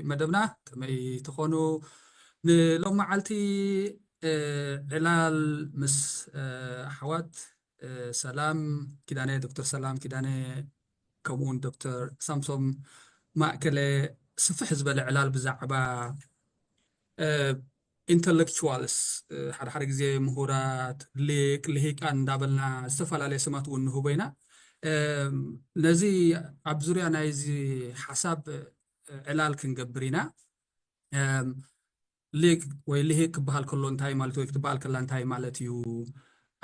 مدبنا كمي تخونوا لو معلتي علال مس حوات سلام كداني دكتور سلام كداني كمون دكتور سامسون مأكله سفح زبل علال بزعبا intellectuals حد زي مهورات لهيك أن دابلنا استفعل عليه سمات ونه بينا نزي عبزوري أنا يزي حساب علال كنجبرينا ليك ويلهيك بهالكلون انتاي مالتو يكتبال كلا انتاي مالتيو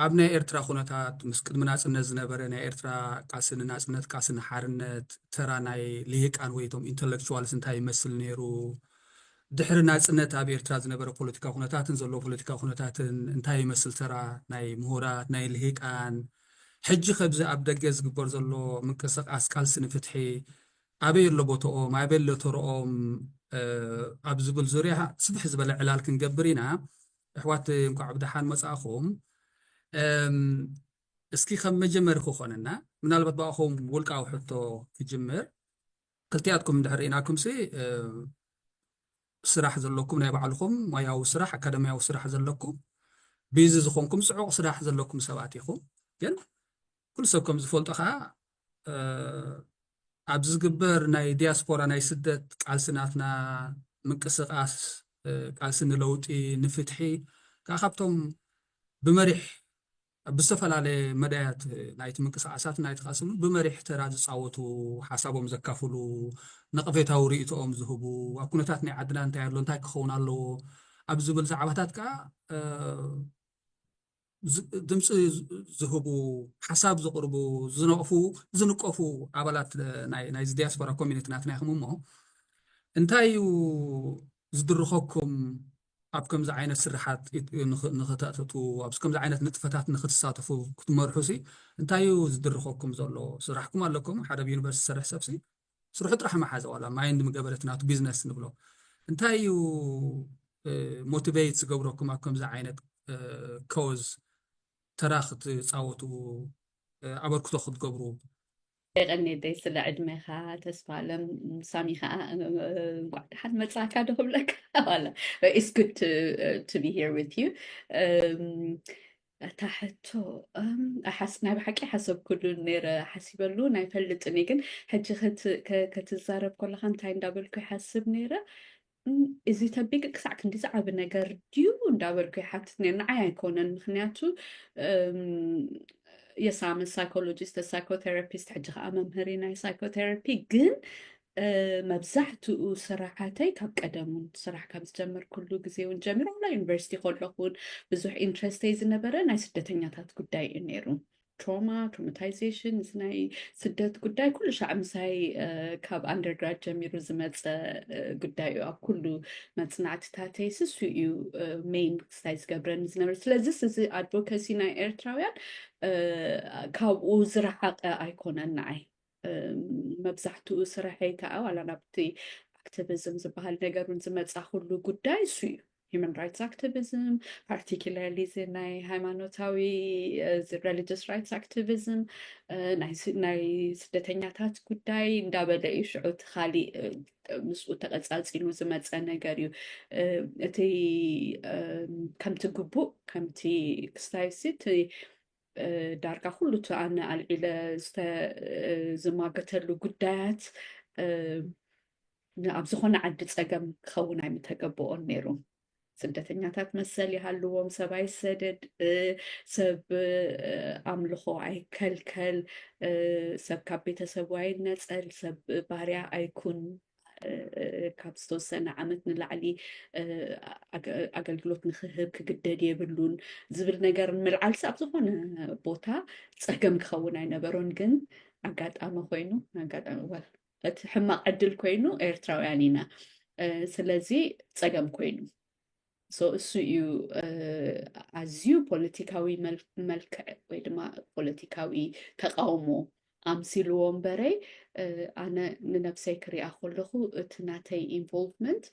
أبناء إرترا خونتات مسكد مناس الناس نبرنا إرترا قاسن ناس نت قاسن حارنت ترى ناي لهيك أن ويتهم intellectuals انتاي مسل نيرو دحرنا صنت اب ኤርትራ ዝነበረ ፖለቲካ ሁነታትን ዘሎ ፖለቲካ ሁነታትን እንታይ ይመስል ተራ ናይ ምሁራት ናይ ልሂቃን ሕጂ ከብዚ ኣብ ደገ ዝግበር ዘሎ ምንቅስቃስ ቃልሲ ንፍትሒ ኣበይ ኣሎ ቦታኦም ኣበይ ኣሎ ተረኦም ኣብ ዝብል ዙርያ ስፍሕ ዝበለ ዕላል ክንገብር ኢና ኣሕዋት እንኳዕ ብድሓን መጻእኹም እስኪ ከም መጀመር ክኾነና ምናልባት ባእኹም ውልቃዊ ሕቶ ክጅምር ክልቲያትኩም ድሕሪ ኢናኩም ሲ ስራሕ ዘለኩም ናይ ባዕልኩም ማያዊ ስራሕ ኣካደሚያዊ ስራሕ ዘለኩም ቢዚ ዝኾንኩም ጽዑቕ ስራሕ ዘለኩም ሰባት ኢኹም ግን ኩሉ ሰብ ከም ዝፈልጦ ከዓ ኣብ ዝግበር ናይ ዲያስፖራ ናይ ስደት ቃልስናትና ምንቅስቃስ ቃልሲ ንለውጢ ንፍትሒ ካብቶም ብመሪሕ ብዝተፈላለየ መዳያት ናይቲ ምንቅስቃሳት ናይቲ ቃልሲ ብመሪሕ ተራ ዝፃወቱ ሓሳቦም ዘካፍሉ ነቕፌታዊ ርእይቶኦም ዝህቡ ኣብ ኩነታት ናይ ዓድና እንታይ ኣሎ እንታይ ክኸውን ኣለዎ ኣብ ዝብል ዛዕባታት ከዓ ድምፂ ዝህቡ ሓሳብ ዘቕርቡ ዝንቀፉ ኣባላት ናይ ዲያስፖራ ኮሚኒቲ ናትና ኢኹም እሞ እንታይ እዩ ዝድርኸኩም ኣብ ከምዚ ዓይነት ስራሓት ንኽተኣተቱ ኣብ ከምዚ ዓይነት ንጥፈታት ንኽትሳተፉ ክትመርሑ ሲ እንታይ እዩ ዝድርኸኩም ዘሎ ስራሕኩም ኣለኩም ሓደ ዩኒቨርሲቲ ዝሰርሕ ሰብ ሲ ስርሑ ጥራሕ መሓዘ ዋላ ማይንድ ምገበረት ናቱ ቢዝነስ ንብሎ እንታይ እዩ ሞቲቬት ዝገብረኩም ኣብ ከምዚ ዓይነት ኮዝ ተራ ክትፃወቱ ኣበርክቶ ክትገብሩ غني دي سلا عدمها تسفالم ساميها حد متساكا دهم لك ولا it's good to be here with you تحتو أحس ناي بحكي حسب كل نير حسيبلو ناي فلتني كن حجي كتزارب كل خان تايم دابل كي حسب نيره إذا تبيك كساك ندي صعب نجار ديو دابل كي حتني نعيا يكونن مخنياتو يسام السايكولوجيست السايكوثيرابيست حجي ممهري ناي سايكوثيرابي جن مبزحتو صراحتي كاب قدمون صراحة كاب تجمر كله جزء ونجمر على يونيفرسيتي خلقون بزح انترستيز نبرة ناي سدتنياتات قداي النيرو traumatization ناي سدت قداي كل شيء مساي كاب undergrad جميرو زمت قداي أو كله متصنعت تاتي سويو main ستايز قبرن زنبر سلازس زي advocacy ناي إرتراويان كاب وزرحة أيقونن ناي مبزحتو صراحي كأو على نبتي activism زبهال نجارون زمت أخلو قداي سويو human rights activism, particularly زناي هايمانوتاوي religious rights activism, ناي سدتنياتات قداي ندابل إيشعوت خالي مسؤول تقصال سينو زمت نجاريو تي كم تجبو كم تي كستايسيت داركا خلو تانا على إلى زماقتلو قدات أبزخون عدد سجم خونا متجبو نيرو سدتنياتات مسالي هالوم سباي سدد سب أملخو أي كل سب كابيتا سبواي نسأل سب باريا أيكون كابستو سنة عمت نلعلي أقلقلوت نخهب كجدد يبلون زبل نجار ملعل سأبزخون بوتا سجم خونا نبرون جن أقعد أما خوينو أقعد أول حما عدل كوينو إيرتراويانينا سلازي سجم كوينو so you as you politically ملك ويدما politically تقاومو أمثيلهم بري أنا نفسي كري أخلقه تناتي involvement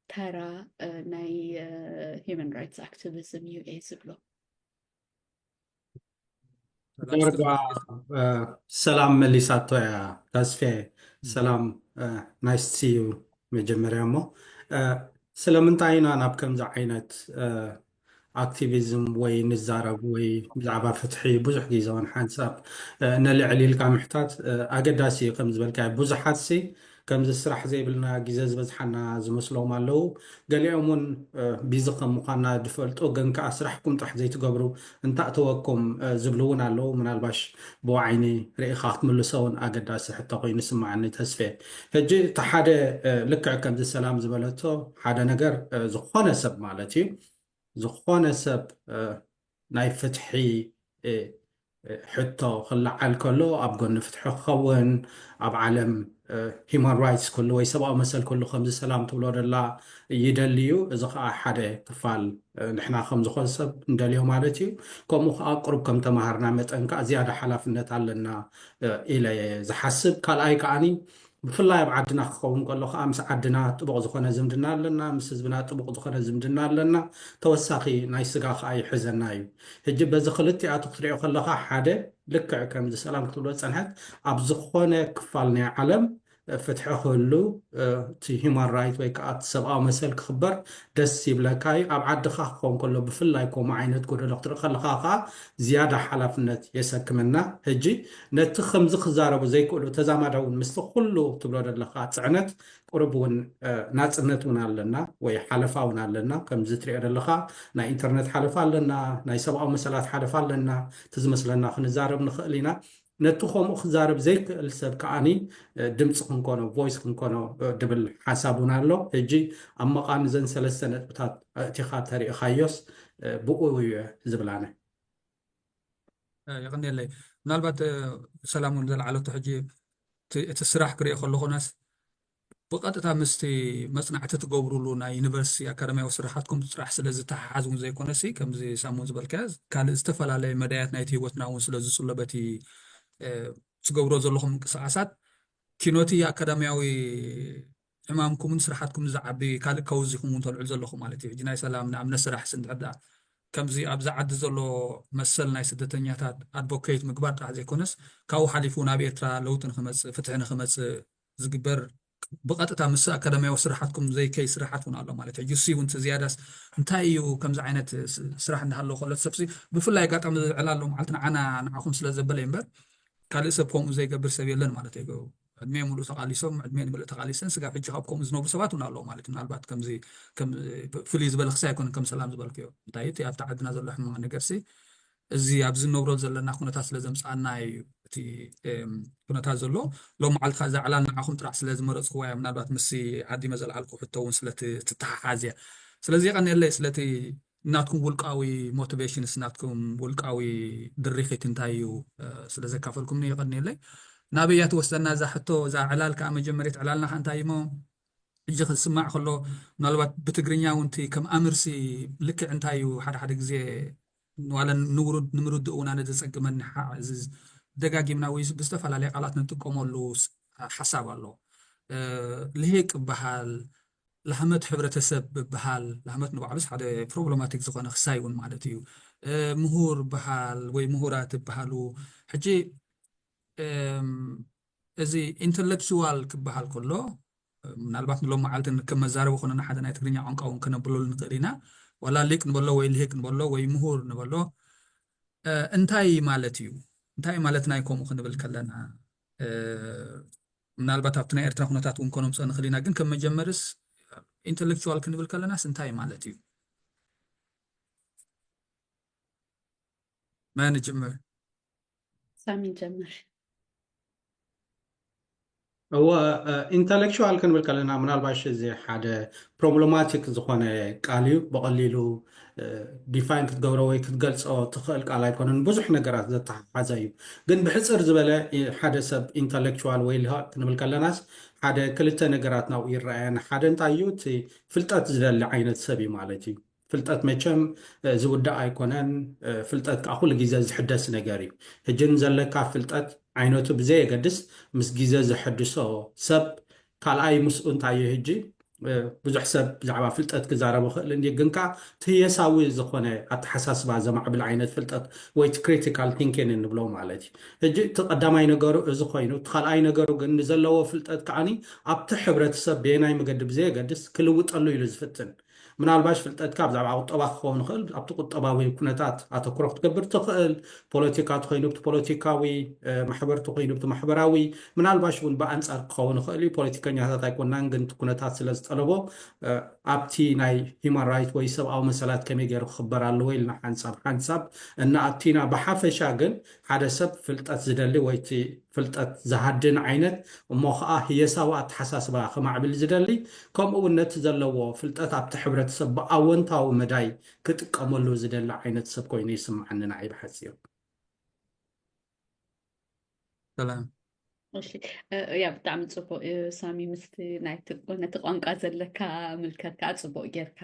ترى ناي human rights activism يو إيزبلو ሰላም መሊሳቶ ያ ተስፌ ሰላም ናይስ ሲ ዩ መጀመርያ እሞ ስለምንታይ ኢና ናብ ከምዚ ዓይነት ኣክቲቪዝም ወይ ንዛረብ ወይ ብዛዕባ ፍትሒ ብዙሕ ግዜ እውን ሓንሳብ ነልዕል ኢልካ ምሕታት ኣገዳሲ እዩ ከም ዝበልካ ብዙሓት ሲ ከምዚ ስራሕ ዘይብልና ግዜ ዝበዝሓና ዝመስሎም ኣለው ገሊኦም እውን ቢዚ ከም ምኳንና ዝፈልጡ ግን ከዓ ስራሕኩም ጥራሕ ዘይትገብሩ እንታእተወኩም ዝብሉ እውን ኣለው ምናልባሽ ብዋዓይኒ ርኢካ ክትምልሶ እውን ኣገዳሲ ሕቶ ኮይኑ ስማዓኒ ተስፈ ሕጂ እቲ ሓደ ልክዕ ከምዚ ሰላም ዝበለቶ ሓደ ነገር ዝኾነ ሰብ ማለት እዩ ዝኾነ ሰብ ናይ ፍትሒ ሕቶ ክለዓል ከሎ ኣብ ጎኒ ፍትሒ ክኸውን ኣብ ዓለም ሂማን ራይትስ ኩሉ ወይ ሰብኣዊ መሰል ኩሉ ከምዚ ሰላም ትብሎ ደላ ይደልዩ እዚ ከዓ ሓደ ክፋል ንሕና ከም ዝኾነ ሰብ እንደልዮ ማለት እዩ ከምኡ ከዓ ቁርብ ከም ተማሃርና መጠን ከዓ ዝያዳ ሓላፍነት ኣለና ኢለ ዝሓስብ ካልኣይ ከዓኒ ብፍላይ ኣብ ዓድና ክኸውን ከሎ ከዓ ምስ ዓድና ጥቡቕ ዝኾነ ዝምድና ኣለና ምስ ህዝብና ጥቡቕ ዝኾነ ዝምድና ኣለና ተወሳኺ ናይ ስጋ ከዓ ይሕዘና እዩ ሕጂ በዚ ክልቲኣቱ ክትሪኦ ከለካ ሓደ ልክዕ ከምዚ ሰላም ክትብሎ ፀንሐት ኣብ ዝኾነ ክፋል ናይ ዓለም ፍትሒ ክህሉ እቲ ሂማን ራይት ወይ ከዓ እቲ ሰብኣዊ መሰል ክኽበር ደስ ይብለካ እዩ ኣብ ዓድካ ክኸውን ከሎ ብፍላይ ከምኡ ዓይነት ጎደሎ ክትርኢ ከለካ ከዓ ዝያዳ ሓላፍነት የሰክመና ሕጂ ነቲ ከምዚ ክዛረቡ ዘይክእሉ ተዛማዳ እውን ምስቲ ኩሉ ትብሎ ዘለካ ፅዕነት ቁርብ እውን ናፅነት እውን ኣለና ወይ ሓለፋ እውን ኣለና ከምዚ ትሪኦ ዘለካ ናይ ኢንተርነት ሓለፋ ኣለና ናይ ሰብኣዊ መሰላት ሓለፋ ኣለና እቲ ዝመስለና ክንዛረብ ንኽእል ኢና ነቲ ከምኡ ክዛረብ ዘይክእል ሰብ ከዓኒ ድምፂ ክንኮኖ ቮይስ ክንኮኖ ድብል ሓሳብ እውን ኣሎ ሕጂ ኣብ መቃኒ ዘን ሰለስተ ነጥብታት እቲኻ ተሪእካዮስ ብኡ እዩ ዝብላነ ይቕኒለይ ምናልባት ሰላም እውን ዘለዓለቶ ሕጂ እቲ ስራሕ ክሪኦ ከለኹናስ ብቐጥታ ምስቲ መፅናዕቲ ትገብሩሉ ናይ ዩኒቨርሲቲ ኣካደሚያዊ ስራሓትኩም ጥራሕ ስለ ዝተሓሓዝ እውን ዘይኮነሲ ከምዚ ሳሙን ዝበልካ ካልእ ዝተፈላለየ መዳያት ናይቲ ሂወትና እውን ስለ ዝፅለበቲ ትገብሮ ዘለኹም ምንቅስቃሳት ኪኖቲ ኣካዳሚያዊ ሕማምኩምን ስራሓትኩም ዝዓቢ ካልእ ከውዚኹም እውን ተልዕሉ ዘለኹም ማለት እዩ ሕጂ ናይ ሰላም ንኣብነት ስራሕ ስንድሕዳ ከምዚ ኣብዛ ዓዲ ዘሎ መሰል ናይ ስደተኛታት ኣድቮኬት ምግባር ጥራሕ ዘይኮነስ ካብኡ ሓሊፉ ናብ ኤርትራ ለውጢ ንክመፅእ ፍትሒ ንክመፅእ ዝግበር ብቐጥታ ምስ ኣካዳሚያዊ ስራሓትኩም ዘይከይ ስራሓት እውን ኣሎ ማለት እዩ ዩሲ እውን ዝያዳስ እንታይ እዩ ከምዚ ዓይነት ስራሕ እንዳሃለዎ ከሎ ሰብሲ ብፍላይ ኣጋጣሚ ዝዕላሎ መዓልትና ዓና ንዓኹም ስለ ዘበለ እምበር ካልእ ሰብ ከምኡ ዘይገብር ሰብ የለን ማለት እዩ ዕድሜ ሙሉእ ተቃሊሶም ዕድሜ ንሙሉእ ተቃሊሰን ስጋ ሕጂ ካብ ከምኡ ዝነብሩ ሰባት እውን ኣለዎ ማለት እዩ ምናልባት ከምዚ ፍሉይ ዝበለ ክሳይ ኣይኮነን ከም ሰላም ዝበልክዮ እንታይ እቲ ኣብቲ ዓድና ዘሎ ሕማቅ ነገርሲ እዚ ኣብዚ ንብሮ ዘለና ኩነታት ስለ ዘምፃና እዩ እቲ ኩነታት ዘሎ ሎም መዓልትካ እዛ ዕላል ንዓኹም ጥራሕ ስለ ዝመረፅክዋ እያ ምናልባት ምስ ዓዲ መዘለዓልኩ ሕቶ እውን ስለትተሓሓዝ እያ ስለዚ የቐኒየለይ ስለቲ እናትኩም ውልቃዊ ሞቲቬሽንስ እናትኩም ውልቃዊ ድሪኺት እንታይ እዩ ስለ ዘካፈልኩምኒ የቐኒየለይ ናበያ ትወስደና እዛ ሕቶ እዛ ዕላል ከዓ መጀመሪት ዕላልና ከዓ እንታይ እሞ ሕጂ ክስማዕ ከሎ ምናልባት ብትግርኛ ውንቲ ከም ኣምርሲ ልክዕ እንታይ እዩ ሓደ ሓደ ግዜ ዋላ ንምርድእ እውን ኣነ ዘፀግመኒ ደጋጊምና ወይ ብዝተፈላለየ ቃላት ንጥቀመሉ ሓሳብ ኣሎ ልሂቅ በሃል ለሃመት ሕብረተሰብ በሃል ለሃመት ንባዕሉስ ሓደ ፕሮብለማቲክ ዝኾነ ክሳይ እውን ማለት እዩ ምሁር በሃል ወይ ምሁራት በሃሉ ሕጂ እዚ ኢንተሌክቹዋል ክበሃል ከሎ ምናልባት ንሎም መዓልቲ ከም መዛረቢ ኮነና ሓደ ናይ ትግርኛ ቋንቋ እውን ክነብለሉ ንኽእል ኢና ዋላ ሊቅ ንበሎ ወይ ልሂቅ ንበሎ ወይ ምሁር ንበሎ እንታይ ማለት እዩ እንታይ ማለት ናይ ከምኡ ክንብል ከለና ምናልባት ኣብቲ ናይ ኤርትራ ኩነታት እውን ኮኖምፀ ንኽእል ኢና ግን ከም መጀመርስ ኢንተሌክቹዋል ክንብል ከለናስ እንታይ ማለት እዩ መን ጅምር ሳሚ ጀምር هو intellectual ክንብል ከለና ምናልባሽ እዚ ሓደ ፕሮብለማቲክ ዝኾነ ቃል እዩ ብቐሊሉ ዲፋይን ክትገብሮ ወይ ክትገልፆ ትኽእል ቃል ኣይኮነን ብዙሕ ነገራት ዘተሓሓዘ እዩ ግን ብሕፅር ዝበለ ሓደ ሰብ ኢንተሌክቹዋል ወይ ልሃቅ ክንብል ከለናስ ሓደ ክልተ ነገራት ናብኡ ይረኣየና ሓደ እንታይ እዩ እቲ ፍልጠት ዝደሊ ዓይነት ሰብ እዩ ማለት እዩ ፍልጠት መቸም ዝውዳእ ኣይኮነን ፍልጠት ከዓ ኩሉ ግዜ ዝሕደስ ነገር እዩ ሕጂ ዘለካ ፍልጠት ዓይነቱ ብዘይ የገድስ ምስ ግዜ ዘሐድሶ ሰብ ካልኣይ ምስኡ እንታይ እዩ ሕጂ ብዙሕ ሰብ ብዛዕባ ፍልጠት ክዛረብ ክእል እንዲ ግን ከዓ ትህየሳዊ ዝኾነ ኣተሓሳስባ ዘማዕብል ዓይነት ፍልጠት ወይ ክሪቲካል ቲንኪን እንብሎ ማለት እዩ ሕጂ እቲ ቀዳማይ ነገሩ እዚ ኮይኑ እቲ ካልኣይ ነገሩ ግን ንዘለዎ ፍልጠት ከዓኒ ኣብቲ ሕብረተሰብ ብናይ መገዲ ብዘየገድስ ክልውጠሉ ኢሉ ዝፍትን ምናልባሽ ፍልጠትካ ብዛዕባ ቁጠባ ክኸውን ይኽእል ኣብቲ ቁጠባዊ ኩነታት ኣተኩሮ ክትገብር ትኽእል ፖለቲካ ተኮይኑ ብቲ ፖለቲካዊ ማሕበርቲ ኮይኑ ብቲ ማሕበራዊ ምናልባሽ እውን ብኣንጻር ክኸውን ይኽእል እዩ ፖለቲከኛታት ኣይኮናን ግን እቲ ኩነታት ስለ ዝጠለቦ ኣብቲ ናይ ሂማን ራይት ወይ ሰብኣዊ መሰላት ከመይ ገይሩ ክኽበር ኣለዎ ኢልና ሓንሳብ እና ኣብቲና ብሓፈሻ ግን ሓደ ሰብ ፍልጠት ዝደሊ ወይቲ ፍልጠት ዝሃድን ዓይነት እሞ ከዓ ህየሳዊ ኣተሓሳስባ ከማዕብል ዝደሊ ከምኡ እውን ነቲ ዘለዎ ፍልጠት ኣብቲ ሕብረተሰብ ብኣወንታዊ መዳይ ክጥቀመሉ ዝደሊ ዓይነት ሰብ ኮይኑ ይስምዓኒ ንዓይ ብሓፂሩ ሰላም እሺ ያ ብጣዕሚ ፅቡቅ ሳሚ ምስቲ ነቲ ቋንቋ ዘለካ ምልከትካ ፅቡቅ ጌርካ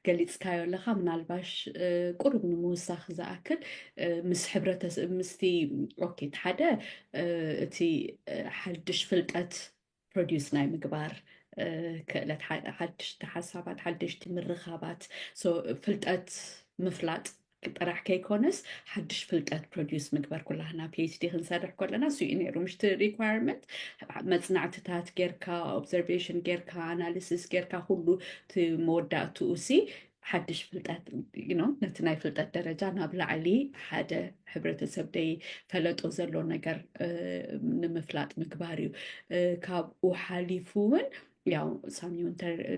ገሊፅካዮ ኣለካ ምናልባሽ ቁርብ ንምውሳኽ ዝኣክል ምስ ሕብረተሰብ ምስቲ ኦኬ እቲ ሓደ እቲ ሓድሽ ፍልጠት ፕሮዲውስ ናይ ምግባር ክእለት ሓድሽቲ ሓሳባት ሓድሽቲ ምርኻባት ፍልጠት ምፍላጥ ጥራሕ ከይኮነስ ሓድሽ ፍልጠት ፕሮዲውስ ምግባር ኩላህና ፒኤችዲ ክንሰርሕ ከለና እሱ እዩ ነይሩ ምሽቲ ሪኳርመንት መፅናዕትታት ጌርካ ኦብዘርቬሽን ጌርካ ኣናሊሲስ ጌርካ ኩሉ እቲ መወዳእትኡ ሲ ሓድሽ ፍልጠት ነቲ ናይ ፍልጠት ደረጃ ናብ ላዕሊ ሓደ ሕብረተሰብ ደይ ፈለጦ ዘሎ ነገር ንምፍላጥ ምግባር እዩ ካብኡ ሓሊፉ እውን ያው ሳሚውን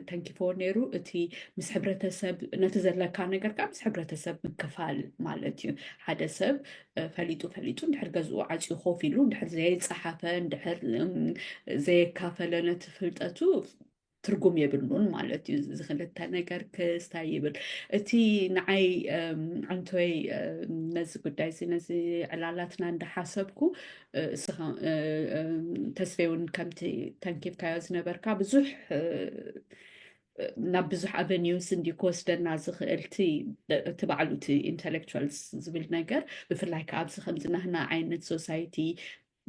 ተንኪፎ ነይሩ እቲ ምስ ሕብረተሰብ ነቲ ዘለካ ነገር ካብ ምስ ሕብረተሰብ ምክፋል ማለት እዩ ሓደ ሰብ ፈሊጡ እንድሕር ገዝኡ ዓፅዩ ኮፍ ኢሉ እንድሕር ዘየፀሓፈ እንድሕር ዘየካፈለ ነቲ ፍልጠቱ ትርጉም የብሉን ማለት እዩ ዝክልተ ነገር ክስታይ ይብል እቲ ንዓይ ዓንተወይ ነዚ ጉዳይ እዚ ነዚ ዕላላትና እንዳሓሰብኩ ተስፈይ እውን ከምቲ ተንኪፍካዮ ዝነበርካ ብዙሕ ናብ ብዙሕ ኣቨኒውስ እንዲ ክወስደና ዝኽእልቲ እቲ ባዕሉ እቲ ኢንተሌክቹዋልስ ዝብል ነገር ብፍላይ ከዓ ኣብዚ ከምዝናህና ዓይነት ሶሳይቲ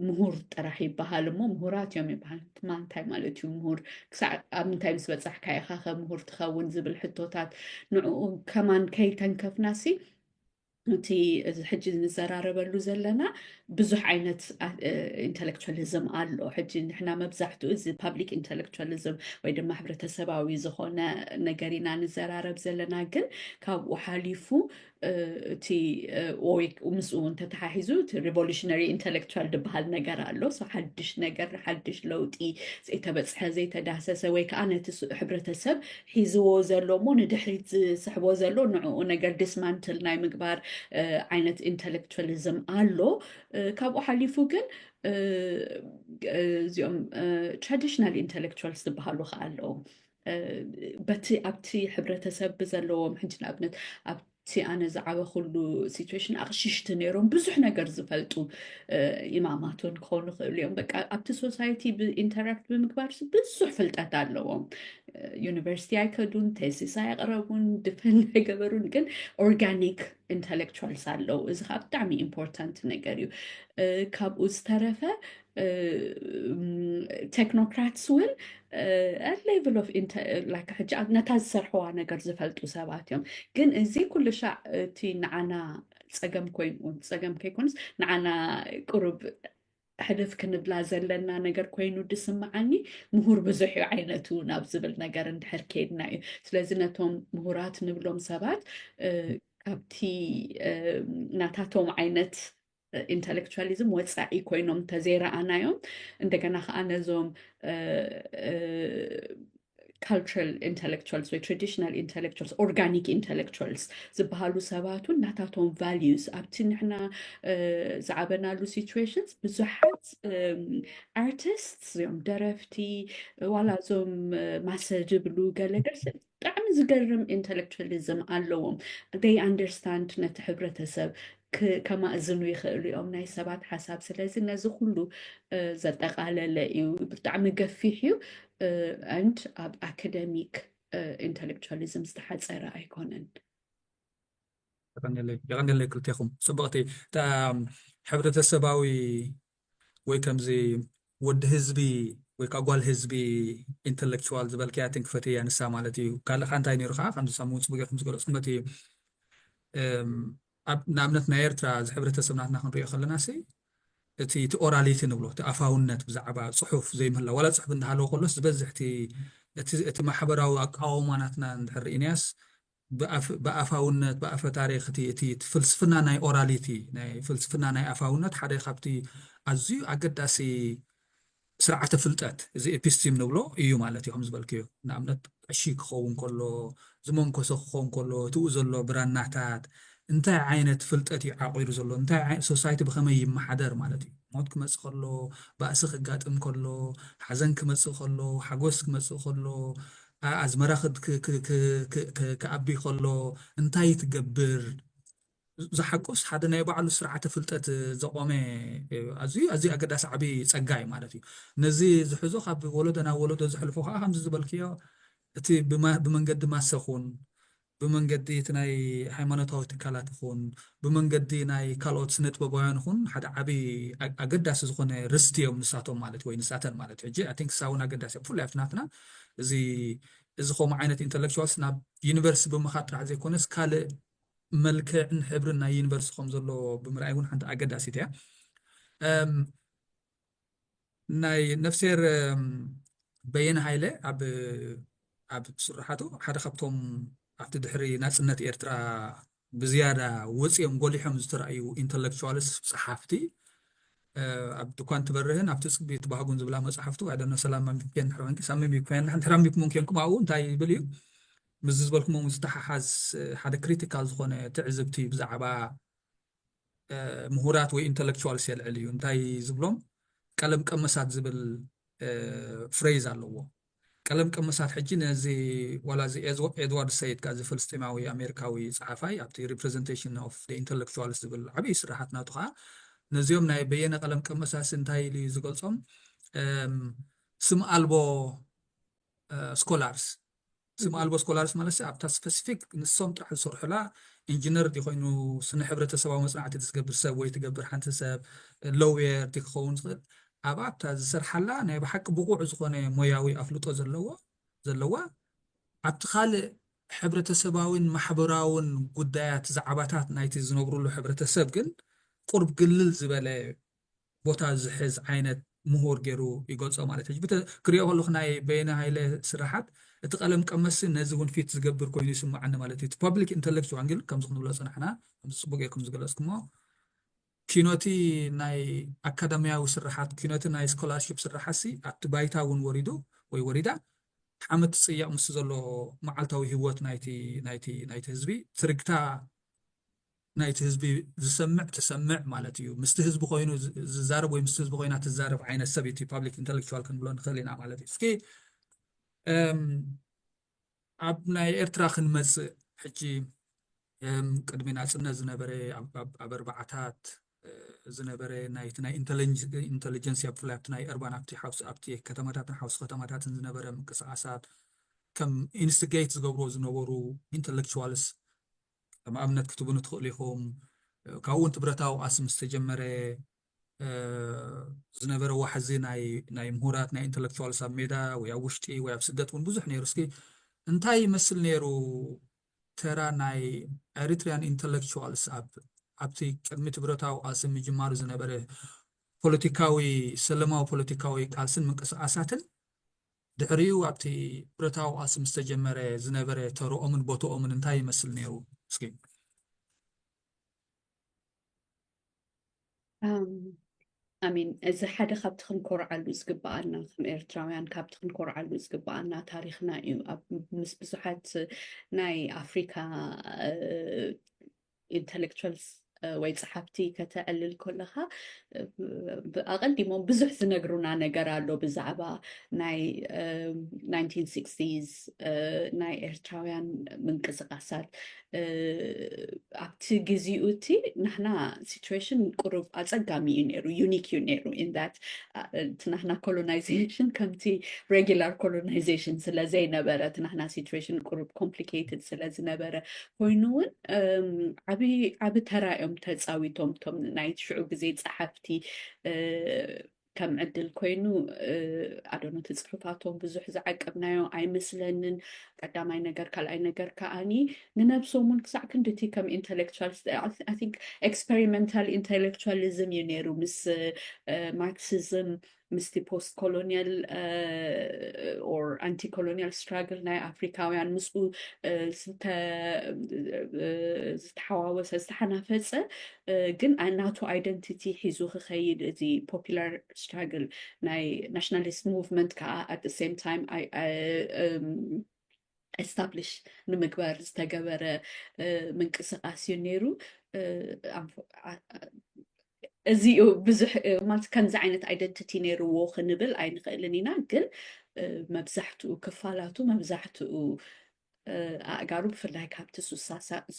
ምሁር ጥራሕ ይበሃል እሞ ምሁራት እዮም ይበሃል ማ እንታይ ማለት እዩ ምሁር ክሳዕ ኣብ ምንታይ ምስ በፃሕካ ኢኻ ከም ምሁር ትኸውን ዝብል ሕቶታት ንዕኡ ከማን ከይተንከፍናሲ እቲ ሕጂ ንዘራረበሉ ዘለና ብዙሕ ዓይነት ኢንተሌክቹዋሊዝም ኣሎ ሕጂ ንሕና መብዛሕትኡ እዚ ፓብሊክ ኢንተሌክቹዋሊዝም ወይ ድማ ሕብረተሰባዊ ዝኾነ ነገር ኢና ንዘራረብ ዘለና ግን ካብኡ ሓሊፉ እቲ ወይ ምስኡ እውን ተተሓሒዙ እቲ ሪቮሉሽነሪ ኢንተሌክቹዋል ዝበሃል ነገር ኣሎ ሓድሽ ነገር ሓድሽ ለውጢ ዘይተበፅሐ ዘይተዳሰሰ ወይ ከዓ ነቲ ሕብረተሰብ ሒዝዎ ዘሎ እሞ ንድሕሪት ዝስሕቦ ዘሎ ንዕኡ ነገር ዲስማንትል ናይ ምግባር ዓይነት ኢንተሌክቹዋሊዝም ኣሎ ካብኡ ሓሊፉ ግን እዚኦም ትራዲሽናል ኢንተሌክቹዋልስ ዝበሃሉ ከዓ ኣለዉ በቲ ኣብቲ ሕብረተሰብ ብዘለዎም ሕጂ ንኣብነት ኣብቲ ኣነ ዝዓበኩሉ ሲትዌሽን ኣቕሽሽቲ ነይሮም ብዙሕ ነገር ዝፈልጡ ኢማማት እውን ክኾኑ ክእሉ እዮም በቃ ኣብቲ ሶሳይቲ ብኢንተራክት ብምግባር ብዙሕ ፍልጠት ኣለዎም ዩኒቨርሲቲ ኣይከዱን ቴሲስ ኣይቕረቡን ድፈን ኣይገበሩን ግን ኦርጋኒክ ኢንተሌክቹዋልስ ኣለው እዚ ከዓ ብጣዕሚ ኢምፖርታንት ነገር እዩ ካብኡ ዝተረፈ ቴክኖክራትስ እውን ሌቭል ኦፍ ሕጂ ነታ ዝሰርሕዋ ነገር ዝፈልጡ ሰባት እዮም ግን እዚ ኩሉ ሻዕ እቲ ንዓና ፀገም ኮይኑ ፀገም ከይኮንስ ንዓና ቁሩብ ሕልፍ ክንብላ ዘለና ነገር ኮይኑ ድስምዓኒ ምሁር ብዙሕ እዩ ዓይነቱ ናብ ዝብል ነገር እንድሕር ከይድና እዩ ስለዚ ነቶም ምሁራት ንብሎም ሰባት ካብቲ ናታቶም ዓይነት ኢንተሌክቹዋሊዝም ወፃኢ ኮይኖም ተዘይረኣናዮም እንደገና ከዓ ነዞም cultural intellectuals ወይ traditional intellectuals organic intellectuals ዝበሃሉ ሰባት ናታቶም values ኣብቲ ንሕና ዝዓበናሉ situations ብዙሓት artists እዮም ደረፍቲ ዋላ እዞም ማሰ ዝብሉ ገለገል ብጣዕሚ ዝገርም ኢንተሌክቹዋሊዝም ኣለዎም they understand ነቲ ሕብረተሰብ ከማእዝኑ ይኽእሉ እዮም ናይ ሰባት ሓሳብ ስለዚ ነዚ ኩሉ ዘጠቃለለ እዩ ብጣዕሚ ገፊሕ እዩ and ኣብ ኣካደሚክ ኢንተሌክቹዋሊዝም ዝተሓፀረ ኣይኮነን ይቐኒለይ ክልቴኹም ፅቡቕቲ ሕብረተሰባዊ ወይ ከምዚ ወዲ ህዝቢ ويكاقوال هزبي intellectual زبالكي أتنك فتي نسا مالتي قال لك أنت ينير خا خمسة ساموت بقى خمسة قول اسمتي نعمت نايرترا زحبرة سمناتنا خنري خلنا سي تي أوراليتي نبلو تأفاونت بزعبا صحف زي مهلا ولا صحف إنها لو خلص بزح تي ما حبروا أقاوماناتنا ندحر إنياس بأفاونت بأف تاريخ تي فلسفنا ناي أوراليتي ناي فلسفنا ناي أفاونت حدا خبتي أزيو أقداسي سرعة فلتات زي إبستيم نبلو إيو مالتي هم زبالكيو نعمت أشيك خون كله زمان كوسخ خون كله توزلو براناتات انت عينت فلتاتي عقير زلو انت عين سوسايتي بخمي محدر مالتي موت كمس خلو بأسخ قاتم كله حزن كمس خلو حقوس كمس خلو أزمرا خد كأبي خلو انت يتقبر زحقوس حدا ناي بعلو سرعة فلتات زقومي أزي أقداس عبي صقاي مالتي نزي زحزو خاب ولدنا ولد زحلفوها هم زبالكيو تي بمنقد ما سخون بمنقد تناي حيمانوتاو تكالات خون بمنقد ناي كالوت سنت ببويان خون حدا عبي أقداس زخون رستيوم نساتهم مالتي وي نساتن مالتي جي I think ساونا أقداس فول أفتناتنا زي خو معينة intellectuals ناب يونيفرس بمخاطر عزي كونس كالي ملكة حبرنا يونيفرس خمزلو بمرأيون حتى أجد أسيتها ناي نفسير بين هايلة عب صراحته حدا خبطهم عبد الدحري ناس النت إيرترا بزيادة وسيم قولي حمز ترى أيو intellectuals صحافتي عبد دكان تبرهن عبد تسك بيتباهقون زبلا ما صحافته عدنا سلام ممكن حرامك سامي ممكن حد حرامك ممكن كم عون تاي بليو مزز بالكم مستححز حدا كريتيكال زخونة تعزبتي بزعبا مهورات وي intellectual سيل عليو انتاي زبلوم كلام كمسات زبل فريز علوه كلام كمسات حجين زي ولا زي إدوارد سيد كازي فلسطيناوي أمريكاوي صحافي أبتي representation of the intellectuals زبل عبي صراحتنا تخا نزيوم ناي بينا كلام كمسات سنتاي لي زقلصم سم ألبو سكولارز سم ألبو سكولارز مالسي أبتا سبيسيفيك نصوم ترح الصرح لا إنجينير دي خوينو سنة حبرة سبا مصنعة تتقبر سب ويتقبر حانت سب لوير دي خون صغير أبتا زسرح لا ناي بحق بقوع زخونة موياوي أفلوطو زلوا أبتخال حبرة سباوين محبراون قدايات زعباتات نايتي زنوبرو له حبرة سبقن قرب قلل زبالة بوتا زحز عينت مهور جيرو يقول صو مالتي بتا كريو هلو خناي بين هايله سراحات اتقلم كمس نزون فيت زقبر كوين يسمع عنا مالتي public intellectual انجل كم زخنو بلا صنحنا كم صبغيكم زقلاسكم كينوتي ناي اكاديميا وسراحات كينوتي ناي سكولارشيب سراحسي اتبايتاون وريدو وي وريدا حمد صيا مس زلو معلتاوي هيوت نايتي هزبي ترقتا نايت هزبي زسمع تسمع مالتيو مستهزب خوينو زارب وي مستهزب خوينا تزارب عين السبيتي public intellectual كن بلون خلينا مالتي سكي عبنا إرترا خنمس حجي قدمنا عصنا زنبري أبربعتات زنبري نايتنا intelligence يبفلات ناي أربعة أبتي حوس أبتي كتماتات حوس كتماتات زنبري مكسعسات كم instigate زقبرو زنورو intellectuals أما أمنت كتبون تخلي خوم كون تبرتاو أسم استجمرة زنبرة وحزين ناي مهورات ناي intellectual ساميدا ويا وشتي ويا بسدتون بزح نيروسكي انتاي مثل نيرو ترى ناي Eritrean intellectuals أبتي كلمة تبرتاو أسم جمار زنبرة بوليتيكاوي سلماو بوليتيكاوي قاسن من أساتن دعريو أبتي برتاو أسم استجمرة زنبرة ترو أمن بوتو أمن انتاي مثل نيرو سكي إذا حدا خبت خنكور على زقبانا خم إرتراويان كابت خنكور على زقبانا تاريخنا مس بزحات ناي أفريقيا intellectuals ويصحفتي كتقلل كلها بأقل ديمون بزح زنقرونا نقرالو بزعبا ناي 1960s ناي إرتراويان من قصقاسات أبتي جزيوتي نحنا situation قرب أتقامي ينيرو unique ينيرو in that نحنا colonization كمتي regular colonization سلازي نبرة نحنا situation قرب complicated سلازي نبرة وينون عبي ترايم تساوي توم نايت شعوب زي صحفتي ከም ዕድል ኮይኑ ኣዶኖ ትፅሑፋቶም ብዙሕ ዝዓቀብናዮ ኣይመስለንን ቀዳማይ ነገር ካልኣይ ነገር ከዓኒ ንነብሶምን ክሳዕ ክንድቲ ከም ኢንተሌክቹዋል አይ ቲንክ ኤክስፐሪመንታል ኢንተሌክቹዋሊዝም እዩ ነይሩ ምስ ማርክሲዝም ምስቲ ፖስት ኮሎኒያል ኦር አንቲ ኮሎኒያል ስትራግል ናይ ኣፍሪካውያን ምስኡ ዝተሓዋወሰ ዝተሓናፈፀ ግን ናቱ አይደንቲቲ ሒዙ ክኸይድ እዚ ፖፑላር ስትራግል ናይ ናሽናሊስት ሙቭመንት ከዓ ኣት ዘ ሴም ታይም ኤስታብሊሽ ንምግባር ዝተገበረ ምንቅስቃስ እዩ ነይሩ እዚኡ ብዙሕ ማለት ከምዚ ዓይነት አይደንቲቲ ነይርዎ ክንብል ኣይንኽእልን ኢና ግን መብዛሕትኡ ክፋላቱ መብዛሕትኡ ኣእጋሩ ብፍላይ ካብቲ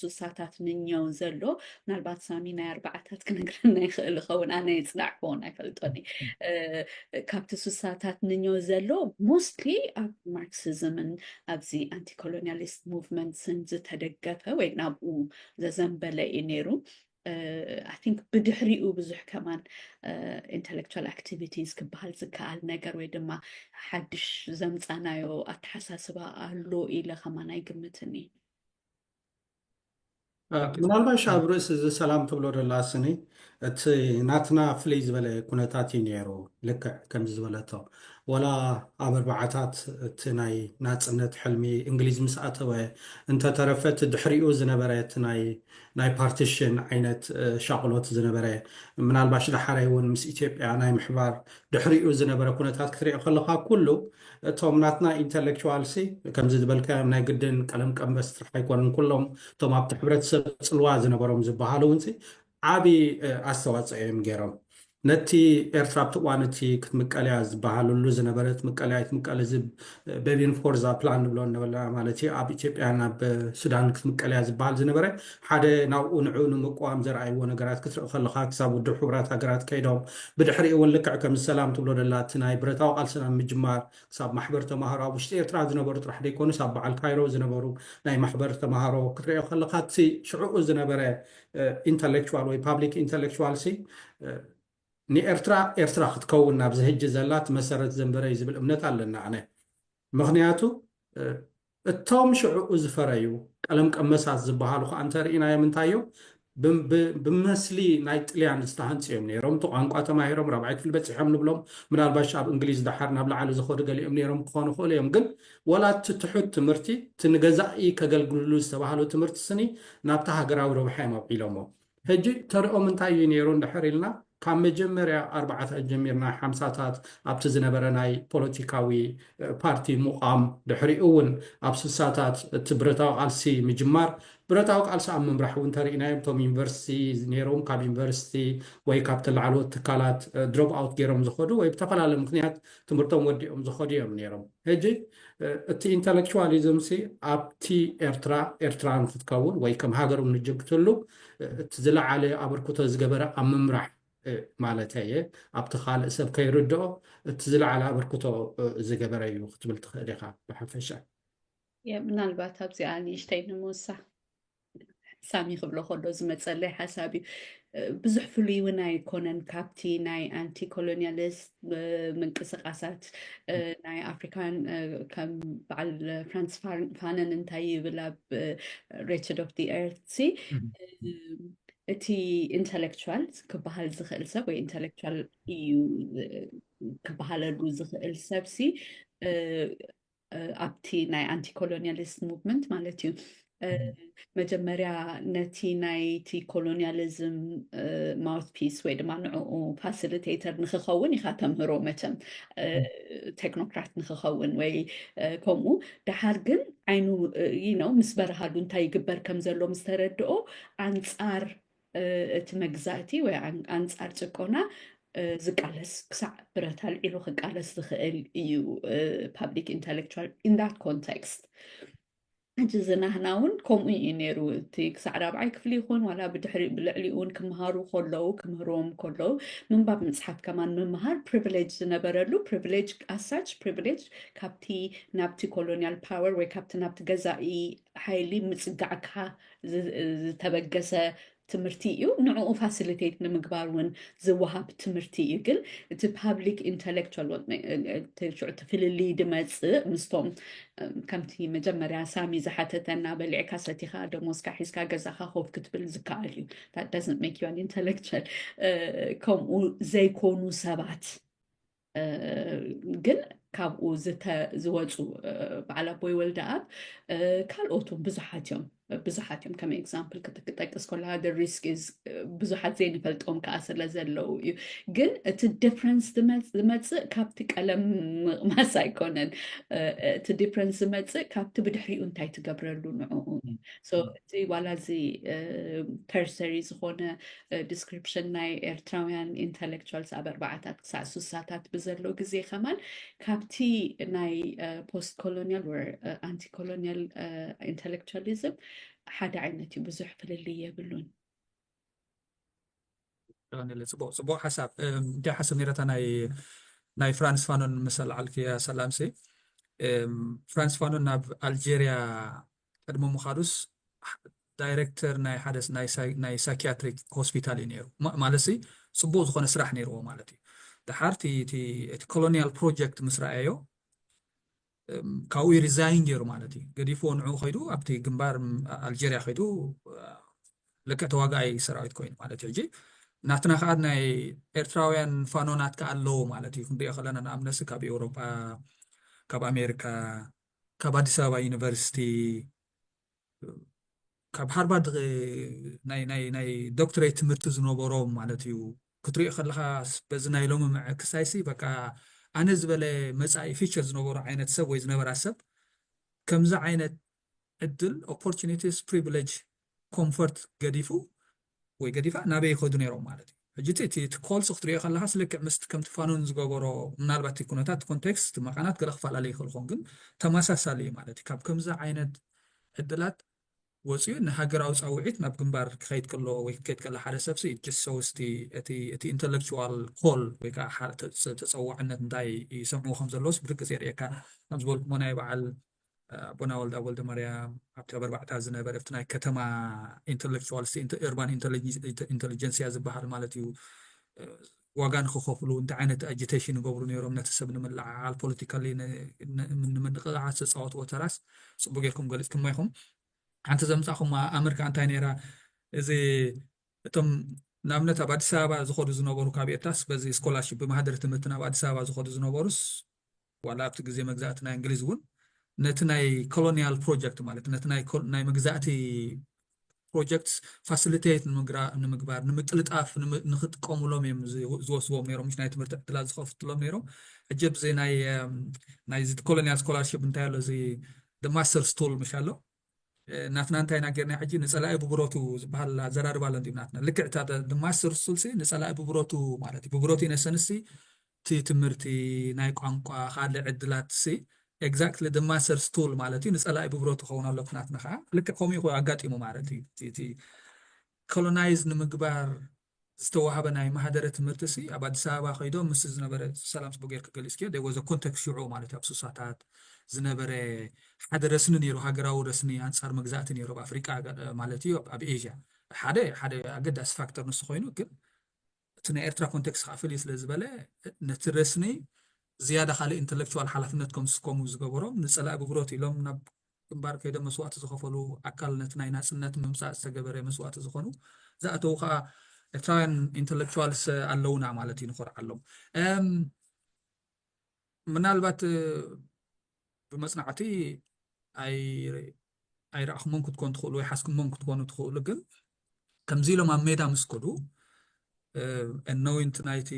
ሱሳታት ንኛው ዘሎ ምናልባት ሳሚ ናይ ኣርባዕታት ክነግረና ይኽእል ይኸውን ኣነ የፅናዕ ክኾን ኣይፈልጦኒ ካብቲ ሱሳታት ንኛው ዘሎ ሞስትሊ ኣብ ማርክሲዝምን ኣብዚ አንቲኮሎኒያሊስት ሙቭመንትን ዝተደገፈ ወይ ናብኡ ዘዘንበለ እዩ ነይሩ I think ብድሕሪኡ ብዙሕ ከማን intellectual activities ክበሃል ዝከኣል ነገር ወይ ድማ ሓድሽ ዘምፃናዮ ኣተሓሳስባ ኣሎ ኢለ ከማን ኣይግምትን እየ ምናልባሽ ኣብ ርእሲ እዚ ሰላም ትብሎ ደላ ስኒ እቲ ናትና ፍለይ ዝበለ ኩነታት እዩ ነይሩ ልክዕ ከምዚ ዝበለቶ ወላ ኣብ ኣርባዓታት እቲ ናይ ናፅነት ሕልሚ እንግሊዝ ምስ ኣተወ እንተተረፈት ድሕሪኡ ዝነበረ እቲ ናይ ፓርቲሽን ዓይነት ሻቅሎት ዝነበረ ምናልባሽ ዳሓራይ እውን ምስ ኢትዮጵያ ናይ ምሕባር ድሕሪኡ ዝነበረ ኩነታት ክትሪኦ ከለካ ኩሉ እቶም ናትና ኢንተሌክቹዋልሲ ከምዚ ዝበልካዮም ናይ ግድን ቀለም ቀንበስ ጥራሕ ኣይኮኑን ኩሎም እቶም ኣብቲ ሕብረተሰብ ፅልዋ ዝነበሮም ዝበሃሉ እውን ዓብይ ኣስተዋፅኦ እዮም ገይሮም ነቲ ኤርትራ ኣብቲ እዋን እቲ ክትምቀልያ ዝበሃሉሉ ዝነበረት ምቀልያ ይትምቀለ ቤቢን ፎርዛ ፕላን ንብሎ ነበለና ማለት እዩ ኣብ ኢትዮጵያ ናብ ሱዳን ክትምቀልያ ዝበሃል ዝነበረ ሓደ ናብኡ ንዑ ንምቋም ዘረኣይዎ ነገራት ክትርኢ ከለካ ክሳብ ውድብ ሕቡራት ሃገራት ከይዶም ብድሕሪኡ እውን ልክዕ ከም ሰላም ትብሎ ደላ እቲ ናይ ብረታዊ ቃልስና ምጅማር ክሳብ ማሕበር ተምሃሮ ኣብ ውሽጢ ኤርትራ ዝነበሩ ጥራሕ ደይኮኑስ ኣብ በዓል ካይሮ ዝነበሩ ናይ ማሕበር ተምሃሮ ክትሪኦ ከለካ እቲ ሽዑኡ ዝነበረ ኢንተሌክቹዋል ወይ ፓብሊክ ኢንተሌክቹዋልሲ ንኤርትራ ኤርትራ ክትከውን ናብ ዝሕጂ ዘላት መሰረት ዘንበረ እዩ ዝብል እምነት ኣለና ኣነ ምክንያቱ እቶም ሽዑኡ ዝፈረዩ ቀለም ቀመሳት ዝበሃሉ ከዓ እንተርኢናዮም እንታይ እዩ ብመስሊ ናይ ጥልያን ዝተሃንፅዮም ነይሮም እቲ ቋንቋ ተማሂሮም ራብዓይ ክፍሊ በፂሖም ንብሎም ምናልባሽ ኣብ እንግሊዝ ዳሓር ናብ ላዕሊ ዝኸዱ ገሊኦም ነይሮም ክኾኑ ክእሉ እዮም ግን ወላ እቲ ትሑት ትምህርቲ እቲ ንገዛኢ ከገልግልሉ ዝተባሃሉ ትምህርቲ ስኒ ናብቲ ሃገራዊ ረብሓ እዮም ኣብዒሎሞ ሕጂ ተሪኦም እንታይ እዩ ነይሩ እንድሕር ኢልና ካብ መጀመርያ ኣርባዓታት ጀሚርና ሓምሳታት ኣብቲ ዝነበረ ናይ ፖለቲካዊ ፓርቲ ሙቃም ድሕሪኡ እውን ኣብ ስሳታት እቲ ብረታዊ ቃልሲ ምጅማር ብረታዊ ቃልሲ ኣብ ምምራሕ እውን ተሪእናዮም እቶም ዩኒቨርሲቲ ነይሮም ካብ ዩኒቨርሲቲ ወይ ካብ ተላዕለዎት ትካላት ድሮፕ ኣውት ገይሮም ዝኸዱ ወይ ብተፈላለዩ ምክንያት ትምህርቶም ወዲኦም ዝኸዱ እዮም ነይሮም ሕጂ እቲ ኢንተሌክቹዋሊዝም ኣብቲ ኤርትራ ንክትከውን ወይ ከም ሃገር ንጅግትሉ እቲ ዝለዓለ ኣበርክቶ ዝገበረ ኣብ ምምራሕ ማለት እየ ኣብቲ ካልእ ሰብ ከይርድኦ እቲ ዝለዓለ ኣበርክቶ ዝገበረ እዩ ክትብል ትኽእል ኢኻ ብሓፈሻ ምናልባት ኣብዚኣ ንእሽተይ ንምውሳኽ ሳሚ ክብሎ ከሎ ዝመፀለይ ሓሳብ እዩ ብዙሕ ፍሉይ እውን ኣይኮነን ካብቲ ናይ አንቲ ኮሎኒያሊስት ምንቅስቃሳት ናይ ኣፍሪካን ከም በዓል ፍራንስ ፋነን እንታይ ይብል ኣብ ሬቸድ ኦፍ ዲ ኤርት እቲ ኢንተሌክቹዋል ክበሃል ዝኽእል ሰብ ወይ ኢንተሌክቹዋል እዩ ክበሃለሉ ዝኽእል ሰብሲ ኣብቲ ናይ አንቲ ኮሎኒያሊስት ሙቭመንት ማለት እዩ መጀመርያ ነቲ ናይቲ ኮሎኒያሊዝም ማውትፒስ ወይ ድማ ንዕኡ ፋሲሊቴተር ንክኸውን ኢኻ ተምህሮ መቸም ቴክኖክራት ንክኸውን ወይ ከምኡ ድሓር ግን ዓይኑ ምስ በረሃሉ እንታይ ይግበር ከም ዘሎ ምስ ተረድኦ ኣንፃር እቲ መግዛእቲ ወይ ኣንፃር ጭቆና ዝቃለስ ክሳዕ ብረታ ልዒሉ ክቃለስ ዝኽእል እዩ ፓብሊክ ኢንተሌክቹዋል ኢን ዳት ኮንቴክስት ሕጂ ዝናህና እውን ከምኡ እዩ ነይሩ እቲ ክሳዕ ራብዓይ ክፍሊ ይኹን ዋላ ብድሕሪ ብልዕሊኡ እውን ክምሃሩ ከለዉ ክምህርዎም ከለዉ ምንባብ ምፅሓፍ ከማን ምምሃር ፕሪቪሌጅ ዝነበረሉ ፕሪቪሌጅ ኣሳች ፕሪቪሌጅ ካብቲ ናብቲ ኮሎኒያል ፓወር ወይ ካብቲ ናብቲ ገዛኢ ሓይሊ ምፅጋዕካ ዝተበገሰ ትምህርቲ እዩ ንዕኡ ፋሲሊቴት ንምግባር እውን ዝወሃብ ትምህርቲ እዩ ግን እቲ ፓብሊክ ኢንተሌክቹዋል ትፍልሊ ድመፅእ ምስቶም ከምቲ መጀመርያ ሳሚ ዝሓተተና በሊዕካ ሰቲኻ ደሞዝካ ሒዝካ ገዛኻ ኮፍ ክትብል ዝከኣል እዩ that doesn't make you an intellectual ከምኡ ዘይኮኑ ሰባት ግን ካብኡ ዝወፁ በዓል ኣቦይ ወልደ ኣብ ካልኦቱም ብዙሓት እዮም ከም ኤግዛምፕል ክትጠቅስ ከለካ the risk is ብዙሓት ዘይንፈልጦም ከዓ ስለ ዘለው እዩ ግን እቲ ዲፍረንስ ዝመፅእ ካብቲ ቀለም ምቕማስ ኣይኮነን እቲ ዲፍረንስ ዝመፅእ ካብቲ ብድሕሪኡ እንታይ ትገብረሉ ንዕኡ እቲ ዋላ እዚ ተርሰሪ ዝኮነ ዲስክሪፕሽን ናይ ኤርትራውያን ኢንተሌክቹዋልስ ኣብ 4 ክሳብ 6 ብዘሎ ግዜ ከማን ካብቲ ናይ ፖስት ኮሎኒያል ወር ኣንቲ ኮሎኒያል ኢንተሌክቹዋሊዝም ሓደ ዓይነት እዩ ብዙሕ ፍልልይ የብሉን ፅቡቅ ሓሳብ እንታይ ሓሳብ ነይረታ ናይ ፍራንስ ፋኖን መሰል ዓልክያ ሰላምሲ ፍራንስ ፋኖን ናብ ኣልጄርያ ቅድሞ ምኻዱስ ዳይሬክተር ናይ ሓደ ናይ ሳይኪያትሪክ ሆስፒታል እዩ ነይሩ ማለት ፅቡቅ ዝኾነ ስራሕ ነይርዎ ማለት እዩ ድሓር እቲ ኮሎኒያል ፕሮጀክት ምስ ረኣዮ ካብኡ ሪዛይን ገይሩ ማለት እዩ ገዲፎ ንዑ ኸይዱ ኣብቲ ግንባር ኣልጄርያ ኸይዱ ልክዕ ተዋጋኣይ ሰራዊት ኮይኑ ማለት እዩ ሕጂ ናትና ከዓ ናይ ኤርትራውያን ፋኖናት ከዓ ኣለዎ ማለት እዩ ክንሪኦ ከለና ንኣብነሲ ካብ ኤውሮጳ ካብ ኣሜሪካ ካብ ኣዲስ ኣበባ ዩኒቨርሲቲ ካብ ሃርቫርድ ናይ ዶክተሬት ትምህርቲ ዝነበሮም ማለት እዩ ክትሪኦ ከለካ በዚ ናይ ሎሚ ምዕክሳይሲ በቃ ኣነ ዝበለ መጻኢ ፊቸር ዝነበሮ ዓይነት ሰብ ወይ ዝነበራ ሰብ ከምዚ ዓይነት ዕድል ኦፖርቹኒቲስ ፕሪቪሌጅ ኮምፎርት ገዲፉ ወይ ገዲፋ ናበይ ይኸዱ ነይሮም ማለት እዩ ሕጂ እቲ ኮልሲ ክትሪኦ ከለካ ስልክዕ ምስቲ ከምቲ ፋኖን ዝገበሮ ምናልባት ኩነታት ኮንቴክስት መቃናት ገለ ክፈላለዩ ይኽእልኩም ግን ተመሳሳሊ እዩ ማለት እዩ ካብ ከምዚ ዓይነት ዕድላት ወፅዩ ንሃገራዊ ፃውዒት ናብ ግንባር ክኸይድ ከሎ ወይ ክከይድ ከሎ ሓደ ሰብሲ ጀስት ሰውስቲ እቲ ኢንተሌክቹዋል ኮል ወይ ከዓ ተፀዋዕነት እንታይ ይሰምዑ ከም ዘለዎስ ብርግፅ የርእየካ ከም ዝበልኩሞ ናይ በዓል ኣቦና ወልደ ማርያም ኣብቲ ኣብ 4 ዝነበረ ኣብቲ ናይ ከተማ ኢንተሌክቹዋልስ ኤርባን ኢንተሊጀንስያ ዝበሃል ማለት እዩ ዋጋ ንክኸፍሉ እንታይ ዓይነት ኣጂቴሽን ይገብሩ ነይሮም ነቲ ሰብ ንምልዓዓል ፖለቲካሊ ንምንቅቃዓት ዝፃወትዎ ተራስ ፅቡቅ ጌርኩም ገሊፅክሞ ኢኹም ሓንቲ ዘምፃኹም ኣሜሪካ እንታይ ነይራ እዚ እቶም ንኣብነት ኣብ ኣዲስ ኣበባ ዝኸዱ ዝነበሩ ካብ ኤርትራስ በዚ ስኮላርሽፕ ብማህደር ትምህርቲ ናብ ኣዲስ ኣበባ ዝኸዱ ዝነበሩስ ዋላ ኣብቲ ግዜ መግዛእቲ ናይ እንግሊዝ እውን ነቲ ናይ ኮሎኒያል ፕሮጀክት ማለት ነቲ ናይ መግዛእቲ ፕሮጀክት ፋሲሊቴት ንምግባር ንምቅልጣፍ ንክጥቀሙሎም እዮም ዝወስዎም ነይሮም ምስ ናይ ትምህርቲ ዕድላት ዝኸፍትሎም ነይሮም ሕጂ ብዘ ናይ ኮሎኒያል ስኮላርሽፕ እንታይ ኣሎ እዚ ማስተር ስቱል ምሽ ኣሎ ናትና እንታይ ናገርና ሕጂ ንፀላኢ ብብሮቱ ዝበሃል ዘራርባ ኣሎ እንዲም ናትና ልክዕ እታ ማስተር ስቱል ንፀላኢ ብብሮቱ ማለት እዩ ብብሮቱ ይነሰንሲ እቲ ትምህርቲ ናይ ቋንቋ ካልእ ዕድላት ኤግዛክትሊ the master's tool ማለት እዩ ንፀላኢ ብብሮቱ ክኸውን ኣሎ ናትና ከዓ ልክዕ ከምኡ ይኹ ኣጋጢሙ ማለት እዩ እቲ ኮሎናይዝ ንምግባር ዝተዋሃበ ናይ ማህደረ ትምህርቲ ኣብ ኣዲስ ኣበባ ኸይዶም ምስ ዝነበረ ሰላም ፅቡቅ ጌርካ ገሊፅክዮ there was a context ሽዑ ማለት እዩ ኣብ ሱሳታት ዝነበረ ሓደ ረስኒ ነይሩ ሃገራዊ ረስኒ ኣንፃር መግዛእቲ ነይሩ ብኣፍሪቃ ማለት እዩ ኣብ ኤዥያ ሓደ ኣገዳሲ ፋክተር ንሱ ኮይኑ ግን እቲ ናይ ኤርትራ ኮንቴክስት ከዓ ፍልይ ስለ ዝበለ ነቲ ረስኒ ዝያዳ ካልእ ኢንተሌክቹዋል ሓላፍነትኩም ስኮሙ ዝገበሮም ንፀላኢ ብብሮት ኢሎም ናብ ግንባር ከይዶም መስዋእቲ ዝኸፈሉ ኣካል ነቲ ናይ ናፅነት ምምፃእ ዝተገበረ መስዋእቲ ዝኾኑ ዝኣተው ከዓ ኤርትራውያን ኢንተሌክቹዋልስ ኣለውና ማለት እዩ ንኮርዓሎም ምናልባት ብመፅናዕቲ ኣይረኣኽሞም ክትኮኑ ትኽእሉ ወይ ሓስኩሞም ክትኮኑ ትኽእሉ ግን ከምዚ ኢሎም ኣብ ሜዳ ምስ ከዱ እነውንቲ ናይቲ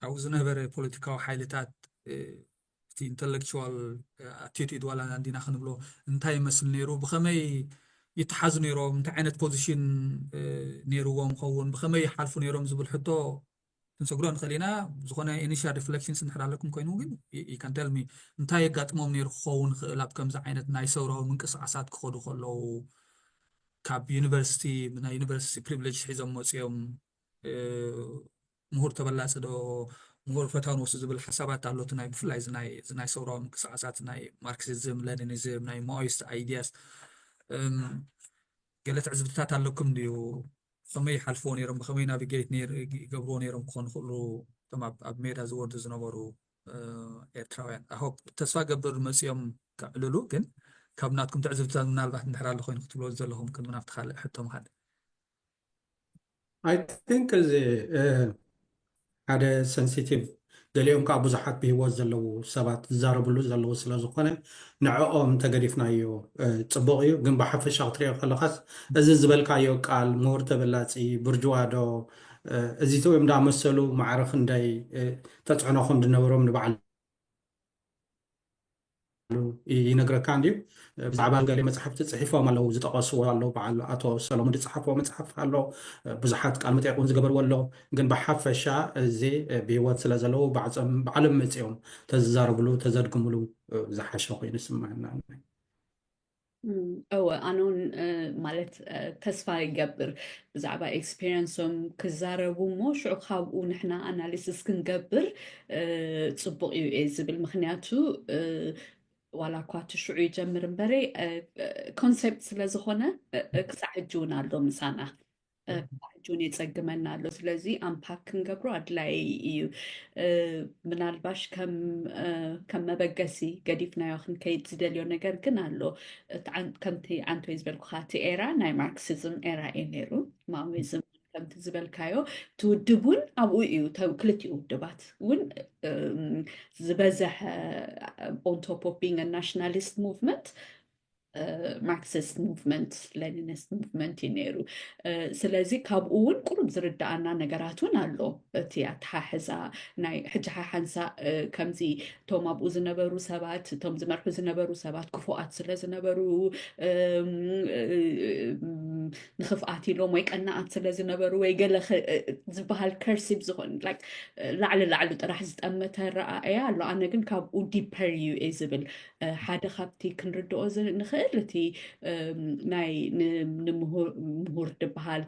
ኣብኡ ዝነበረ ፖለቲካዊ ሓይልታት እቲ ኢንተሌክቹዋል ኣቲቲዩድ ዋላ እንዲና ክንብሎ እንታይ ይመስል ነይሩ ብኸመይ ይተሓዙ ነይሮም እንታይ ዓይነት ፖዚሽን ነይሩዎም ኸውን ብኸመይ ይሓልፉ ነይሮም ዝብል ሕቶ ክንሰግሮ ንኽእል ኢና ዝኾነ ኢኒሻል ሪፍሌክሽንስ እንድሕር ኣለኩም ኮይኑ ግን you can tell me እንታይ የጋጥሞም ነይሩ ክኸውን ክእል ኣብ ከምዚ ዓይነት ናይ ሰውራዊ ምንቅስቃሳት ክኸዱ ከለዉ ካብ ዩኒቨርሲቲ ናይ ዩኒቨርሲቲ ፕሪቪሌጅ ሒዞም መፅኦም ምሁር ተበላፂ ዶ ምሁር ፈታውን ወሱ ዝብል ሓሳባት ኣሎት ናይ ብፍላይ ናይ ሰውራዊ ምንቅስቃሳት ናይ ማርክሲዝም ሌኒኒዝም ናይ ማኦይስት ኣይዲያስ قالت عزبتات لكم ديو خمي حلفون يرم بخمي نافيجيت نير يقبرون يرم كون خلو تمام أبمير هزورد زنبرو إيرتراويان أهوب تسفى قبل مسيوم كعلولو كن كابناتكم تعزبتات من البحث نحرال لخوين خطبلو زلهم كل منافت خالق حتى مخال I think እዚ ሓደ sensitive ገሊኦም ካብ ብዙሓት ብሂወት ዘለዉ ሰባት ዝዛረብሉ ዘለዉ ስለ ዝኾነ ንዕኦም ተገዲፍናዮ ፅቡቕ እዩ ግን ብሓፈሻ ክትሪኦ ከለኻስ እዚ ዝበልካዮ ቃል ምሁር ተበላፂ ብርጅዋዶ እዚኦም ዳመሰሉ ማዕረኽ እንዳይ ተፅዕኖኹም ዝነበሮም ንበዓል ይነግረካ እንድዩ ብዛዕባ ገሌ መፅሓፍቲ ፅሒፎም ኣለዉ ዝጠቐስዎ ኣለዉ በዓል ኣቶ ሰሎሞን ዝፀሓፍዎ መፅሓፍ ኣሎ ብዙሓት ቃል መጠየቅ እውን ዝገበርዎ ኣሎ ግን ብሓፈሻ እዚ ብሂወት ስለ ዘለዉ ባዕሎም መፅኦም ተዘዛረብሉ ተዘድግምሉ ዝሓሸ ኮይኑ ይስማዓና ኣነ ማለት ተስፋ ይገብር ብዛዕባ ኤክስፔሪንሶም ክዛረቡ እሞ ሽዑ ካብኡ ንሕና ኣናሊሲስ ክንገብር ፅቡቕ እዩ እየ ዝብል ምክንያቱ ዋላ እኳ ትሽዑ ይጀምር እምበረ ኮንሰፕት ስለ ዝኾነ ክሳዕ ሕጂ እውን ኣሎ ምሳና ክሳዕ ሕጂ እውን የፀግመና ኣሎ ስለዚ ኣምፓክ ክንገብሮ ኣድላይ እዩ ምናልባሽ ከም መበገሲ ገዲፍናዮ ክንከይድ ዝደልዮ ነገር ግን ኣሎ ከምቲ ዓንቶይ ዝበልኩካ እቲ ኤራ ናይ ማርክሲዝም ኤራ እዩ ነይሩ ማኦይዝም ከምቲ ዝበልካዮ ትውድብ እውን ኣብኡ እዩ ክልቲኡ ውድባት እውን ዝበዝሐ on top of being a nationalist movement Marxist movement Leninist movement ነይሩ ስለዚ ካብኡ እውን ቁሩብ ዝርዳእና ነገራት እውን ኣሎ እቲ ኣተሓሕዛ ናይ ሕጂ ሓንሳ ከምዚ እቶም ኣብኡ ዝነበሩ ሰባት እቶም ዝመርሑ ዝነበሩ ሰባት ክፉኣት ስለ ዝነበሩ ንኽፍኣት ኢሎም ወይ ቀናኣት ስለ ዝነበሩ ወይ ገለ ዝበሃል ከርሲብ ዝኾን ላዕሊ ጥራሕ ዝጠመተ ረኣያ ኣሎ ኣነ ግን ካብኡ ዲፐር እዩ እየ ዝብል ሓደ ካብቲ ክንርድኦ ንኽእል እቲ ናይ ንምሁር ድበሃል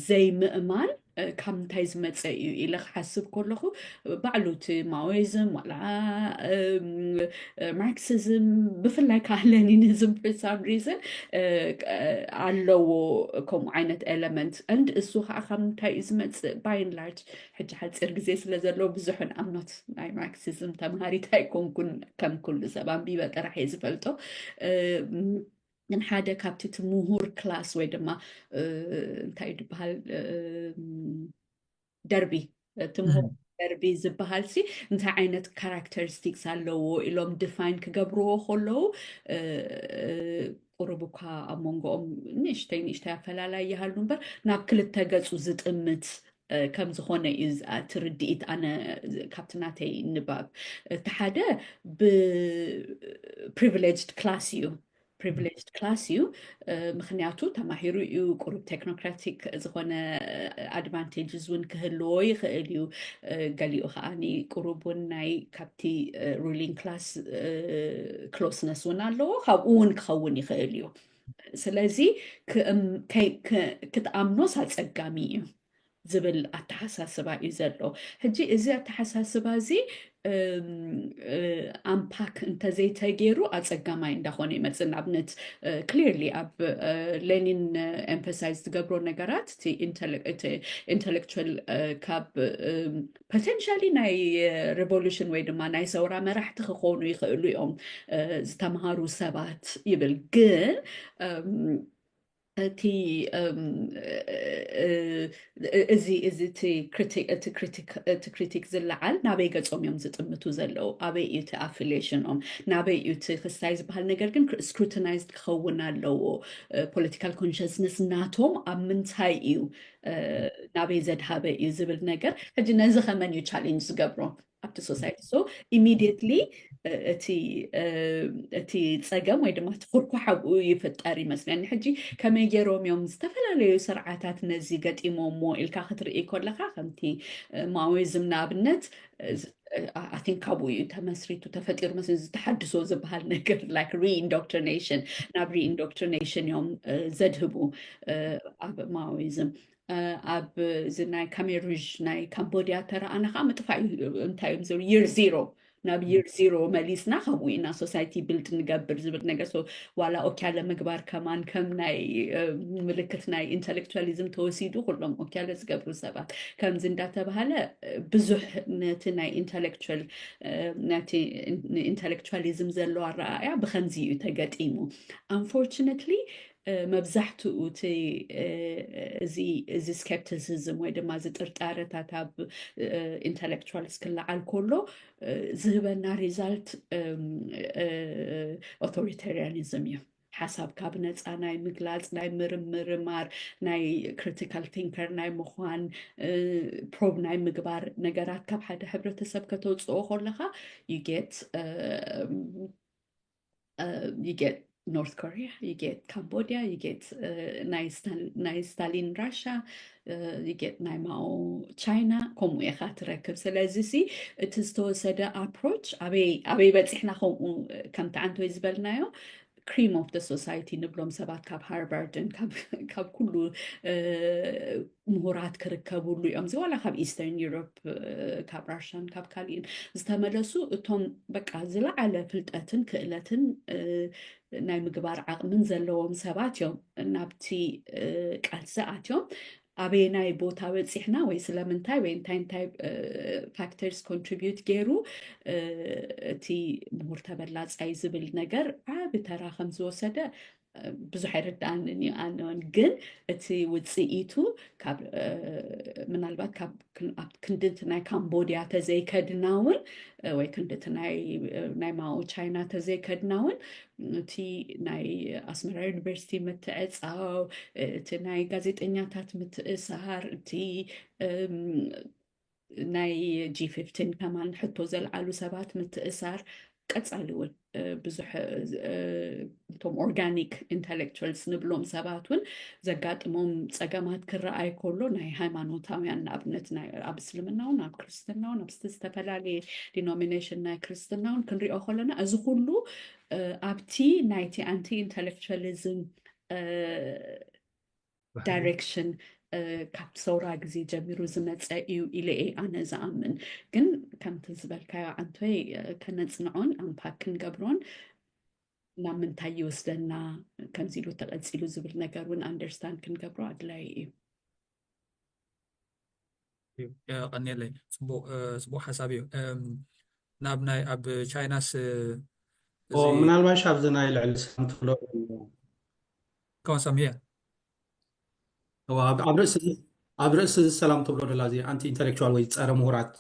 ዘይምእማን ካብ ምንታይ ዝመፀ እዩ ኢለ ክሓስብ ከለኹ ባዕሉ እቲ ማኦይዝም ዋላ ማርክሲዝም ብፍላይ ከዓ ሌኒኒዝም for some reason ኣለዎ ከምኡ ዓይነት ኤለመንት እንድ እሱ ከዓ ካብ ምንታይ እዩ ዝመፅእ by and large ሕጂ ሓፂር ግዜ ስለ ዘለዎ ብዙሕን ኣምኖት ናይ ማርክሲዝም ተምሃሪት ኣይኮንኩን ከም ኩሉ ሰብ ኣንቢበ ጥራሕ እየ ዝፈልጦ ግን ሓደ ካብቲ እቲ ምሁር ክላስ ወይ ድማ እንታይ እዩ ድበሃል ደርቢ እቲ ምሁር ደርቢ ዝበሃል ሲ እንታይ ዓይነት ካራክተሪስቲክስ ኣለዎ ኢሎም ዲፋይን ክገብርዎ ከለዉ ቁሩብ እኳ ኣብ መንጎኦም ንእሽተይ ኣፈላላይ ይሃሉ እምበር ናብ ክልተ ገፁ ዝጥምት ከም ዝኾነ እዩ ትርድኢት ኣነ ካብቲ ናተይ ንባብ እቲ ሓደ ብፕሪቪሌጅድ ክላስ እዩ privileged class እዩ ምክንያቱ ተማሂሩ እዩ ቁሩብ ቴክኖክራቲክ ዝኾነ ኣድቫንቴጅስ እውን ክህልዎ ይኽእል እዩ ገሊኡ ከዓኒ ቁሩብ እውን ናይ ካብቲ ሩሊንግ ክላስ ክሎስነስ እውን ኣለዎ ካብኡ እውን ክኸውን ይኽእል እዩ ስለዚ ክትኣምኖስ ኣፀጋሚ እዩ ዝብል ኣተሓሳስባ እዩ ዘሎ ሕጂ እዚ ኣተሓሳስባ እዚ ኣምፓክ እንተዘይተገይሩ ኣፀጋማይ እንዳኾነ ይመፅእ ንኣብነት ክሊርሊ ኣብ ሌኒን ኤምፋሳይዝ ዝገብሮ ነገራት እቲ ኢንተሌክቹዋል ካብ ፖቴንሻሊ ናይ ሬቮሉሽን ወይ ድማ ናይ ሰውራ መራሕቲ ክኾኑ ይኽእሉ እዮም ዝተምሃሩ ሰባት ይብል ግን እቲ እዚ እቲ ክሪቲክ ዝለዓል ናበይ ገፆም እዮም ዝጥምቱ ዘለዉ ኣበይ እዩ እቲ ኣፊሌሽኖም ናበይ እዩ እቲ ክስታይ ዝበሃል ነገር ግን ስክሩቲናይዝድ ክኸውን ኣለዎ ፖለቲካል ኮንሽስነስ ናቶም ኣብ ምንታይ እዩ ናበይ ዘድሃበ እዩ ዝብል ነገር ሕጂ ነዚ ከመን እዩ ቻሌንጅ ዝገብሮ ኣብቲ ሶሳይቲ ሶ ኢሚድየትሊ እቲ ፀገም ወይ ድማ እቲ ኩርኩሕ ኣብኡ ይፍጠር ይመስለኒ ሕጂ ከመይ ገይሮም እዮም ዝተፈላለዩ ስርዓታት ነዚ ገጢሞሞ ኢልካ ክትርኢ ከለካ ከምቲ ማኦይዝም ንኣብነት I think ካብኡ እዩ ተመስሪቱ ተፈጢሩ መስሊ ዝተሓድሶ ዝበሃል ነገር like reindoctrination ናብ reindoctrination እዮም ዘድህቡ ኣብ ማኦይዝም ኣብ እዚ ናይ ካሜሩዥ ናይ ካምቦድያ ተረኣና ከዓ ምጥፋእ እንታይ እዮም ዝብሉ year zero ናብ year 0 መሊስና ከምኡ ኢና ሶሳይቲ ቢልድ ንገብር ዝብል ነገር ሶ ዋላ ኦክያለ ምግባር ከማን ከም ናይ ምልክት ናይ ኢንተሌክቹዋሊዝም ተወሲዱ ኩሎም ኦክያለ ዝገብሩ ሰባት ከምዚ እንዳተባሃለ ብዙሕ ነቲ ናይ ኢንተሌክቹዋሊዝም ዘለዎ ኣረኣእያ ብከምዚ እዩ ተገጢሙ unfortunately መብዛሕትኡ እቲ እዚ ስኬፕቲሲዝም ወይ ድማ ዝጥርጣረታት ኣብ ኢንተሌክቹዋልስ ክለዓል ከሎ ዝህበና ሪዛልት ኦቶሪታሪያኒዝም እዩ ሓሳብ ካብ ነፃ ናይ ምግላፅ ናይ ምርምር ናይ ክሪቲካል ቲንከር ናይ ምዃን ፕሮብ ናይ ምግባር ነገራት ካብ ሓደ ሕብረተሰብ ከተውፅኦ ከለካ you get North Korea, you get Cambodia, you get Stalin Russia, you get Mao China, كم وياخات ركب سلازسي تستوسد approach أبي بتحنا خو كم تعنتو يزبلنايو cream of the society نبلوم سبات كاب هارفارد كاب كله مهارات كركبوا له يوم زوالا كاب إيسترن يوروب كاب راشان كاب كالين استملسوا توم بقى زلا على فلتأتن كإلتن ناي مقبار من زلوهم سبات يوم نبتي كال ساعات يوم أبي ناي بوتا وتسحنا ويسلمنتاي وينتاي factors contribute جيرو تي مرتبلات أي زبل نجر بترى خمسة وسدة ብዙሕ ኣይርዳእኒ ኣነ ግን እቲ ውፅኢቱ ካብ ምናልባት ካብ ክንድቲ ናይ ካምቦድያ ተዘይከድና እውን ወይ ክንድቲ ናይ ማኦ ቻይና ተዘይከድና እውን እቲ ናይ ኣስመራ ዩኒቨርሲቲ ምትዕፃው እቲ ናይ ጋዜጠኛታት ምትእሳር እቲ ናይ G15 ከማን ሕቶ ዘልዓሉ ሰባት ምትእሳር ቀጻሊ እውን ብዙሕ እቶም ኦርጋኒክ ኢንተሌክቹዋልስ ንብሎም ሰባት እውን ዘጋጥሞም ፀገማት ክረኣይ ከሎ ናይ ሃይማኖታውያን ንኣብነት ኣብ እስልምና እውን ኣብ ክርስትና እውን ኣብ ዝተፈላለየ ዲኖሚኔሽን ናይ ክርስትና እውን ክንሪኦ ከለና እዚ ኩሉ ኣብቲ ናይቲ ኣንቲ ኢንተሌክቹዋሊዝም ዳይሬክሽን ካብ ሰውራ ግዜ ጀሚሩ ዝመፀ እዩ ኢለ ኣነ ዝኣምን ግን ከምቲ ዝበልካዮ ኣንቶይ ከነፅንዖን ኣምፓክ ክንገብሮን ናብ ምንታይ ይወስደና ከምዚ ኢሉ ተቐፂሉ ዝብል ነገር እውን ኣንደርስታንድ ክንገብሮ ኣድላይ እዩ ቀኒለይ ፅቡቅ ሓሳብ እዩ ናብ ናይ ኣብ ቻይናስ ምናልባሽ ኣብዚ ናይ ልዕሊ ሰላም ትብሎ ከመሰምየ ኣብ ርእሲ ሰላም ትብሎ ደላ እዚ ኣንቲ ኢንተሌክቹዋል ወይ ፀረ ምሁራት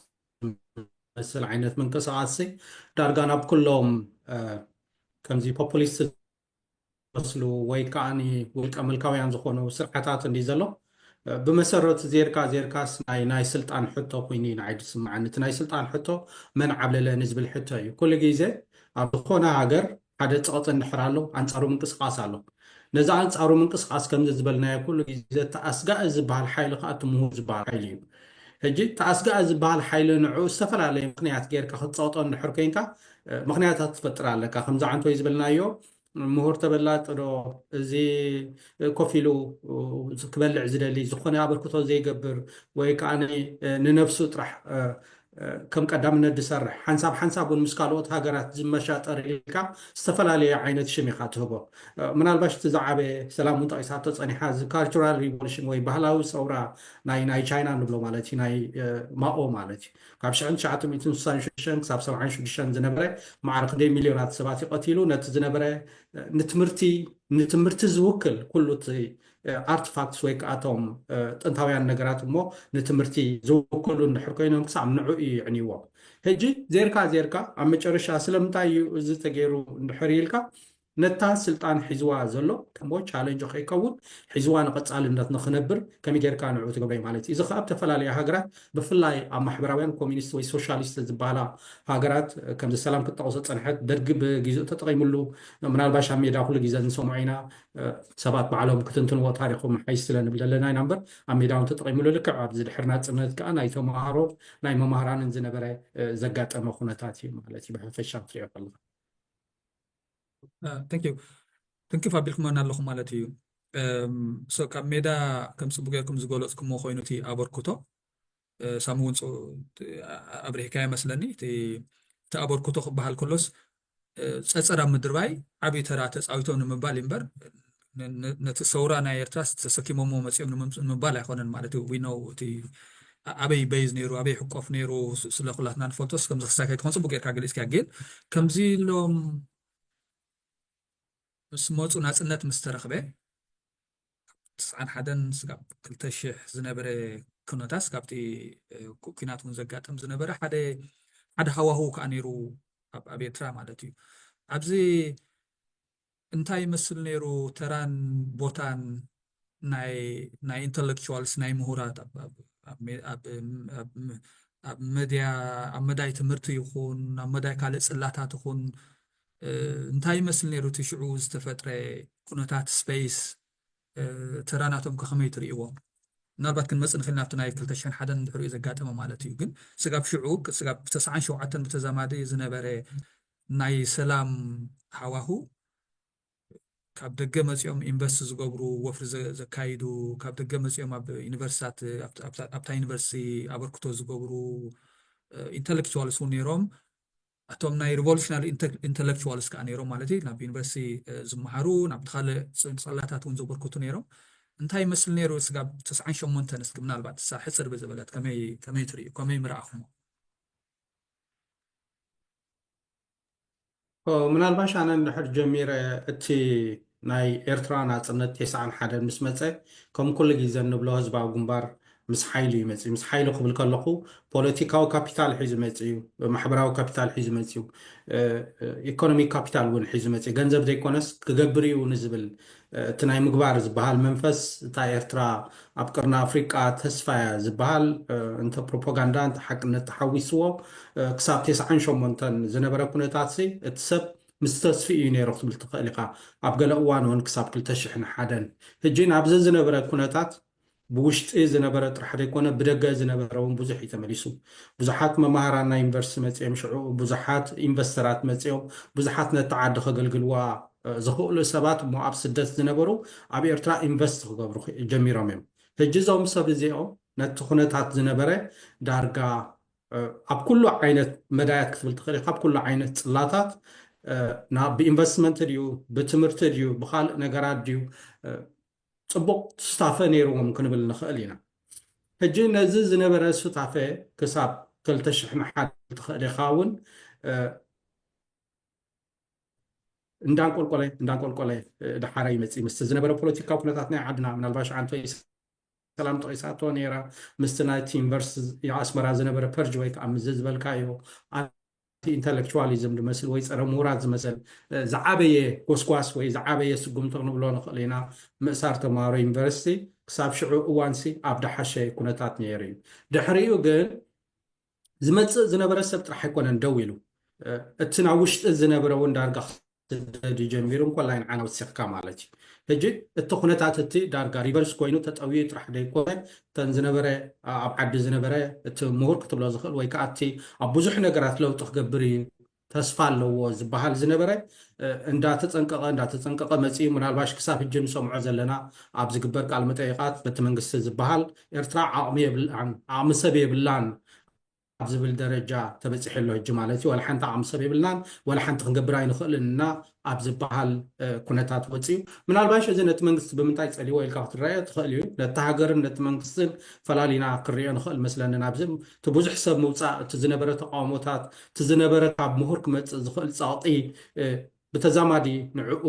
መስል ዓይነት ምንቅስቃስ ዳርጋ ናብ ኩሎም ከምዚ ፖፑሊስት መስሉ ወይ ከዓኒ ውልቀ መልካውያን ዝኾኑ ስርዓታት እንዲ ዘሎ ብመሰረት ዜርካስ ናይ ስልጣን ሕቶ ኮይኑ ንዓይ ዝስምዓኒ እቲ ናይ ስልጣን ሕቶ መን ዓብለለኒ ዝብል ሕቶ እዩ ኩሉ ግዜ ኣብ ዝኾነ ሃገር ሓደ ፀቕጢ እንድሕር ኣሎ ኣንፃሩ ምንቅስቃስ ኣሎ ነዚ ኣንፃሩ ምንቅስቃስ ከምዚ ዝበልናዮ ኩሉ ግዜ ተኣስጋኢ ዝበሃል ሓይሊ ከዓ እቲ ምሁር ዝበሃል ሓይሊ እዩ ሕጂ ተኣስጋኢ ዝበሃል ሓይሊ ንዑ ዝተፈላለየ ምክንያት ጌርካ ክትፀቕጦ እንድሕር ኮንካ ምክንያታት ትፈጥር ኣለካ ከምዚ ዓንተ ወይ ዝበልናዮ ምሁር ተበላጥ ዶ እዚ ኮፍ ኢሉ ክበልዕ ዝደሊ ዝኾነ ኣበርክቶ ዘይገብር ወይ ከዓ ንነፍሱ ጥራሕ ከም ቀዳምነት ዝሰርሕ ሓንሳብ እውን ምስ ካልኦት ሃገራት ዝመሻጠር ኢልካ ዝተፈላለየ ዓይነት ሽም ኢኻ ትህቦ ምናልባሽ እቲ ዝዓበየ ሰላም እውን ጠቂሳቶ ፀኒሓ እዚ ካልቸራል ሪቮሉሽን ወይ ባህላዊ ሰውራ ናይ ቻይና ንብሎ ማለት እዩ ናይ ማኦ ማለት እዩ ካብ 1966 ክሳብ 76 ዝነበረ ማዕረ ክንደይ ሚልዮናት ሰባት ይቀቲሉ ነቲ ዝነበረ ንትምህርቲ ዝውክል ኩሉ እቲ ኣርቲፋክትስ ወይ ከኣቶም ጥንታውያን ነገራት እሞ ንትምህርቲ ዝውክሉ እንድሕር ኮይኖም ክሳብ ንዑ እዩ ይዕንይዎ ሕጂ ዜርካ ኣብ መጨረሻ ስለምንታይ እዩ እዚ ተገይሩ እንድሕር ኢልካ ነታ ስልጣን ሒዝዋ ዘሎ ከምቦ ቻሌንጅ ከይከውን ሒዝዋ ንቐፃልነት ንክነብር ከመይ ጌርካ ንዑ ትገብረ ማለት እዩ እዚ ከዓ ዝተፈላለዩ ሃገራት ብፍላይ ኣብ ማሕበራውያን ኮሚኒስት ወይ ሶሻሊስት ዝበሃላ ሃገራት ከምዚ ሰላም ክጠቕሶ ፀንሐት ደርጊ ብግዜኡ ተጠቂሙሉ ምናልባሽ ኣብ ሜዳ ኩሉ ግዜ ንሰምዖ ኢና ሰባት ባዕሎም ክትንትንዎ ታሪኮም ሓይስ ስለንብል ዘለና ኢና እምበር ኣብ ሜዳ እውን ተጠቂሙሉ ልክዕ ኣብዚ ድሕሪ ናፅነት ከዓ ናይ ተምሃሮ ናይ መምሃራንን ዝነበረ ዘጋጠመ ኩነታት እዩ ማለት እዩ ብሕፈሻ ክትሪኦ ከለካ ተንኪፍ ኣቢልኩመና ኣለኹም ማለት እዩ ካብ ሜዳ ከም ፅቡቅ ጌርኩም ዝገለፅኩሞ ኮይኑ እቲ ኣበርክቶ ሳም እውን ኣብሪሕካ ይመስለኒ እቲ تأبركتو خبها الكلوس ጸጸራ ምድርባይ ዓብይ ተራ ተጻዊቶም ንምባል እምበር ነቲ ሰውራና ኤርትራ ተሰኪሞሞ መጽኦም ንምባል ኣይኮነን ማለት እዩ ዊኖ እቲ ኣበይ በይዝ ነይሩ ኣበይ ሕቆፍ ነይሩ ስለ ኩላትና ንፈልጦስ ከምዚ ክሳካይ ትኾን ጽቡቅ ጌርካ ገሊጽካ ግን ከምዚ ኢሎም ምስ መፁ ናጽነት ምስ ተረኽበ 91 ስጋብ 2000 ዝነበረ ኩነታት ካብቲ ኩናት እውን ዘጋጥም ዝነበረ ሓደ ሃዋህው ከዓ ነይሩ ኣብ ኤርትራ ማለት እዩ ኣብዚ እንታይ ይመስል ነይሩ ተራን ቦታን ናይ ኢንተሌክቹዋልስ ናይ ምሁራት ኣብ መድያ ኣብ መዳይ ትምህርቲ ይኹን ኣብ መዳይ ካልእ ጽላታት ይኹን እንታይ ይመስል ነይሩ እቲ ሽዑ ዝተፈጥረ ኩነታት ስፔስ ተራናቶም ከመይ ትርእይዎም ምናልባት ክንመጽእ ንኽእል ናብቲ ናይ 2001 ድሕሪኡ ዘጋጠመ ማለት እዩ ግን ስጋብ ሽዑ ስጋብ 97 ብተዛማዲ ዝነበረ ናይ ሰላም ሃዋሁ ካብ ደገ መጽኦም ኢንቨስት ዝገብሩ ወፍሪ ዘካይዱ ካብ ደገ መጽኦም ኣብ ዩኒቨርሲታት ኣብታ ዩኒቨርሲቲ ኣበርክቶ ዝገብሩ ኢንተሌክቹዋልስ ነይሮም እቶም ናይ ሪቮሉሽናሪ ኢንተሌክቹዋልስ ከዓ ነይሮም ማለት እዩ ናብ ዩኒቨርሲቲ ዝመሃሩ ናብ ካልእ ጽላታት እውን ዘበርክቱ ነይሮም እንታይ ይመስል ነይሩ ስጋብ 98 እስኪ ምናልባት ሕፅር ብዝበለት ከመይ ትርእዩ ከመይ ምርኣኹሞ ምናልባሽ ኣነ እንድሕር ጀሚረ እቲ ናይ ኤርትራ ናጽነት 91 ምስ መፀ ከም ኩሉ ግዜ እንብሎ ህዝባዊ ግንባር ምስ ሓይሉ ይመጽ ምስ ሓይሉ ክብል ከለኹ ፖለቲካዊ ካፒታል ሒዙ መጽ እዩ ማሕበራዊ ካፒታል ሒዙ መጽ እዩ ኢኮኖሚክ ካፒታል እውን ሒዙ መጽ እዩ ገንዘብ ዘይኮነስ ክገብር እዩ ንዝብል እቲ ናይ ምግባር ዝበሃል መንፈስ እታ ኤርትራ ኣብ ቅርና ኣፍሪቃ ተስፋያ ዝበሃል እንተ ፕሮፓጋንዳ እንተ ሓቅነት ተሓዊስዎ ክሳብ 98 ዝነበረ ኩነታት እቲ ሰብ ምስ ተስፊ እዩ ነይሩ ክትብል ትኽእል ኢኻ ኣብ ገለ እዋን እውን ክሳብ 2001 ሕጂ ናብዚ ዝነበረ ኩነታት ብውሽጢ ዝነበረ ጥራሕ ዘይኮነ ብደገ ዝነበረ እውን ብዙሕ እዩ ተመሊሱ ብዙሓት መምሃራን ናይ ዩኒቨርሲቲ መጽኦም ሽዑ ብዙሓት ኢንቨስተራት መጽኦም ብዙሓት ነቲ ዓዲ ከገልግልዋ ዝኽእሉ ሰባት እሞ ኣብ ስደት ዝነበሩ ኣብ ኤርትራ ኢንቨስት ክገብሩ ጀሚሮም እዮም ሕጂ እዞም ሰብ እዚኦም ነቲ ኩነታት ዝነበረ ዳርጋ ኣብ ኩሉ ዓይነት መዳያት ክትብል ትኽእል ኢኻ ኣብ ኩሉ ዓይነት ጽላታት ብኢንቨስትመንት ድዩ ብትምህርቲ ድዩ ብካልእ ነገራት ድዩ ጽቡቕ ስታፈ ነይርዎም ክንብል ንኽእል ኢና ሕጂ ነዚ ዝነበረ ስታፈ ክሳብ 2001 ትኽእል ኢኻ እውን እንዳንቆልቆለ ድሓረ ይመጽ ምስቲ ዝነበረ ፖለቲካዊ ኩነታት ናይ ዓድና ምናልባሽ ዓንተ ሰላም ጠቂሳቶ ነይራ ምስቲ ናይቲ ዩኒቨርሲቲ ኣስመራ ዝነበረ ፐርጅ ወይ ከዓ ምዝ ዝበልካዮ ኢንተሌክቹዋሊዝም ዝመስል ወይ ፀረ ምሁራት ዝመስል ዝዓበየ ጎስጓስ ወይ ዝዓበየ ስጉምቲ ክንብሎ ንኽእል ኢና ምእሳር ተምሃሮ ዩኒቨርሲቲ ክሳብ ሽዑ እዋንሲ ኣብ ዳሓሸ ኩነታት ነይሩ እዩ ድሕሪኡ ግን ዝመጽእ ዝነበረ ሰብ ጥራሕ ኣይኮነን ደው ኢሉ እቲ ናብ ውሽጢ ዝነበረ እውን ዳርጋ ክትደድ ጀሚሩ እንኮላይን ዓና ውሲኽካ ማለት እዩ ሕጂ እቲ ኩነታት እቲ ዳርጋ ሪቨርስ ኮይኑ ተጠውዩ ጥራሕ ደይኮነ ተን ዝነበረ ኣብ ዓዲ ዝነበረ እቲ ምሁር ክትብሎ ዝኽእል ወይ ከዓ እቲ ኣብ ብዙሕ ነገራት ለውጢ ክገብር እዩ ተስፋ ኣለዎ ዝበሃል ዝነበረ እንዳተፀንቀቐ መፅኡ ምናልባሽ ክሳብ ሕጂ ንሰምዖ ዘለና ኣብ ዝግበር ቃል መጠይቃት በቲ መንግስቲ ዝበሃል ኤርትራ ዓቕሚ ሰብ የብላን ኣብ ዝብል ደረጃ ተበፂሐሎ ሕጂ ማለት እዩ ወላ ሓንቲ ዓቕሚ ሰብ የብልናን ወላ ሓንቲ ክንገብር ኣይንኽእልንና ኣብ ዝበሃል ኩነታት ወፅዩ ምናልባሽ እዚ ነቲ መንግስቲ ብምንታይ ፀሊዎ ኢልካ ክትረአዮ ትኽእል እዩ ነቲ ሃገርን ነቲ መንግስትን ፈላሊና ክርዮ ንኽእል መስለኒ ናብዚ እቲ ብዙሕ ሰብ ምውፃእ እቲ ዝነበረ ተቃውሞታት እቲ ዝነበረ ካብ ምሁር ክመፅእ ዝኽእል ፀቕጢ ብተዛማዲ ንዕኡ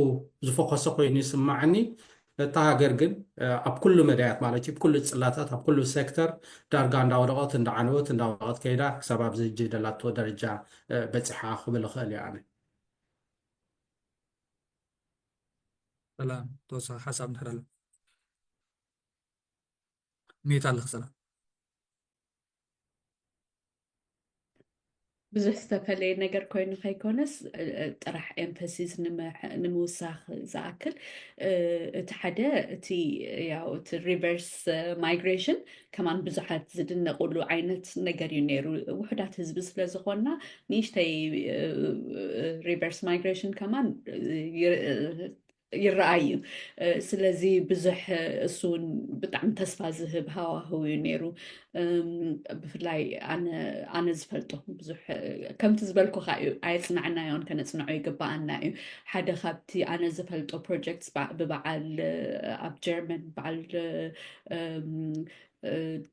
ዝፎከሰ ኮይኑ ይስማዓኒ እታ ሃገር ግን ኣብ ኩሉ መዳያት ማለት እዩ ብኩሉ ጽላታት ኣብ ኩሉ ሴክተር ዳርጋ እንዳወደቐት እንዳወደቐት ከይዳ ክሳብ ኣብዚ ሕጂ ደላቶ ደረጃ በፂሓ ክብል እኽእል እያ ኣነ ሰላም ተወሳኺ ሓሳብ ንድሕር ኣሎ ሚት ኣለኽ ሰላም ብዙሕ ዝተፈለየ ነገር ኮይኑ ከይኮነስ ጥራሕ ኤምፈሲስ ንምውሳኽ ዝኣክል እቲ ሓደ እቲ ያው እቲ ሪቨርስ ማይግሬሽን ከማን ብዙሓት ዝድነቕሉ ዓይነት ነገር እዩ ነይሩ ውሕዳት ህዝቢ ስለ ዝኾንና ንእሽተይ ሪቨርስ ማይግሬሽን ከማን يرأيو سلازي بزح اسون بتعم تسفازه بهواهو ينيرو بفلاي أنا زفلته بزح كم تزبلكو خايو عيصنعنا يون كان يصنعو يقبعنا حدا خابتي أنا زفلته بروجكتس ببعال أب جيرمان بعال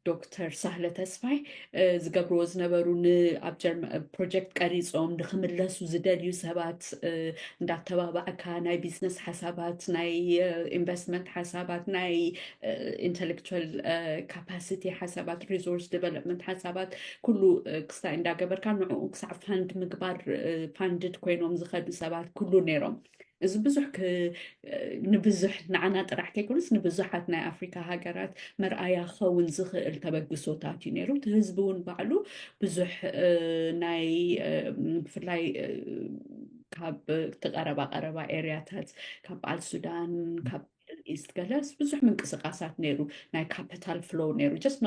دكتور سهلة تسفاي زقبرو زنبرو أب جيرمان بروجكت قريصهم نخملسو زداليو سبات እንዳተባባዕካ ናይ ቢዝነስ ሓሳባት ናይ ኢንቨስትመንት ሓሳባት ናይ ኢንተሌክቹዋል ካፓሲቲ ሓሳባት ሪሶርስ ዲቨሎፕመንት ሓሳባት ኩሉ ክስታይ እንዳገበርካ ንዕኡ ክሳዕ ፋንድ ምግባር ፋንድድ ኮይኖም ዝኸዱ ሰባት ኩሉ ነይሮም እዚ ብዙሕ ንብዙሕ ንዓና ጥራሕ ከይኮንስ ንብዙሓት ናይ ኣፍሪካ ሃገራት መርኣያ ክኸውን ዝኽእል ተበግሶታት እዩ ነይሩ እቲ ህዝቢ እውን ባዕሉ ብዙሕ ናይ ብፍላይ ካብ ተቀረባ ኤሪያታት ካብ በዓል ሱዳን ካብ ኢስት ገለስ ብዙሕ ምንቅስቃሳት ነይሩ ናይ ካፒታል ፍሎ ነይሩ ጀስት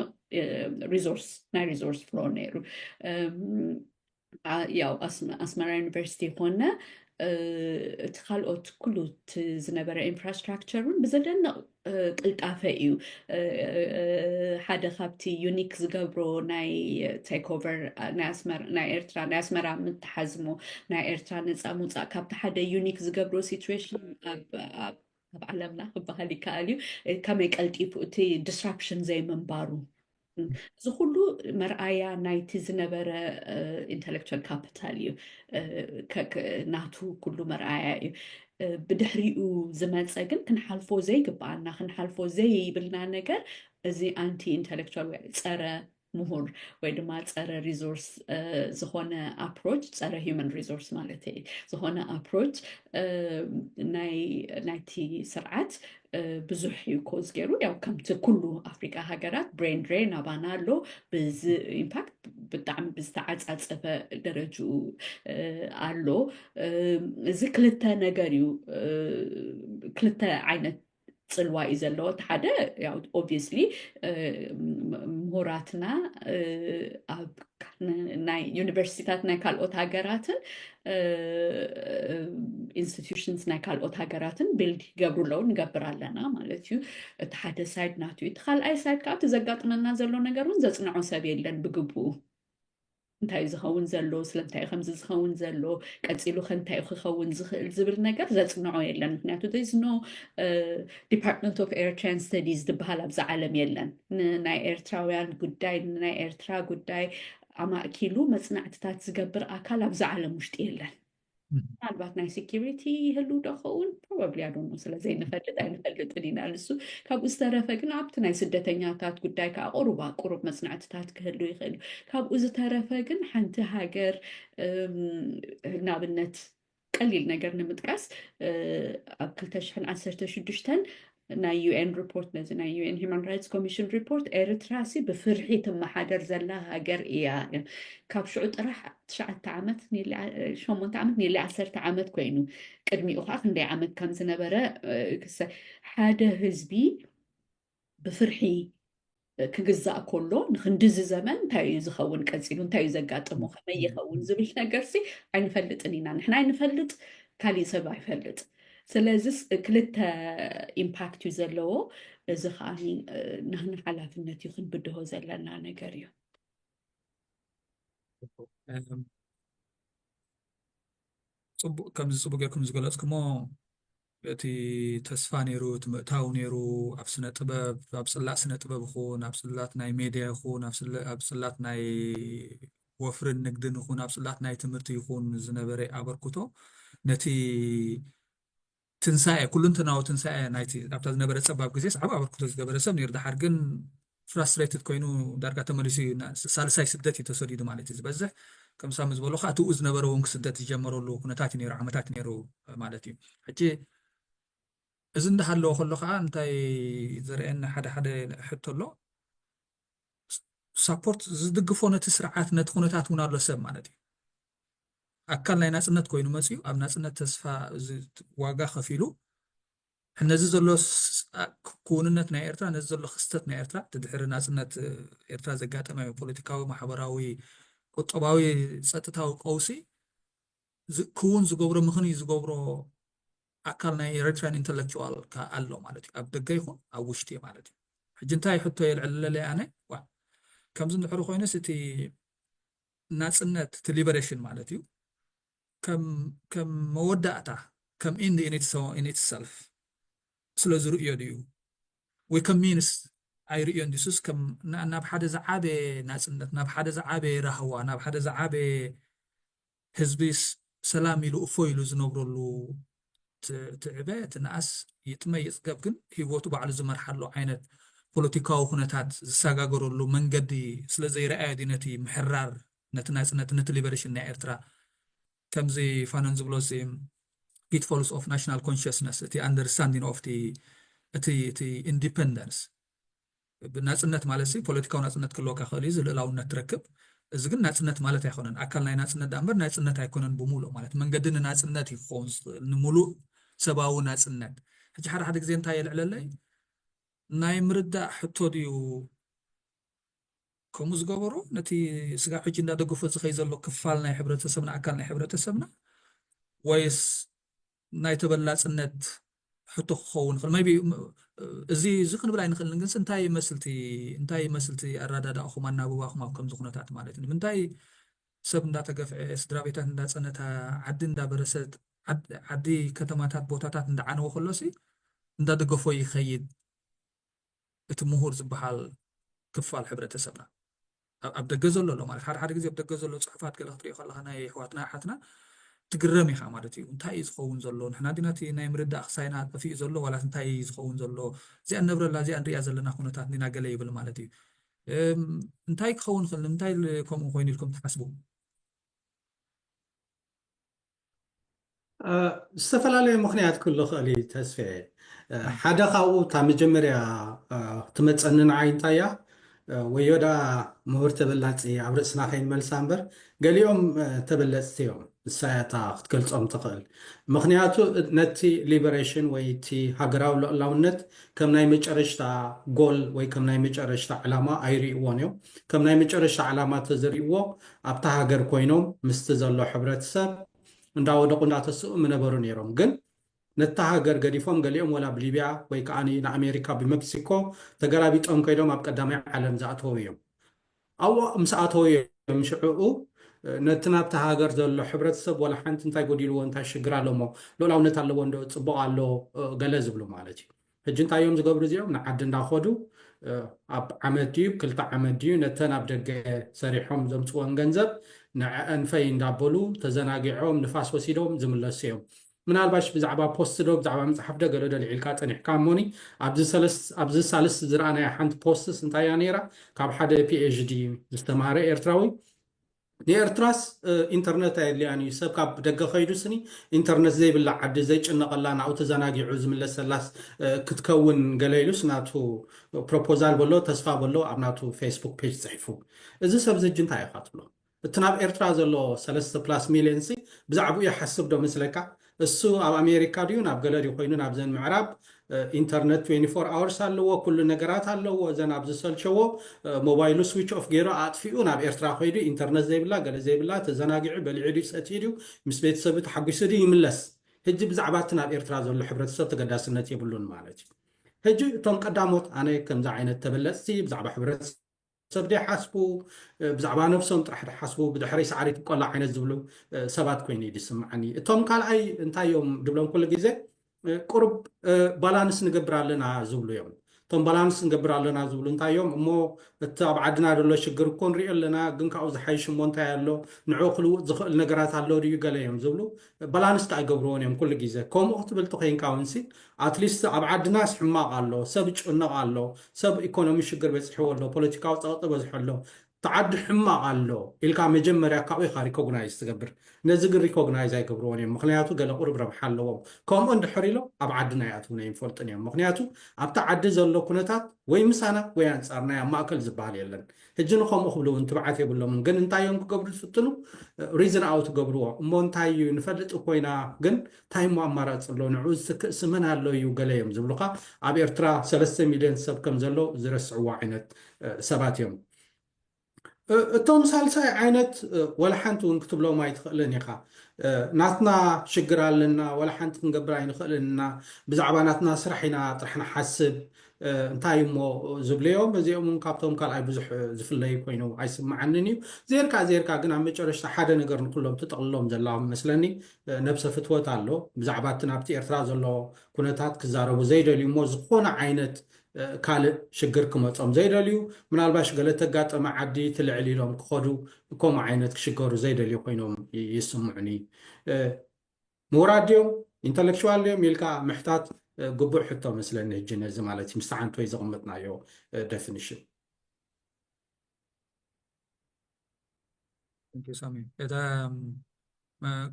ሪሶርስ ናይ ሪሶርስ ፍሎ ነይሩ ያው ኣስመራ ዩኒቨርሲቲ ኾነ እቲ ካልኦት ኩሉ ዝነበረ ኢንፍራስትራክቸሩን ብዘደንቕ ቅልጣፈ እዩ ሓደ ካብቲ ዩኒክ ዝገብሮ ናይ ቴክ ኦቨር ናይ ኤርትራ ናይ ኣስመራ ምትሓዝሞ ናይ ኤርትራ ነፃ ምውፃእ ካብቲ ሓደ ዩኒክ ዝገብሮ ሲትዌሽን ኣብ ዓለምና ክበሃል ይከኣል እዩ ከመይ ቀልጢፉ እቲ ዲስራፕሽን ዘይምንባሩ እዚ ኩሉ መርኣያ ናይቲ ዝነበረ ኢንተሌክቹዋል ካፒታል እዩ ናቱ ኩሉ መርኣያ እዩ ብድሕሪኡ ዝመፀ ግን ክንሓልፎ ዘይግባአና ክንሓልፎ ዘይብልና ነገር እዚ ኣንቲ ኢንተሌክቹዋል ወይ ፀረ ምሁር ወይ ድማ ፀረ ሪሶርስ ዝኾነ ኣፕሮች ፀረ ሂውመን ሪሶርስ ማለት እዩ ዝኾነ ኣፕሮች ናይቲ ስርዓት ብዙሕ እዩ ኮዝ ገይሩ ያው ከምቲ ኩሉ ኣፍሪካ ሃገራት ብሬን ድሬን ኣባና ኣሎ ብዚ ኢምፓክት ብጣዕሚ ብዝተዓፃፀፈ ደረጅኡ ኣሎ እዚ ክልተ ነገር እዩ ክልተ ዓይነት ፅልዋ እዩ ዘለዎ እቲ ሓደ ያው ኦብቪየስሊ ምሁራትና ኣብ ናይ ዩኒቨርሲቲታት ናይ ካልኦት ሃገራትን ኢንስቲትዩሽንስ ናይ ካልኦት ሃገራትን ቢልድ ይገብሩ ኣለዉ ንገብር ኣለና ማለት እዩ እቲ ሓደ ሳይድ ናቱ እዩ እቲ ካልኣይ ሳይድ ከዓ እቲ ዘጋጥመና ዘሎ ነገር እውን ዘፅንዖ ሰብ የለን ብግቡኡ እንታይ ዝኸውን ዘሎ ስለምንታይ ከምዚ ዝኸውን ዘሎ ቀፂሉ ከንታይ ክኸውን ዝኽእል ዝብል ነገር ዘፅንዖ የለን ምክንያቱ there is no Department of Eritrean Studies ዝበሃል ኣብዚ ዓለም የለን ናይ ኤርትራውያን ጉዳይ ናይ ኤርትራ ጉዳይ ኣማእኪሉ መፅናዕትታት ዝገብር ኣካል ኣብዚ ዓለም ውሽጢ የለን ምናልባት ናይ ሴኪሪቲ ይህሉ ደኸውን ፕሮባብሊ ኣዶኖ ስለዘይንፈልጥ ኣይንፈልጥን ኢና ንሱ ካብኡ ዝተረፈ ግን ኣብቲ ናይ ስደተኛታት ጉዳይ ከዓ ቁሩብ መፅናዕትታት ክህሉ ይኽእሉ ካብኡ ዝተረፈ ግን ሓንቲ ሃገር ንኣብነት ቀሊል ነገር ንምጥቃስ ኣብ 2016 ናይ ዩኤን ሪፖርት ነዚ ናይ ዩኤን ሂውማን ራይትስ ኮሚሽን ሪፖርት ኤርትራ ሲ ብፍርሒ ትመሓደር ዘላ ሃገር እያ ካብ ሽዑ ጥራሕ 9 ዓመት 8 ዓመት ኔሊ 10 ዓመት ኮይኑ ቅድሚኡ ከዓ ክንደይ ዓመት ከም ዝነበረ ሓደ ህዝቢ ብፍርሒ ክግዛእ ከሎ ንክንድዚ ዘመን እንታይ እዩ ዝኸውን ቀፂሉ እንታይ እዩ ዘጋጥሞ ከመይ ይኸውን ዝብል ነገር ሲ ኣይንፈልጥን ኢና ንሕና ኣይንፈልጥ ካሊእ ሰብ ኣይፈልጥ ስለዚ ክልተ ኢምፓክት እዩ ዘለዎ እዚ ከዓ ንሕና ሓላፍነት እዩ ክንብድሆ ዘለና ነገር እዩ ፅቡቅ ከምዚ ፅቡቅ ጌርኩም ዝገለፅኩሞ እቲ ተስፋ ነይሩ እቲ ምእታው ነይሩ ኣብ ስነ ጥበብ ኣብ ፅላእ ስነ ጥበብ ይኹን ኣብ ፅላት ናይ ሜድያ ይኹን ኣብ ፅላት ናይ ወፍርን ንግድን ይኹን ኣብ ፅላት ናይ ትምህርቲ ይኹን ዝነበረ ኣበርክቶ ነቲ ትንሳኤ ኩልንተናዊ ትንሳኤ ናይቲ ኣብታ ዝነበረ ፀባብ ግዜ ዓብ ኣበርክቶ ዝገበረ ሰብ ነይሩ ድሓር ግን ፍራስትሬትድ ኮይኑ ዳርጋ ተመሊሱ ሳልሳይ ስደት እዩ ተሰዲዱ ማለት እዩ ዝበዝሕ ከም ሳብ ዝበሎ ከዓ እቲኡ ዝነበረ እውን ክስደት ዝጀመረሉ ኩነታት እዩ ነይሩ ዓመታት ነይሩ ማለት እዩ ሕጂ እዚ እንዳሃለዎ ከሎ ከዓ እንታይ ዘርአየና ሓደ ሕቶ ኣሎ ሳፖርት ዝድግፎ ነቲ ስርዓት ነቲ ኩነታት እውን ኣሎ ሰብ ማለት እዩ ኣካል ናይ ናፅነት ኮይኑ መፅዩ ኣብ ናፅነት ተስፋ ዋጋ ከፊሉ ነዚ ዘሎ ክውንነት ናይ ኤርትራ ነዚ ዘሎ ክስተት ናይ ኤርትራ ትድሕሪ ናፅነት ኤርትራ ዘጋጠመ ፖለቲካዊ ማሕበራዊ ቁጠባዊ ፀጥታዊ ቀውሲ ክውን ዝገብሮ ምኽንይ ዝገብሮ ኣካል ናይ ኤርትራን ኢንተሌክቹዋል ኣሎ ማለት እዩ ኣብ ደገ ይኹን ኣብ ውሽጢ ማለት እዩ ሕጂ እንታይ ሕቶ የልዕለለ ኣነ ከምዚ እንድሕር ኮይኑስ እቲ ናፅነት እቲ ሊበሬሽን ማለት እዩ ከም መወዳእታ ከም ኢን ኢትሰልፍ ስለ ዝርእዮ ድዩ ወይ ከም ሚንስ ኣይርእዮን ዲሱስ ከም ናብ ሓደ ዝዓበ ናፅነት ናብ ሓደ ዝዓበ ራህዋ ናብ ሓደ ዝዓበ ህዝቢስ ሰላም ኢሉ እፎ ኢሉ ዝነብረሉ ትዕበት ንኣስ ይጥመ ይፅገብ ግን ሂወቱ ባዕሉ ዝመርሓሉ ዓይነት ፖለቲካዊ ኩነታት ዝሰጋገረሉ መንገዲ ስለ ዘይረኣዮ ዲ ነቲ ምሕራር ነቲ ናፅነት ነቲ ሊበሬሽን ናይ ኤርትራ ከምዚ ፋኖን ዝብሎ pitfalls of national consciousness እቲ understanding of እቲ independence ናፅነት ማለት ፖለቲካዊ ናፅነት ክልወካ ክእል እዩ ዝልእላውነት ትረክብ እዚ ግን ናፅነት ማለት ኣይኮነን ኣካል ናይ ናፅነት ዳእምበር ናፅነት ኣይኮነን ብሙሉእ ማለት መንገዲ ንናፅነት ይኸውን ንሙሉእ ሰብኣዊ ናፅነት ሕጂ ሓደ ግዜ እንታይ የልዕለለይ ናይ ምርዳእ ሕቶ ድዩ ከምኡ ዝገበሩ ነቲ ስጋ ሕጂ እንዳደገፎ ዝኸይ ዘሎ ክፋል ናይ ሕብረተሰብና ኣካል ናይ ሕብረተሰብና ወይስ ናይ ተበላፅነት ሕቶ ክኸውን ክእል maybe እዚ ክንብል ኣይንኽእልን ግን እንታይ ይመስልቲ ኣረዳድኣኹም ኣናብባኹም ኣብ ከምዚ ኩነታት ማለት እዩ ምንታይ ሰብ እንዳተገፍዐ ስድራ ቤታት እንዳፀነታ ዓዲ እንዳበረሰት ዓዲ ከተማታት ቦታታት እንዳዓነወ ከሎሲ እንዳደገፎ ይኸይድ እቲ ምሁር ዝበሃል ክፋል ሕብረተሰብና ኣብ ደገ ዘሎ ማለት ሓደ ግዜ ኣብ ደገ ዘሎ ፅሑፋት ገለ ክትሪኦ ከለካ ናይ ኣሕዋትና ሓትና ትግረም ኢኻ ማለት እዩ እንታይ ዝኸውን ዘሎ ንሕና ዲናቲ ናይ ምርዳእ ክሳይና ጠፊኡ ዘሎ ዋላ እንታይ ዝኸውን ዘሎ እዚኣ ነብረላ እዚኣ ንሪኣ ዘለና ኩነታት ዲና ገለ ይብል ማለት እዩ እንታይ ክኸውን ክእል እንታይ ከምኡ ኮይኑ ኢልኩም ትሓስቡ ዝተፈላለዩ ምክንያት ኩሉ ክእል እዩ ተስፍዐ ሓደ ካብኡ እታ መጀመርያ ትመፀኒ ንዓይ እንታይ እያ ወዮዳ ምሁር ተበላፂ ኣብ ርእስና ከይንመልሳ እምበር ገሊኦም ተበለፅቲ እዮም ንሳያታ ክትገልፆም ትኽእል ምክንያቱ ነቲ ሊበሬሽን ወይ እቲ ሃገራዊ ልዕላውነት ከም ናይ መጨረሽታ ጎል ወይ ከም ናይ መጨረሽታ ዕላማ ኣይርእይዎን እዮም ከም ናይ መጨረሽታ ዕላማ ተዘርእይዎ ኣብታ ሃገር ኮይኖም ምስቲ ዘሎ ሕብረተሰብ እንዳወደቁ እንዳተስኡ ምነበሩ ነይሮም ግን ነታ ሃገር ገዲፎም ገሊኦም ወላ ብሊብያ ወይ ከዓኒ ንኣሜሪካ ብሜክሲኮ ተገላቢጦም ከይዶም ኣብ ቀዳማይ ዓለም ዝኣተው እዮም ኣብኡ ምስ ኣተው እዮም ሽዑኡ ነቲ ናብቲ ሃገር ዘሎ ሕብረተሰብ ወላ ሓንቲ እንታይ ጎዲልዎ እንታይ ሽግር ኣሎ ሞ ልዕላውነት ኣለዎ እንዶ ፅቡቅ ኣሎ ገለ ዝብሉ ማለት እዩ ሕጂ እንታይ እዮም ዝገብሩ እዚኦም ንዓዲ እንዳኸዱ ኣብ ዓመት ድዩ 2 ዓመት ድዩ ነተን ኣብ ደገ ሰሪሖም ዘምፅዎን ገንዘብ ንዕአንፈይ እንዳበሉ ተዘናጊዖም ንፋስ ወሲዶም ዝምለሱ እዮም ምናልባሽ ብዛዕባ ፖስት ዶ ብዛዕባ መፅሓፍ ዶ ገለ ደልዒልካ ፀኒሕካ እሞኒ ኣብዚ ሳልስቲ ዝረኣናያ ሓንቲ ፖስትስ እንታይ እያ ነይራ ካብ ሓደ ፒኤችዲ ዝተምሃረ ኤርትራዊ ንኤርትራስ ኢንተርነት ኣየድልያን እዩ ሰብ ካብ ደገ ከይዱ ስኒ ኢንተርነት ዘይብላ ዓዲ ዘይጭነቐላ ናብኡ ተዘናጊዑ ዝምለሰላስ ክትከውን ገለ ኢሉስ ናቱ ፕሮፖዛል በሎ ተስፋ በሎ ኣብ ናቱ ፌስቡክ ፔጅ ፅሒፉ እዚ ሰብ ዝጅ እንታይ ኢኻ ትብሎ እቲ ናብ ኤርትራ ዘሎ 3+ ሚልዮን ብዛዕባኡ ይሓስብ ዶ ምስለካ እሱ ኣብ ኣሜሪካ ድዩ ናብ ገለ ድዩ ኮይኑ ናብ ዘን ምዕራብ ኢንተርነት 24 hours ኣለዎ ኩሉ ነገራት ኣለዎ ዘን ኣብ ዝሰልቸዎ ሞባይሉ ስዊች ኦፍ ገይሩ ኣጥፊኡ ናብ ኤርትራ ከይዱ ኢንተርነት ዘይብላ ገለ ዘይብላ ተዘናጊዑ በሊዑ ድዩ ሰትዩ ድዩ ምስ ቤተሰቡ ተሓጒሱ ድዩ ይምለስ ሕጂ ብዛዕባ እቲ ናብ ኤርትራ ዘሎ ሕብረተሰብ ተገዳስነት የብሉን ማለት እዩ ሕጂ እቶም ቀዳሞት ኣነ ከምዚ ዓይነት ተበለፅቲ ብዛዕባ ሕብረተሰብ ሰብ ዲ ሓስቡ ብዛዕባ ነፍሶም ጥራሕ ሓስቡ ብድሕሪ ሰዓሪት ቆላ ዓይነት ዝብሉ ሰባት ኮይኑ ይስምዓኒ እቶም ካልኣይ እንታይ እዮም ድብሎም ኩሉ ግዜ ቁርብ ባላንስ ንገብር ኣለና ዝብሉ እዮም እቶም ባላንስ ንገብር ኣለና ዝብሉ እንታይ እዮም እሞ እቲ ኣብ ዓድና ዘሎ ሽግር እኮ ንሪኦ ኣለና ግን ካብኡ ዝሓይሽ እሞ እንታይ ኣሎ ንዕኡ ክልውጥ ዝኽእል ነገራት ኣሎ ድዩ ገለ እዮም ዝብሉ ባላንስ ከዓ ይገብርዎን እዮም ኩሉ ግዜ ከምኡ ክትብል ተኮይንካ ውንሲ ኣትሊስት ኣብ ዓድናስ ሕማቕ ኣሎ ሰብ ጭንቕ ኣሎ ሰብ ኢኮኖሚ ሽግር በፅሕዎ ኣሎ ፖለቲካዊ ፀቕጢ በዝሖ ኣሎ ተዓዲ ሕማቕ ኣሎ ኢልካ መጀመርያ ካብኡ ኢኻ ሪኮግናይዝ ትገብር ነዚ ግን ሪኮግናይዝ ኣይገብርዎን እዮም ምክንያቱ ገለ ቁርብ ረብሓ ኣለዎም ከምኡ እንድሕር ኢሎም ኣብ ዓድና ይኣትውና ይፈልጥን እዮም ምክንያቱ ኣብታ ዓዲ ዘሎ ኩነታት ወይ ምሳና ወይ ኣንፃርና ኣብ ማእከል ዝበሃል የለን ሕጂ ንከምኡ ክብሉ እውን ትብዓት የብሎምን ግን እንታይ እዮም ክገብሩ ዝፍትኑ ሪዝን ኣው ትገብርዎ እሞ እንታይ እዩ ንፈልጥ ኮይና ግን እንታይ ሞ ኣማራፂ ኣሎ ንዕኡ ዝትክእ ስመን ኣሎ እዩ ገለ እዮም ዝብሉካ ኣብ ኤርትራ 3 ሚልዮን ሰብ ከም ዘሎ ዝረስዕዎ ዓይነት ሰባት እዮም እቶም ሳልሳይ ዓይነት ወላ ሓንቲ እውን ክትብሎም ኣይትኽእልን ኢኻ ናትና ሽግር ኣለና ወላ ሓንቲ ክንገብር ኣይንኽእልንና ብዛዕባ ናትና ስራሕ ኢና ጥራሕ ንሓስብ እንታይ እሞ ዝብለዮም እዚኦም ካብቶም ካልኣይ ብዙሕ ዝፍለይ ኮይኑ ኣይስማዓንን እዩ ዜርካ ግን ኣብ መጨረሽታ ሓደ ነገር ንኩሎም ትጠቕልሎም ዘላ መስለኒ ነብሰ ፍትወት ኣሎ ብዛዕባ እቲ ናብቲ ኤርትራ ዘሎ ኩነታት ክዛረቡ ዘይደልዩ እሞ ዝኾነ ዓይነት ካልእ ሽግር ክመፆም ዘይደልዩ ምናልባሽ ገለ ተጋጠመ ዓዲ ትልዕል ኢሎም ክኸዱ ከምኡ ዓይነት ክሽገሩ ዘይደልዩ ኮይኖም ይስምዑኒ ምሁራት ድዮም ኢንተሌክቹዋል ድዮም ኢልካ ምሕታት ግቡእ ሕቶ መስለኒ ሕጂ ነዚ ማለት እዩ ምስ ሓንቲ ወይ ዘቕምጥናዮ ዴፊኒሽን ሳሚ እታ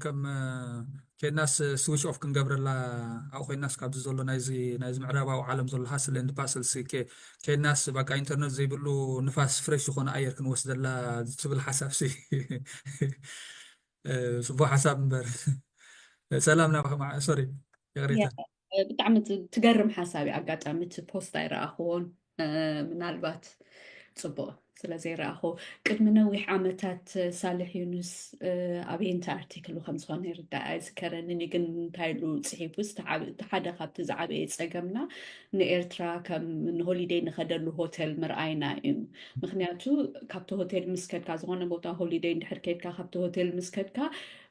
ከም ከናስ ስዊች ኦፍ ክንገብረላ ኣብ ኮይናስ ካብዚ ዘሎ ናይዚ ምዕራባዊ ዓለም ዘሎ ሃስል ኤንድ ፓስልስ ከናስ በቃ ኢንተርኔት ዘይብሉ ንፋስ ፍሬሽ ዝኾነ ኣየር ክንወስደላ ዝብል ሓሳብ ሲ ጽቡቕ ሓሳብ እምበር ሰላም ናባኸ ሶሪ የቕሬታ ብጣዕሚ ትገርም ሓሳብ እዩ ኣጋጣሚ እቲ ፖስት ኣይረኣኽዎን ምናልባት ጽቡቕ ስለዘይረኣኹ ቅድሚ ነዊሕ ዓመታት ሳልሕ ዩኑስ ኣብ የንቲ ኣርቲክል ከም ዝኾነ ይርዳእ ኣይዝከረንን ግን እንታይ ኢሉ ፅሒፉ እቲ ሓደ ካብቲ ዝዓበየ ፀገምና ንኤርትራ ከም ንሆሊደይ ንኸደሉ ሆቴል ምርኣይና እዩ ምክንያቱ ካብቲ ሆቴል ምስ ከድካ ዝኾነ ቦታ ሆሊደይ እንድሕር ከድካ ካብቲ ሆቴል ምስ ከድካ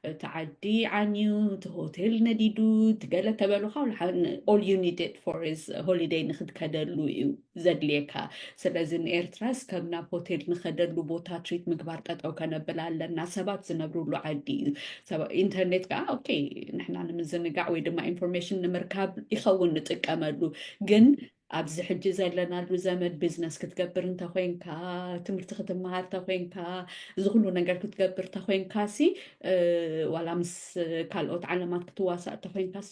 እቲ ዓዲ ዓንዩ እቲ ሆቴል ነዲዱ ትገለ ተበሉካ ኦል ዩ ኒድድ ፎር ኢዝ ሆሊደይ ንክትከደሉ እዩ ዘድልየካ ስለዚ ንኤርትራስ ከም ናብ ሆቴል ንኸደሉ ቦታ ትሪት ምግባር ጠጠው ከነብል ኣለና ሰባት ዝነብሩሉ ዓዲ እዩ ኢንተርኔት ከዓ ኦኬ ንሕና ንምዝንጋዕ ወይ ድማ ኢንፎርሜሽን ንምርካብ ይኸውን ንጥቀመሉ ግን ኣብዚ ሕጂ ዘለናሉ ዘመድ ቢዝነስ ክትገብር እንተኮይንካ ትምህርቲ ክትመሃር እንተኮይንካ እዚ ኩሉ ነገር ክትገብር እንተኮይንካ ሲ ዋላ ምስ ካልኦት ዓለማት ክትዋሳእ እንተኮይንካስ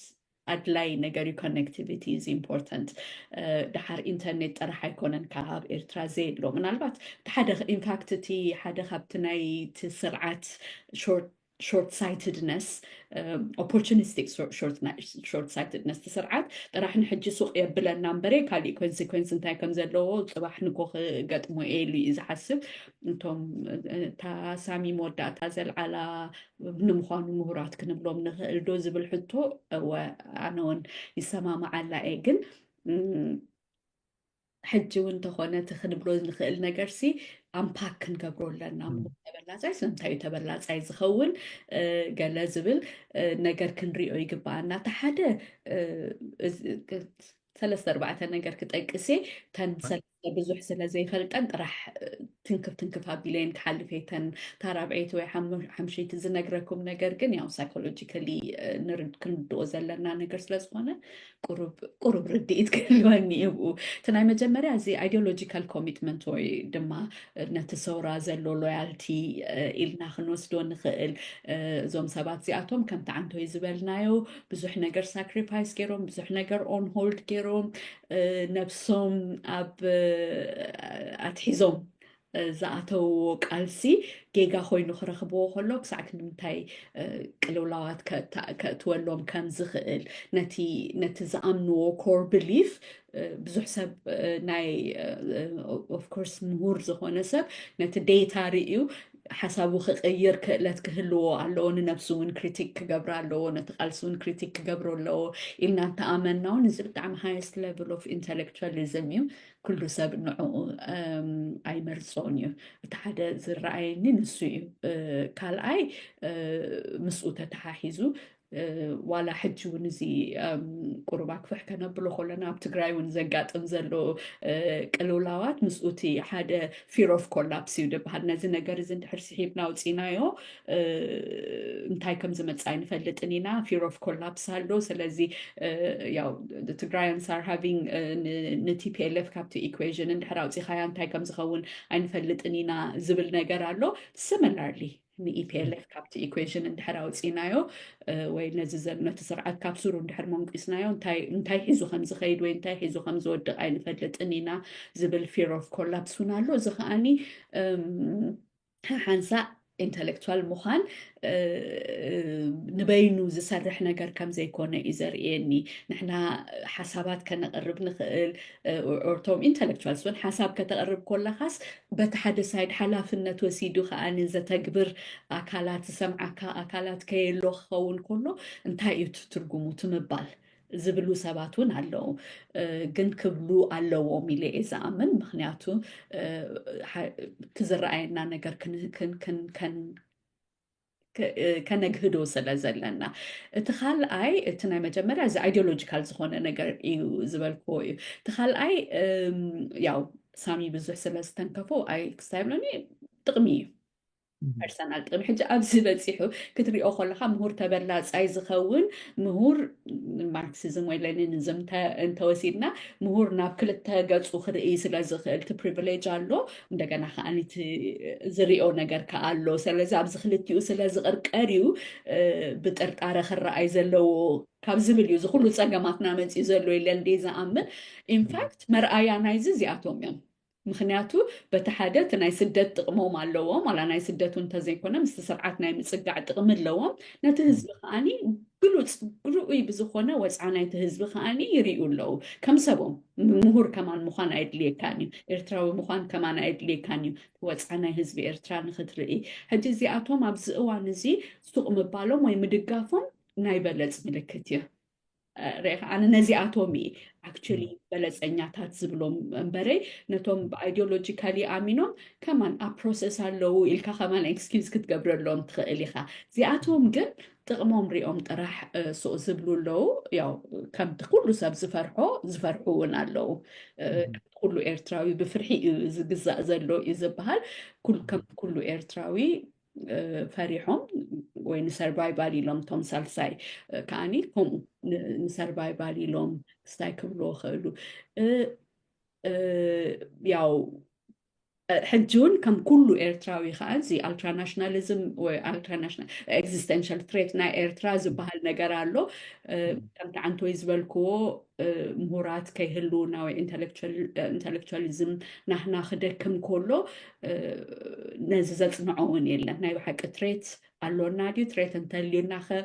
ኣድላይ ነገር እዩ ኮኔክቲቪቲ ኢዝ ኢምፖርታንት ድሓር ኢንተርኔት ጥራሕ ኣይኮነን ካብ ኤርትራ ዘየሎ ምናልባት ሓደ ኢንፋክት እቲ ሓደ ካብቲ ናይቲ ስርዓት short sightedness opportunistic short sightedness ተስርዓት ጥራሕ ንሕጂ ሱቅ የብለና እምበረ ካልእ ኮንሲኩዌንስ እንታይ ከም ዘለዎ ፅባሕ ንኮ ገጥሞ ኤሉ እዩ ዝሓስብ እንቶም ታሳሚ መወዳእታ ዘልዓላ ንምዃኑ ምሁራት ክንብሎም ንኽእል ዶ ዝብል ሕቶ ኣነ እውን ይሰማማዓላ እየ ግን ሕጂ እውን እንተኾነ እቲ ክንብሎ ንኽእል ነገር ሲ ኣምፓክ ክንገብሮ ኣለና ተበላፃይ ስለምንታይ እዩ ተበላፃይ ዝኸውን ገለ ዝብል ነገር ክንሪኦ ይግባአና እቲ ሓደ 3-4 ነገር ክጠቅስ ተን ብዙሕ ስለ ዘይፈልጠን ጥራሕ ትንክፍ ኣቢለየን ክሓልፍ ተን ታራብዒቲ ወይ ሓምሸይቲ ዝነግረኩም ነገር ግን ያው ሳይኮሎጂካሊ ክንድኦ ዘለና ነገር ስለዝኾነ ቁሩብ ርድኢት ክህልወኒ ይብኡ እቲ ናይ መጀመርያ እዚ ኣይዲዮሎጂካል ኮሚትመንት ወይ ድማ ነቲ ሰውራ ዘሎ ሎያልቲ ኢልና ክንወስዶ ንኽእል እዞም ሰባት እዚኣቶም ከምቲ ዓንተወይ ዝበልናዮ ብዙሕ ነገር ሳክሪፋይስ ገይሮም ብዙሕ ነገር ኦን ሆልድ ገይሮም ነብሶም ኣብ ኣትሒዞም ዝኣተውዎ ቃልሲ ጌጋ ኮይኑ ክረኽብዎ ከሎ ክሳዕ ክንምንታይ ቅልውላዋት ከእትወሎም ከም ዝኽእል ነቲ ዝኣምንዎ ኮር ብሊፍ ብዙሕ ሰብ ናይ ኦፍኮርስ ምሁር ዝኾነ ሰብ ነቲ ዴታ ርእዩ ሓሳቡ ክቕይር ክእለት ክህልዎ ኣለዎ ንነብሱ እውን ክሪቲክ ክገብር ኣለዎ ነቲ ቃልሲ እውን ክሪቲክ ክገብሮ ኣለዎ ኢልና እንተኣመና እውን እዚ ብጣዕሚ ሃይስት ሌቭል ኦፍ ኢንተሌክቹዋሊዝም እዩ ኩሉ ሰብ ንዕኡ ኣይመርፆን እዩ እቲ ሓደ ዝረኣየኒ ንሱ እዩ ካልኣይ ምስኡ ተተሓሒዙ ዋላ ሕጂ እውን እዚ ቁሩባ ክፍሕ ከነብሎ ከለና ኣብ ትግራይ እውን ዘጋጥም ዘሎ ቅልውላዋት ምስኡ እቲ ሓደ ፊር ኦፍ ኮላፕስ እዩ ድበሃል ነዚ ነገር እዚ እንድሕር ስሒብና ውፂናዮ እንታይ ከም ዝመፅእ ኣይንፈልጥን ኢና ፊር ኦፍ ኮላፕስ ኣሎ ስለዚ ያው ትግራይንስ ኣር ሃቪንግ ንቲፒኤልኤፍ ካብቲ ኢኩዌዥን እንድሕር ኣውፂኻያ እንታይ ከም ዝኸውን ኣይንፈልጥን ኢና ዝብል ነገር ኣሎ ሲሚላርሊ ንኢፒኤልኤፍ ካብቲ ኢኩዌሽን እንድሕር ኣውፂናዮ ወይ ነቲ ስርዓት ካብ ስሩ እንድሕር መንቂስናዮ እንታይ ሒዙ ከም ዝኸይድ ወይ እንታይ ሒዙ ከም ዝወድቕ ኣይንፈልጥን ኢና ዝብል ፊር ኦፍ ኮላፕስ እውን ኣሎ እዚ ከዓኒ ሓንሳእ ኢንተሌክቹዋል ምዃን ንበይኑ ዝሰርሕ ነገር ከም ዘይኮነ እዩ ዘርእየኒ ንሕና ሓሳባት ከነቕርብ ንኽእል ኦርቶም ኢንተሌክቹዋልስ እውን ሓሳብ ከተቕርብ ኮለኻስ በቲ ሓደ ሳይድ ሓላፍነት ወሲዱ ከዓኒ ዘተግብር ኣካላት ዝሰምዓካ ኣካላት ከየሎ ክኸውን ከሎ እንታይ እዩ ትርጉሙ ትምባል ዝብሉ ሰባት እውን ኣለዉ ግን ክብሉ ኣለዎም ኢለ እየ ዝኣምን ምክንያቱ ትዝረኣየና ነገር ከነግህዶ ስለ ዘለና እቲ ካልኣይ እቲ ናይ መጀመርያ እዚ አይዲዮሎጂካል ዝኾነ ነገር እዩ ዝበልክዎ እዩ እቲ ካልኣይ ያው ሳሚ ብዙሕ ስለ ዝተንከፎ ኣይ ክስታይ ብሎኒ ጥቕሚ እዩ ፐርሰናል ጥቕሚ ሕጂ ኣብዚ በፂሑ ክትሪኦ ከለካ ምሁር ተበላፃይ ዝኸውን ምሁር ማርክሲዝም ወይ ሌኒኒዝም እንተወሲድና ምሁር ናብ ክልተ ገፁ ክርኢ ስለ ዝኽእል እቲ ፕሪቪሌጅ ኣሎ እንደገና ከዓኒ ዝሪኦ ነገር ከኣሎ ስለዚ ኣብዚ ክልቲኡ ስለ ዝቕርቀር እዩ ብጥርጣረ ክረኣይ ዘለዎ ካብ ዝብል እዩ ዝኩሉ ፀገማትና መፂኡ ዘሎ ኢለ እንደ ዝኣምን ኢንፋክት መርኣያ ናይዚ እዚኣቶም እዮም ምክንያቱ በቲ ሓደ እቲ ናይ ስደት ጥቕሞም ኣለዎም ዋላ ናይ ስደት እውን እንተዘይኮነ ምስቲ ስርዓት ናይ ምፅጋዕ ጥቕሚ ኣለዎም ነቲ ህዝቢ ከዓኒ ብሉፅ ርኡይ ብዝኾነ ወፃ ናይቲ ህዝቢ ከዓኒ ይርኡ ኣለዉ ከም ሰቦም ምሁር ከማን ምዃን ኣይድልየካን እዩ ኤርትራዊ ምዃን ከማን ኣይድልየካን እዩ ወፃ ናይ ህዝቢ ኤርትራ ንክትርኢ ሕጂ እዚኣቶም ኣብዚ እዋን እዚ ሱቕ ምባሎም ወይ ምድጋፎም ናይ በለፅ ምልክት እዩ ርኢኻ ኣነ ነዚኣቶም እየ ኣክቹሊ በለፀኛታት ዝብሎም እምበረይ ነቶም ብኣይዲዮሎጂካሊ ኣሚኖም ከማን ኣብ ፕሮሰስ ኣለዉ ኢልካ ከማን ኤክስኪውዝ ክትገብረሎም ትኽእል ኢኻ እዚኣቶም ግን ጥቕሞም ሪኦም ጥራሕ ሱቕ ዝብሉ ኣለዉ ያው ከምቲ ኩሉ ሰብ ዝፈርሑ እውን ኣለዉ ኩሉ ኤርትራዊ ብፍርሒ እዩ ዝግዛእ ዘሎ እዩ ዝበሃል ከም ኩሉ ኤርትራዊ ፈሪሖም ወይ ንሰርቫይቫል ኢሎም ቶም ሳልሳይ ከዓኒ ከምኡ ንሰርቫይቫል ኢሎም ክስታይ ክብሎ ክእሉ ያው ሕጂ እውን ከም ኩሉ ኤርትራዊ ከዓ እዚ ኣልትራናሽናሊዝም ወይ ኣልትራናሽናል ኤግዚስተንሻል ትሬት ናይ ኤርትራ ዝበሃል ነገር ኣሎ ከምቲ ዓንቶይ ዝበልክዎ ምሁራት ከይህልውና ወይ ኢንተሌክቹዋሊዝም ናህና ክደክም ከሎ ነዚ ዘፅንዖ እውን የለን ናይ ብሓቂ ትሬት ኣሎና ድዩ ትሬት እንተልዩና ኸ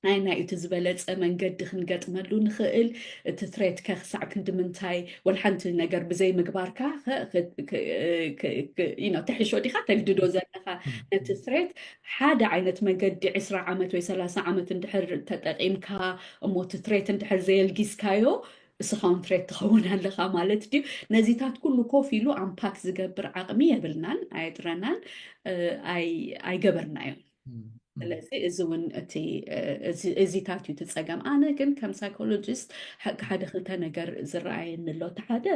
ናይ እቲ ዝበለፀ መንገዲ ክንገጥመሉ ንኽእል እቲ ትሬት ከክሳዕ ክንዲ ምንታይ ወልሓንቲ ነገር ብዘይ ምግባርካ ትሕሾ ዲኻ ተግድዶ ዘለካ ነቲ ትሬት ሓደ ዓይነት መንገዲ 20 ዓመት ወይ 30 ዓመት እንድሕር ተጠቂምካ እሞ እቲ ትሬት እንድሕር ዘየልጊስካዮ እስኻውን ትሬት ትኸውን ኣለኻ ማለት ድዩ ነዚታት ኩሉ ኮፍ ኢሉ ኣምፓክ ዝገብር ዓቕሚ የብልናን ኣየጥረናን ኣይገበርናዮም ስለዚ እዚ እውን እቲ እዚታት እዩ ትፀገም ኣነ ግን ከም ሳይኮሎጂስት ሓደ ክልተ ነገር ዝረኣየኒ ኣሎ እቲ ሓደ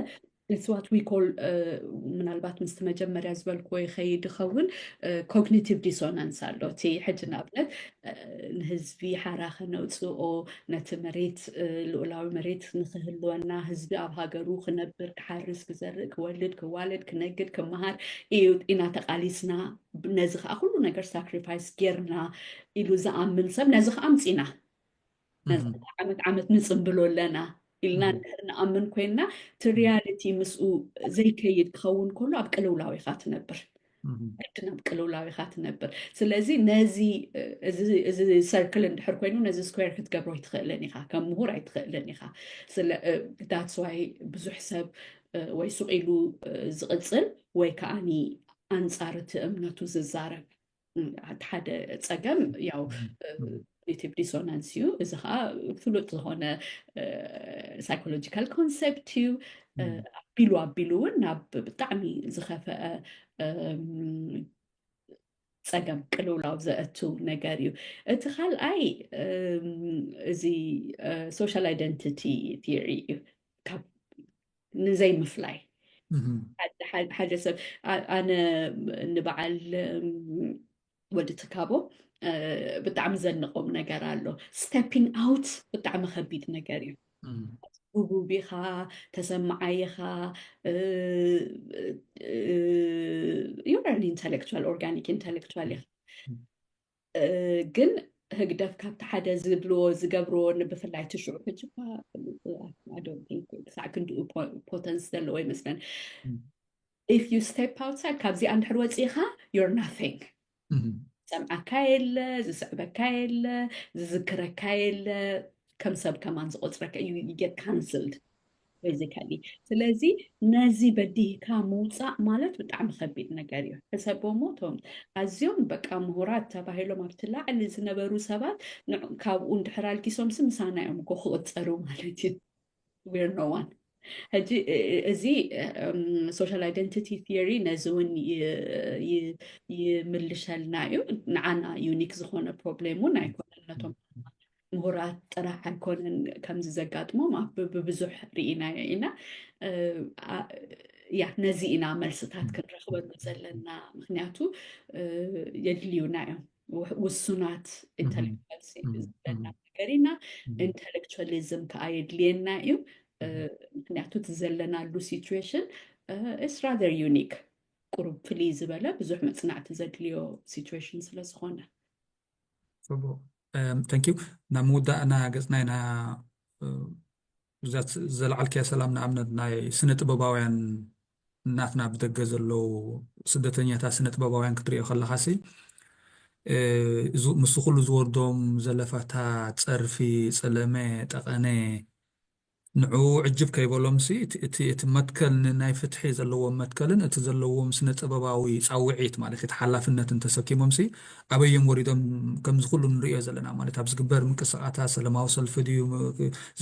It's what we call ምናልባት ምስቲ መጀመርያ ዝበልክዎ ይኸይድ ይኸውን ኮግኒቲቭ ዲሶናንስ ኣሎ እቲ ሕጂ ንኣብነት ንህዝቢ ሓራ ከነውፅኦ ነቲ መሬት ልኡላዊ መሬት ንክህልወና ህዝቢ ኣብ ሃገሩ ክነብር ክሓርስ ክዘርእ ክወልድ ክዋለድ ክነግድ ክመሃር እዩ ኢና ተቃሊስና ነዚ ከዓ ኩሉ ነገር ሳክሪፋይስ ጌርና ኢሉ ዝኣምን ሰብ ነዚ ከዓ ኣምፂና ነዚ ዓመት ንፅምብሎ ኣለና ኢልና እንድሕር ንኣምን ኮይንና እቲ ሪያሊቲ ምስኡ ዘይከይድ ክኸውን ከሎ ኣብ ቅልውላዊ ኢኻ ትነብር ግድን ኣብ ቅልውላዊ ኢኻ ትነብር ስለዚ ነዚ እዚ ሰርክል እንድሕር ኮይኑ ነዚ ስኩዌር ክትገብሮ ኣይትኽእልን ኢኻ ከም ምሁር ኣይትኽእልን ኢኻ ዳትስ ዋይ ብዙሕ ሰብ ወይ ሱቕ ኢሉ ዝቕፅል ወይ ከዓኒ ኣንፃር እቲ እምነቱ ዝዛረብ ሓደ ፀገም ያው ኮግኒቲቭ ዲሶናንስ እዩ እዚ ከዓ ፍሉጥ ዝኾነ ሳይኮሎጂካል ኮንሰፕት እዩ ኣቢሉ እውን ናብ ብጣዕሚ ዝኸፍአ ፀገም ቅልውላው ዘእቱ ነገር እዩ እቲ ካልኣይ እዚ ሶሻል ኣይደንቲቲ ቲዮሪ እዩ ካብ ንዘይ ምፍላይ ሓደ ሰብ ኣነ ንበዓል ወዲ ትካቦ ብጣዕሚ ዘንቆም ነገር ኣሎ ስቴፒንግ ኣውት ብጣዕሚ ከቢድ ነገር እዩ ጉጉቢኻ ተሰማዓይኻ ዩር ኢንተሌክቹዋል ኦርጋኒክ ኢንተሌክቹዋል ኢኻ ግን ህግደፍ ካብቲ ሓደ ዝብልዎ ዝገብርዎ ብፍላይ ትሽዑ ሕጂ ክሳዕ ክንድኡ ፖተንስ ዘለዎ ይመስለን if you step outside ካብዚ እንድሕር ወፂኻ you're nothing ሰምዓካ የለ ዝስዕበካ የለ ዝዝክረካ የለ ከም ሰብ ከማን ዝቆፅረካ እዩ ጌት ካንስልድ ቤዚካሊ ስለዚ ነዚ በዲህካ ምውፃእ ማለት ብጣዕሚ ከቢድ ነገር እዩ ሕሰቦሞ እቶም ኣዝዮም በቃ ምሁራት ተባሂሎም ኣብቲ ላዕሊ ዝነበሩ ሰባት ካብኡ እንድሕር ኣልኪሶምስ ምሳና እዮም እኮ ክቕፀሩ ማለት እዩ ዌር ኖ ዋን ሕጂ እዚ ሶሻል ኣይደንቲቲ ቲዮሪ ነዚ እውን ይምልሰልና እዩ ንዓና ዩኒክ ዝኾነ ፕሮብሌም እውን ኣይኮነን ነቶም ምሁራት ጥራሕ ኣይኮነን ከምዚ ዘጋጥሞም ብብዙሕ ርኢናዮ ኢና ያ ነዚ ኢና መልስታት ክንረኽበሉ ዘለና ምክንያቱ የድልዩና እዮም ውሱናት ኢንተሌክቹዋልስ ዘለና ነገር ኢና ኢንተሌክቹዋሊዝም ከዓ የድልየና እዩ ምክንያቱ እቲ ዘለናሉ ሲትዌሽን ኢስ ራዘር ዩኒክ ቁሩብ ፍልይ ዝበለ ብዙሕ መፅናዕቲ ዘድልዮ ሲትዌሽን ስለ ዝኾነ ثانك يو ናብ ምውዳእና ገፅና ኢና ዘለዓልክያ ሰላም ንኣብነት ናይ ስነ ጥበባውያን እናትና ብደገ ዘለው ስደተኛታት ስነ ጥበባውያን ክትሪኦ ከለኻሲ ምስ ኩሉ ዝወርዶም ዘለፋታት ፀርፊ ፀለመ ጠቐነ ንዑ ዕጅብ ከይበሎምሲ እቲ መትከል ናይ ፍትሒ ዘለዎም መትከልን እቲ ዘለዎም ስነ ጥበባዊ ፃውዒት ማለት እቲ ሓላፍነትን ተሰኪሞምሲ ኣበዮም ወሪዶም ከምዚ ኩሉ ንሪኦ ዘለና ማለት ኣብ ዝግበር ምንቅስቃታት ሰላማዊ ሰልፊ ድዩ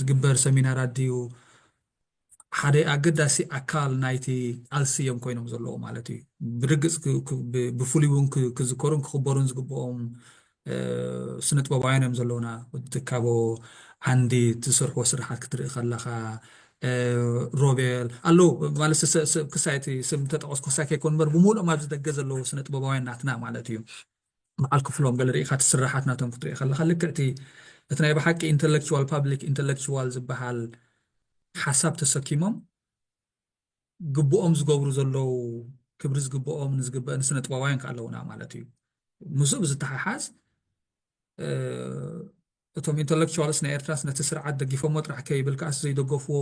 ዝግበር ሰሚናራት ድዩ ሓደ ኣገዳሲ ኣካል ናይቲ ቃልሲ እዮም ኮይኖም ዘለዎ ማለት እዩ ብርግፅ ብፍሉይ እውን ክዝከሩን ክኽበሩን ዝግብኦም ስነ ጥበባውያን እዮም ዘለውና ትካቦ ዓንዲ ትሰርሕዎ ስራሓት ክትርኢ ከለኻ ሮቤል ኣለው ማለት ክሳይቲ ስም ተጠቐስኩ ክሳይ ከይኮን እምበር ብምሉኦም ኣብ ዝደገ ዘለዉ ስነ ጥበባውያን ናትና ማለት እዩ በዓል ክፍሎም ገለ ርኢኻ እቲ ስራሓት ናቶም ክትርኢ ከለኻ ልክዕቲ እቲ ናይ ብሓቂ ኢንተሌክቹዋል ፓብሊክ ኢንተሌክቹዋል ዝበሃል ሓሳብ ተሰኪሞም ግብኦም ዝገብሩ ዘለው ክብሪ ዝግብኦም ንዝግበአን ስነ ጥበባውያን ከኣለውና ማለት እዩ ምስኡ ብዝተሓሓዝ እቶም ኢንተሌክቹዋልስ ናይ ኤርትራስ ነቲ ስርዓት ደጊፎሞ ጥራሕ ከይብልካስ ዘይደገፍዎ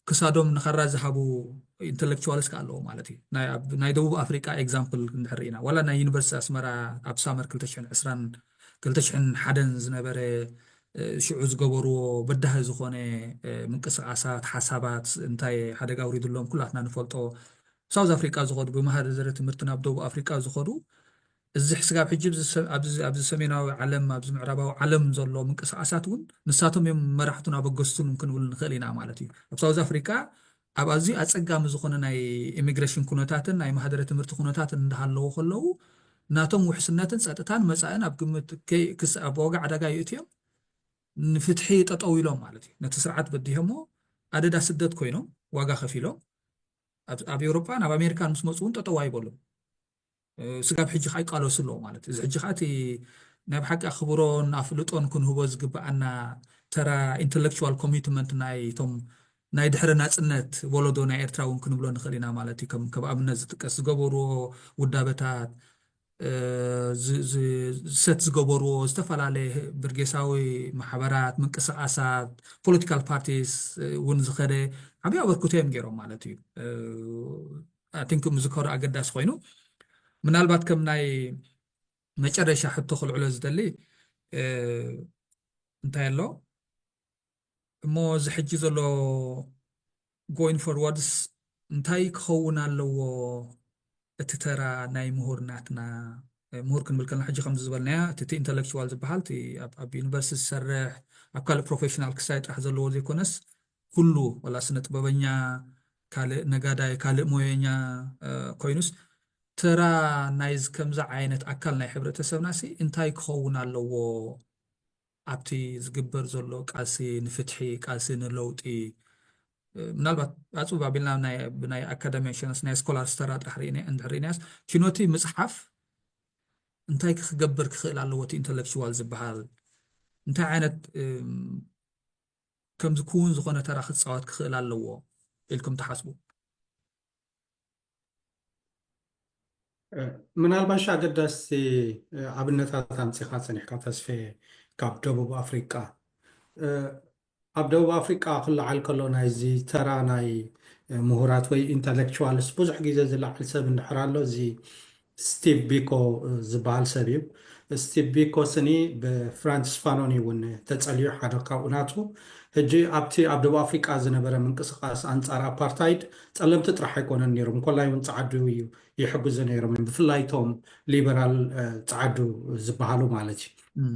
ክሳዶም ንኸራ ዝሃቡ ኢንተሌክቹዋልስ ከኣለዎ ማለት እዩ ናይ ደቡብ ኣፍሪቃ ኤግዛምፕል እንድሕር ኢና ዋላ ናይ ዩኒቨርሲቲ ኣስመራ ኣብ ሳመር 2021 ዝነበረ ሽዑ ዝገበርዎ በዳህ ዝኾነ ምንቅስቃሳት ሓሳባት እንታይ ሓደጋ ውሪድሎም ኩላትና ንፈልጦ ሳውዝ ኣፍሪቃ ዝኸዱ ብማህደረ ትምህርቲ ናብ ደቡብ ኣፍሪቃ ዝኸዱ እዚ ሕስጋብ ሕጂ ኣብዚ ሰሜናዊ ዓለም ኣብዚ ምዕራባዊ ዓለም ዘሎ ምንቅስቃሳት እውን ንሳቶም እዮም መራሕቱን ኣበገዝቱን ክንብል ንኽእል ኢና ማለት እዩ ኣብ ሳውዝ ኣፍሪቃ ኣብ ኣዝዩ ኣፀጋሚ ዝኾነ ናይ ኢሚግሬሽን ኩነታትን ናይ ማህደረ ትምህርቲ ኩነታትን እንዳሃለዎ ከለዉ ናቶም ውሕስነትን ፀጥታን መፃእን ኣብ ግምት ኣብ ወጋዕ ዕዳጋ ይእትዮም ንፍትሒ ጠጠው ኢሎም ማለት እዩ ነቲ ስርዓት በዲሆሞ ኣደዳ ስደት ኮይኖም ዋጋ ከፊሎም ኣብ ኤውሮፓን ኣብ ኣሜሪካን ምስ መፁ እውን ጠጠው ኣይበሉም ስጋብ ሕጂ ካይቃለሱ ኣለዎ ማለት እዚ ሕጂ ከዓ እቲ ናይ ብሓቂ ኣኽብሮን ኣፍልጦን ክንህቦ ዝግባኣና ተራ ኢንተሌክቹዋል ኮሚትመንት ናይቶም ናይ ድሕረ ናፅነት ወለዶ ናይ ኤርትራ እውን ክንብሎ ንኽእል ኢና ማለት እዩ ከም ኣብነት ዝጥቀስ ዝገበርዎ ውዳበታት ሰት ዝገበርዎ ዝተፈላለየ ብርጌሳዊ ማሕበራት ምንቅስቃሳት ፖለቲካል ፓርቲስ እውን ዝኸደ ዓብዪ ኣበርክቶ እዮም ገይሮም ማለት እዩ ቲንክ ምዝከሩ ኣገዳሲ ኮይኑ ምናልባት ከም ናይ መጨረሻ ሕቶ ክልዕሎ ዝደሊ እንታይ ኣሎ እሞ እዚ ሕጂ ዘሎ ጎይን ፎርዋርድስ እንታይ ክኸውን ኣለዎ እቲ ተራ ናይ ምሁርናትና ምሁር ክንብል ከለና ሕጂ ከምዚ ዝበልናያ እቲ ኢንተሌክቹዋል ዝበሃል ኣብ ዩኒቨርሲቲ ዝሰርሕ ኣብ ካልእ ፕሮፌሽናል ክሳይ ጥራሕ ዘለዎ ዘይኮነስ ኩሉ ወላ ስነ ጥበበኛ ካልእ ነጋዳይ ካልእ ሞየኛ ኮይኑስ ተራ ናይ ከምዚ ዓይነት ኣካል ናይ ሕብረተሰብናሲ እንታይ ክኸውን ኣለዎ ኣብቲ ዝግበር ዘሎ ቃልሲ ንፍትሒ ቃልሲ ንለውጢ ምናልባት ኣፁብ ኣቢልና ናይ ኣካደሚሽንስ ናይ ስኮላርስ ተራ ጥራሕ ርኢናስ ኪኖቲ መፅሓፍ እንታይ ክገብር ክኽእል ኣለዎ እቲ ኢንተሌክቹዋል ዝበሃል እንታይ ዓይነት ከምዚ ክውን ዝኾነ ተራ ክፃወት ክኽእል ኣለዎ ኢልኩም ተሓስቡ ምናልባሽ ኣገዳሲ ኣብነታት ኣምፂኻ ፀኒሕካ ተስፌ ካብ ደቡብ ኣፍሪቃ ኣብ ደቡብ ኣፍሪቃ ክለዓል ከሎ ናይዚ ተራ ናይ ምሁራት ወይ ኢንተሌክቹዋልስ ብዙሕ ግዜ ዝለዓል ሰብ እንድሕር ኣሎ እዚ ستيف بيكو ዝበሃል ሰብ እዩ ስቲቭ ቢኮ ስኒ ብፍራንሲስ ፋኖኒ እውን ተፀሊዩ ሓደ ካብኡ ናቱ ሕጂ ኣብቲ ኣብ ደቡብ ኣፍሪቃ ዝነበረ ምንቅስቃስ ኣንፃር ኣፓርታይድ ፀለምቲ ጥራሕ ኣይኮነን ነይሮም ኮላይ እውን ፃዓዱ እዩ ይሕግዙ ነይሮም ብፍላይ ቶም ሊበራል ፃዓዱ ዝበሃሉ ማለት እዩ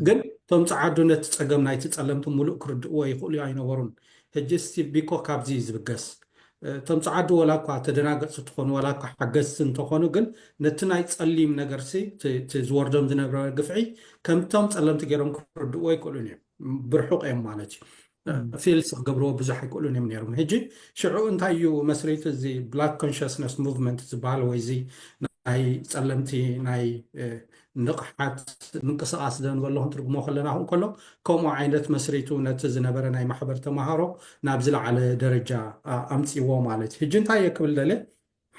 ግን ቶም ፃዓዱ ነቲ ፀገም ናይቲ ፀለምቲ ሙሉእ ክርድእዎ ይኽእሉ ኣይነበሩን ሕጂ ስቲቭ ቢኮ ካብዚ ዝብገስ ቶም ፃዓዱ ወላ እኳ ተደናገፅ ትኾኑ ወላ እኳ ሓገዝቲ እንተኾኑ ግን ነቲ ናይ ፀሊም ነገርሲ ዝወርዶም ዝነበረ ግፍዒ ከምቶም ፀለምቲ ገይሮም ክርድእዎ ይክእሉን እዮም ብርሑቅ እዮም ማለት እዩ ፊልስ ክገብርዎ ብዙሕ ኣይክእሉን እዮም ነይሮም ሕጂ ሽዑ እንታይ እዩ መስሪቱ እዚ ብላክ ኮንሽስነስ ሙቭመንት ዝበሃል ወይ እዚ ናይ ፀለምቲ ናይ ንቕሓት ምንቅስቃስ ደንበሎ ክትርግሞ ከለና ከሎ ከምኡ ዓይነት መስሪቱ ነቲ ዝነበረ ናይ ማሕበር ተምሃሮ ናብ ዝለዓለ ደረጃ ኣምፂዎ ማለት እዩ ሕጂ እንታይ የክብል ደለ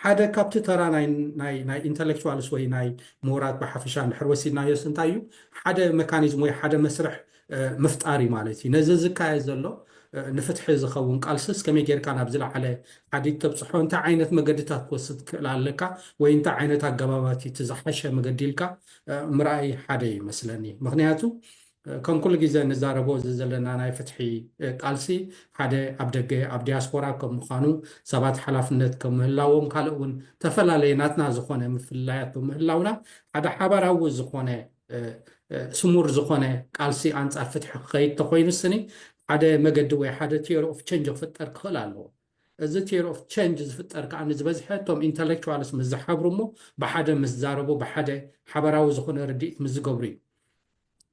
ሓደ ካብቲ ተራ ናይ ኢንተሌክቹዋልስ ወይ ናይ ምሁራት ብሓፈሻ እንድሕር ወሲድናዮስ እንታይ እዩ ሓደ መካኒዝም ወይ ሓደ መስርሕ ምፍጣሪ ማለት እዩ ነዚ ዝካየድ ዘሎ ንፍትሒ ዝኸውን ቃልስስ ከመይ ጌርካ ናብ ዝለዓለ ዓዲት ተብፅሖ እንታይ ዓይነት መገድታት ክወስድ ክእል ኣለካ ወይ እንታይ ዓይነት ኣገባባት እቲ ዝሓሸ መገዲ ኢልካ ምርኣይ ሓደ ይመስለኒ ምክንያቱ ከም ኩሉ ግዜ ንዛረቦ ዘለና ናይ ፍትሒ ቃልሲ ሓደ ኣብ ደገ ኣብ ዲያስፖራ ከም ምዃኑ ሰባት ሓላፍነት ከም ምህላዎም ካልእ እውን ተፈላለየ ናትና ዝኾነ ምፍላያት ብምህላውና ሓደ ሓበራዊ ዝኾነ ስሙር ዝኾነ ቃልሲ ኣንፃር ፍትሒ ክኸይድ ተኮይኑ ስኒ ሓደ መገዲ ወይ ሓደ ቲዮሪ ኦፍ ቼንጅ ክፍጠር ክኽእል ኣለዎ እዚ ቲዮሪ ኦፍ ቼንጅ ዝፍጠር ከዓ ንዝበዝሐ እቶም ኢንተሌክቹዋልስ ምስ ዝሓብሩ እሞ ብሓደ ምስ ዛረቡ ብሓደ ሓበራዊ ዝኾነ ርድኢት ምስ ዝገብሩ እዩ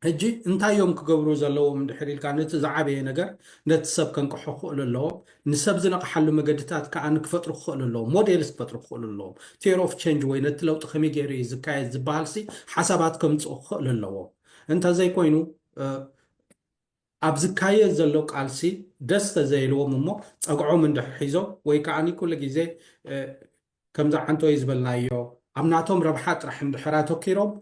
ሕጂ እንታይ እዮም ክገብሩ ዘለዎም እንድሕር ኢልካ ነቲ ዝዓበየ ነገር ነቲ ሰብ ከንቅሖ ክኽእሉ ኣለዎም ንሰብ ዝነቕሓሉ መገድታት ከዓ ንክፈጥሩ ክኽእሉ ኣለዎም ሞዴልስ ክፈጥሩ ክኽእሉ ኣለዎም ቲዮሪ ኦፍ ቼንጅ ወይ ነቲ ለውጢ ከመይ ገይሩ እዩ ዝካየድ ዝበሃልሲ ሓሳባት ከምፅኡ ክኽእሉ ኣለዎም እንተዘይኮይኑ ኣብ ዝካየድ ዘሎ ቃልሲ ደስ ተዘይልዎም እሞ ፀግዖም እንድሕር ሒዞም ወይ ከዓኒ ኩሉ ግዜ ከምዚ ሓንቶ ዝበልናዮ ኣብ ናቶም ረብሓ ጥራሕ እንድሕር ኣተኪሮም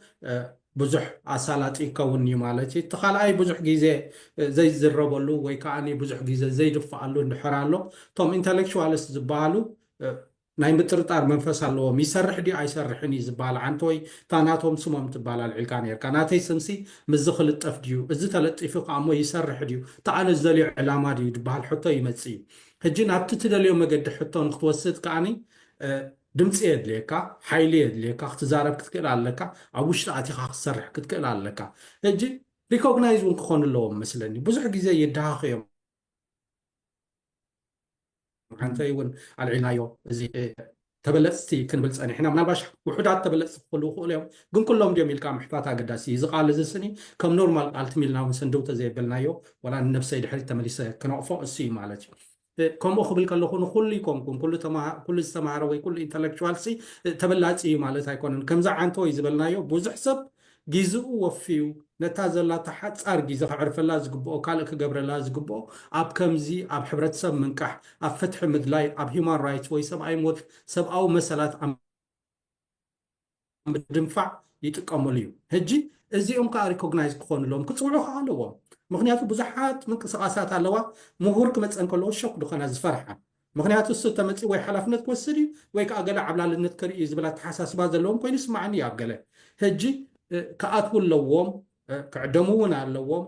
ብዙሕ ኣሳላጢ ይከውን እዩ ማለት እዩ እቲ ካልኣይ ብዙሕ ግዜ ዘይዝረበሉ ወይ ከዓኒ ብዙሕ ግዜ ዘይድፋኣሉ እንድሕር ኣሎ እቶም ኢንተሌክቹዋልስ ዝበሃሉ ናይ ምጥርጣር መንፈስ ኣለዎም ይሰርሕ ድዩ ኣይሰርሕን እዩ ዝበሃል ዓንተ ወይ እታ ናቶም ስሞም ትበሃል ኣልዒልካ ነርካ ናተይ ስምሲ ምስ ዝክልጠፍ ድዩ እዚ ተለጢፉ ከዓ እሞ ይሰርሕ ድዩ ተኣነ ዝደልዮ ዕላማ ድዩ ዝበሃል ሕቶ ይመፅ እዩ ሕጂ ናብቲ ትደልዮ መገዲ ሕቶ ንክትወስድ ከዓኒ ድምፂ የድልየካ ሓይሊ የድልየካ ክትዛረብ ክትክእል ኣለካ ኣብ ውሽጢ ኣቲኻ ክትሰርሕ ክትክእል ኣለካ ሕጂ ሪኮግናይዝ እውን ክኾኑ ኣለዎም መስለኒ ብዙሕ ግዜ ይደሃኽ እዮም ሓንተይ እውን ኣልዒልናዮ እዚ ተበለፅቲ ክንብል ፀኒሕና ምናልባሽ ውሑዳት ተበለፅቲ ክኽእሉ ይኽእሉ እዮም ግን ኩሎም ድዮም ኢልካ ምሕታት ኣገዳሲ እዩ እዚ ቃል እዚ ስኒ ከም ኖርማል ቃል ትሚልና እውን ስንድው ተዘየበልናዮ ወላ ንነብሰይ ድሕሪት ተመሊሰ ክነቕፎ እሱ እዩ ማለት እዩ ከምኡ ክብል ከለኹ ንኩሉ ይኮንኩን ኩሉ ዝተምሃረ ወይ ኩሉ ኢንተሌክቹዋልሲ ተበላፂ እዩ ማለት ኣይኮነን ከምዛ ዓንተ ወይ ዝበልናዮ ብዙሕ ሰብ ጊዜኡ ወፊዩ ነታ ዘላታ ሓፃር ግዜ ከዕርፈላ ዝግብኦ ካልእ ክገብረላ ዝግብኦ ኣብ ከምዚ ኣብ ሕብረተሰብ ምንቃሕ ኣብ ፍትሒ ምድላይ ኣብ ሂውማን ራይትስ ወይ ሰብኣዊ ሞት ሰብኣዊ መሰላት ምድንፋዕ ይጥቀመሉ እዩ ሕጂ እዚኦም ከዓ ሪኮግናይዝ ክኾኑሎም ክፅውዑ ከዓ ኣለዎም ምክንያቱ ብዙሓት ምንቅስቃሳት ኣለዋ ምሁር ክመፀን ከለዎ ሾክ ድኾና ዝፈርሓ ምክንያቱ እሱ ተመፂ ወይ ሓላፍነት ክወስድ እዩ ወይ ከዓ ገለ ዓብላልነት ከርኢ ዝብላ ተሓሳስባ ዘለዎም ኮይኑ ስማዕኒ እዩ ኣብ ገለ ሕጂ ክኣትው ኣለዎም ክዕደሙ እውን ኣለዎም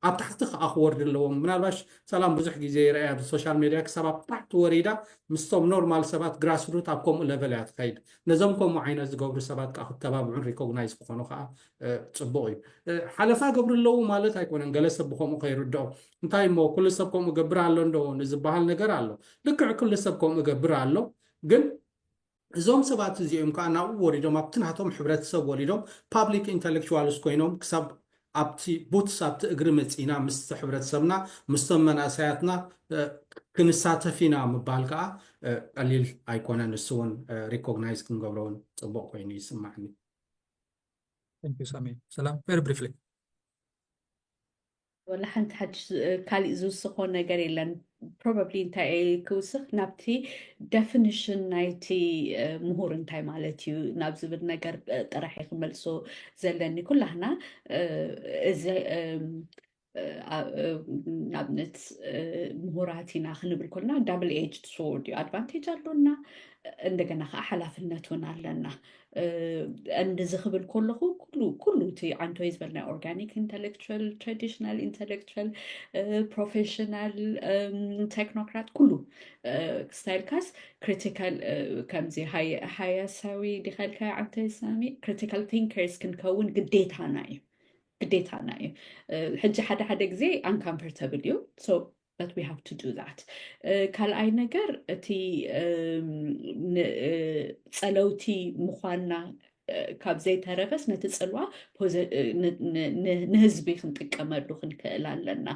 ኣብ ታሕቲ ከዓ ክወርድ ኣለዎም ምናልባሽ ሰላም ብዙሕ ግዜ ይርአያ ብሶሻል ሚድያ ክሳብ ኣብ ታሕቲ ወሪዳ ምስቶም ኖርማል ሰባት ግራስሩት ኣብ ከምኡ ለቨል እያ ትኸይድ ነዞም ከምኡ ዓይነት ዝገብሩ ሰባት ከዓ ክተባብዑን ሪኮግናይዝ ክኾኑ ከዓ ፅቡቅ እዩ ሓለፋ ገብሩ ኣለዉ ማለት ኣይኮነን ገለ ሰብ ብከምኡ ከይርድኦ እንታይ እሞ ኩሉ ሰብ ከምኡ ገብር ኣሎ እንዶ ንዝበሃል ነገር ኣሎ ልክዕ ኩሉ ሰብ ከምኡ ገብር ኣሎ ግን እዞም ሰባት እዚኦም ከዓ ናብኡ ወሪዶም ኣብቲ ናቶም ሕብረተሰብ ወሊዶም ፓብሊክ ኢንተሌክቹዋልስ ኮይኖም ክሳብ ኣብቲ ቡትስ ኣብቲ እግሪ መፂና ምስ ሕብረተሰብና ምስቶም መናእሰያትና ክንሳተፍ ኢና ምባል ከዓ ቀሊል ኣይኮነን እሱ እውን ሪኮግናይዝ ክንገብሮውን ፅቡቅ ኮይኑ ይስማዕኒ ሳሚ ሰላም ቨሪ ብሪፍሊ ወላ ሓንቲ ሓድሽ ካሊእ ዝውስኾ ነገር የለን ፕሮባብሊ እንታይ ክውስኽ ናብቲ ዴፊኒሽን ናይቲ ምሁር እንታይ ማለት እዩ ናብ ዝብል ነገር ጥራሕ ክመልሶ ዘለኒ ኩላህና እዚ ንኣብነት ምሁራት ኢና ክንብል ኮልና ዳብል ኤጅድ ሶርድ እዩ ኣድቫንቴጅ ኣሎና እንደገና ከዓ ሓላፍነት እውን ኣለና እንደዚ ክብል ከለኹ ኩሉ እቲ ዓንቶይ ዝበልና ኦርጋኒክ ኢንተሌክቹዋል ትራዲሽናል ኢንተሌክቹዋል ፕሮፌሽናል ቴክኖክራት ኩሉ ስታይልካስ ክሪቲካል ከምዚ ሃያሳዊ ዲኸልካ ዓንቶይ ሳሚ ክሪቲካል ቲንከርስ ክንከውን ግዴታና እዩ ሕጂ ሓደ ግዜ uncomfortable እዩ so but we have to do that ካልኣይ ነገር እቲ ፀለውቲ ምዃንና ካብ ዘይተረፈስ ነቲ ፅልዋ ንህዝቢ ክንጥቀመሉ ክንክእል ኣለና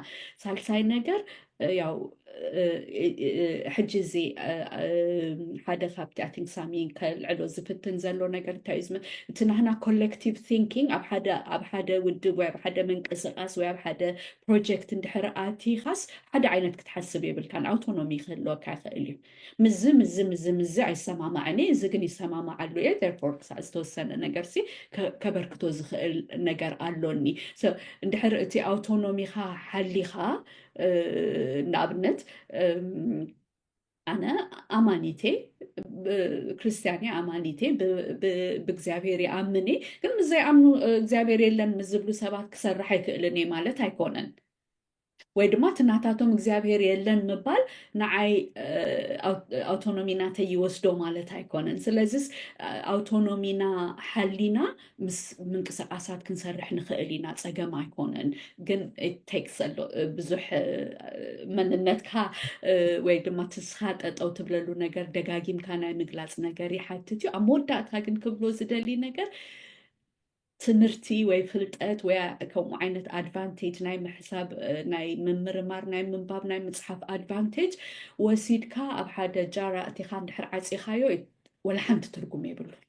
ሳልሳይ ነገር ያው ሕጂ እዚ ሓደ ካብቲ I think ሳሚ ከልዕሎ ዝፍትን ዘሎ ነገር እንታይ እዩ እቲ ናህና ኮሌክቲቭ ቲንኪንግ ኣብ ሓደ ውድብ ወይ ኣብ ሓደ ምንቅስቃስ ወይ ኣብ ሓደ ፕሮጀክት እንድሕር ኣቲኻስ ሓደ ዓይነት ክትሓስብ የብልካን ኣውቶኖሚ ክህልወካ ይኽእል እዩ ምዝ ኣይሰማማዕኒ እዚ ግን ይሰማማዓሉ እየ therefore ክሳብ ዝተወሰነ ነገር ሲ ከበርክቶ ዝኽእል ነገር ኣሎኒ እንድሕር እቲ ኣውቶኖሚኻ ሓሊኻ ንኣብነት ኣነ ኣማኒቴ ክርስቲያኔ ኣማኒቴ ብእግዚአብሔር ይኣምን ግን ምዘይኣምኑ እግዚአብሔር የለን ምዝብሉ ሰባት ክሰርሕ ኣይክእልን ማለት ኣይኮነን ወይ ድማ ትናታቶም እግዚአብሔር የለን ምባል ንዓይ ኣውቶኖሚና ተይወስዶ ማለት ኣይኮነን ስለዚህ ኣውቶኖሚና ሓሊና ምስ ምንቅስቃሳት ክንሰርሕ ንኽእል ኢና ፀገም ኣይኮነን ግን it takes a lot ብዙሕ መንነትካ ወይ ድማ ትስኻ ጠጠው ትብለሉ ነገር ደጋጊምካ ናይ ምግላፅ ነገር ይሓትት እዩ ኣብ መወዳእታ ግን ክብሎ ዝደሊ ነገር ትምህርቲ ወይ ፍልጠት ወይ ከምኡ ዓይነት ኣድቫንቴጅ ናይ ምሕሳብ ናይ ምምርማር ናይ ምንባብ ናይ ምፅሓፍ ኣድቫንቴጅ ወሲድካ ኣብ ሓደ ጃራ እቲኻ እንድሕር ዓፂኻዮ ወላ ሓንቲ ትርጉም የብሉን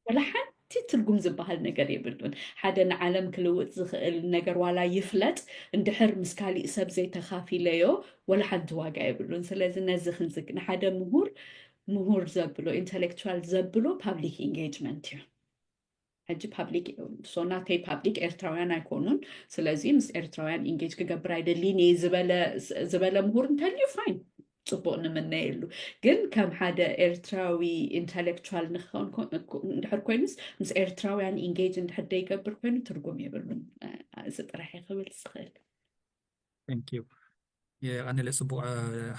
ወላ ሓንቲ ትርጉም ዝበሃል ነገር የብሉን ሓደ ንዓለም ክልውጥ ዝኽእል ነገር ዋላ ይፍለጥ እንድሕር ምስ ካሊእ ሰብ ዘይተኻፊለዮ ወላ ሓንቲ ዋጋ የብሉን ስለዚ ነዚ ክንዝግ ንሓደ ምሁር ዘብሎ ኢንተሌክቹዋል ዘብሎ ፓብሊክ ኢንጌጅመንት እዩ ሕጂ ፓብሊክ ሶናተይ ፓብሊክ ኤርትራውያን ኣይኮኑን ስለዚ ምስ ኤርትራውያን ኢንጌጅ ክገብር ኣይደሊን ዝበለ ምሁር እንተልዩ ፋይን ፅቡቅ ንምነየሉ ግን ከም ሓደ ኤርትራዊ ኢንተሌክቹዋል እንድሕር ኮይኑስ ምስ ኤርትራውያን ኢንጌጅ እንድሕር ደይገብር ኮይኑ ትርጉም የብሉን እዚ ጥራሕ ክብል ዝኽእል ቴንክዩ ኣነ ለፅቡቅ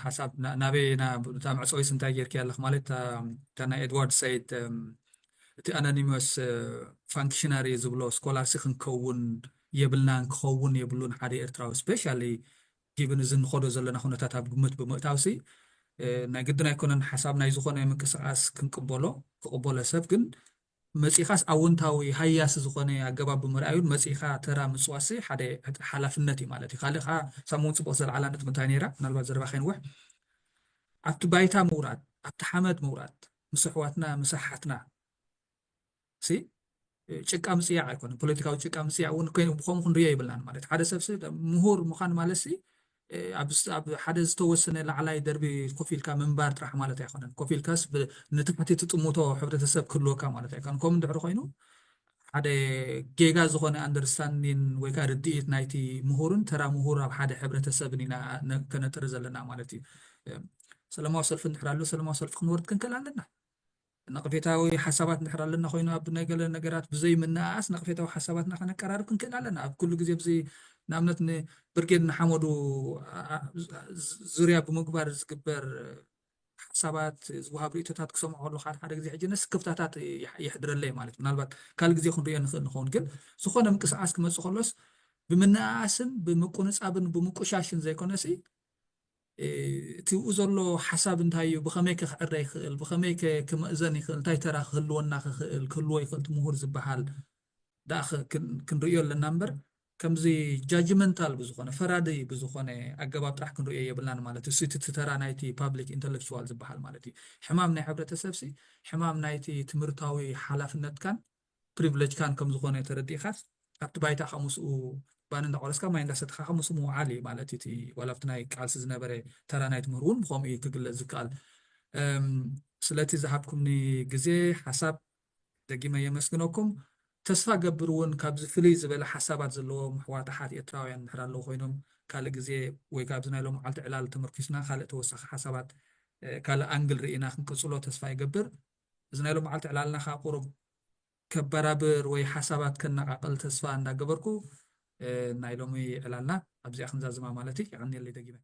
ሓሳብ ናበይና እታ መዕፀዊስ እንታይ ጌርክ ኣለኽ ማለት እታ ናይ ኤድዋርድ ሰይድ እቲ ኣናኒመስ ፋንክሽነሪ ዝብሎ ስኮላርሲ ክንከውን የብልናን ክኸውን የብሉን ሓደ ኤርትራዊ ስፔሻሊ ጊብን እዚ ንኸዶ ዘለና ኩነታት ኣብ ግምት ብምእታውሲ ናይ ግድን ኣይኮነን ሓሳብ ናይ ዝኾነ ምንቅስቃስ ክቅበሎ ሰብ ግን መፂኻስ ኣወንታዊ ሃያሲ ዝኾነ ኣገባብ ብምርኣዩን መፂኻ ተራ ምፅዋሲ ሓደ ሓላፍነት እዩ ማለት እዩ ካልእ ከዓ ሳሙን ፅቡቅ ዘለዓላነት እንታይ ነይራ ምናልባት ዘረባ ከይንውሕ ኣብቲ ባይታ ምውራድ ኣብቲ ሓመድ ምውራድ ምስ ኣሕዋትና ምስ ኣሓትና ጭቃ ምፅያዕ ኣይኮነን ፖለቲካዊ ጭቃ ምፅያዕ እውን ከምኡ ክንሪኦ የብልናን ማለት ሓደ ሰብ ምሁር ምዃን ማለት ኣብ ሓደ ዝተወሰነ ላዕላይ ደርቢ ኮፍ ኢልካ ምንባር ጥራሕ ማለት ኣይኮነን ኮፍ ኢልካስ ንትሕቲ ትጥምቶ ሕብረተሰብ ክህልወካ ማለት ኣይኮነን ከምኡ እንድሕር ኮይኑ ሓደ ጌጋ ዝኾነ ኣንደርስታንዲን ወይ ከዓ ርድኢት ናይቲ ምሁርን ተራ ምሁር ኣብ ሓደ ሕብረተሰብን ኢና ከነጥሪ ዘለና ማለት እዩ ሰላማዊ ሰልፊ እንድሕር ኣሎ ሰላማዊ ሰልፊ ክንወርድ ክንክእል ኣለና ነቕፌታዊ ሓሳባት እንድሕር ኣለና ኮይኑ ኣብ ናይ ገለ ነገራት ብዘይ ምንኣስ ነቕፌታዊ ሓሳባትና ከነቀራርብ ክንክእል ኣለና ኣብ ኩሉ ግዜ ብዘይ ንኣብነት ንብርጌድ ንሓመዱ ዙርያ ብምግባር ዝግበር ሓሳባት ዝወሃብ ርእቶታት ክሰምዑ ከለኹ ሓደ ግዜ ሕጂ ነስ ክፍታታት ይሕድረለይ ማለት ምናልባት ካልእ ግዜ ክንሪኦ ንኽእል ንኸውን ግን ዝኾነ ምንቅስቃስ ክመፅእ ከሎስ ብምንኣስን ብምቁንፃብን ብምቁሻሽን ዘይኮነሲ እቲኡ ዘሎ ሓሳብ እንታይ እዩ ብኸመይ ክዕረ ይኽእል ብኸመይ ክመእዘን ይኽእል እንታይ ተራ ክህልወና ክህልዎ ይኽእል ምሁር ዝበሃል ዳኣ ክንሪኦ ኣለና እምበር ከምዚ ጃጅመንታል ብዝኾነ ፈራዲ ብዝኾነ ኣገባብ ጥራሕ ክንሪኦ የብልናን ማለት እዩ እቲ ተራ ናይቲ ፓብሊክ ኢንተሌክቹዋል ዝበሃል ማለት እዩ ሕማም ናይ ሕብረተሰብሲ ሕማም ናይቲ ትምህርታዊ ሓላፍነትካን ፕሪቪሌጅካን ከም ዝኾነ ተረዲእኻስ ኣብቲ ባይታ ከምስኡ ባን እንዳቆረስካ ማይ እንዳሰትካ ከምስኡ ምውዓል ማለት እቲ ዋላብቲ ናይ ቃልሲ ዝነበረ ተራ ናይ ትምህር እውን ብከምኡ እዩ ክግለፅ ዝከኣል ስለቲ ዝሃብኩምኒ ግዜ ሓሳብ ደጊመ የመስግነኩም تسفى قبرون كابز فليز بلا حسابات زلوهم حواتحات إتراويان نحرا لو خوينهم كالا جزي ويكابزنا لهم عالت علال تمركزنا خالق توسخ حسابات كالا أنجل رئينا خنقصولو تسفى يقبر زنا لهم عالت علالنا خا قرب كبرابر وي حسابات كنا أقل تسفى عند قبركو نايلومي علالنا أبزي أخنزا زما مالتي يعني اللي دقيمة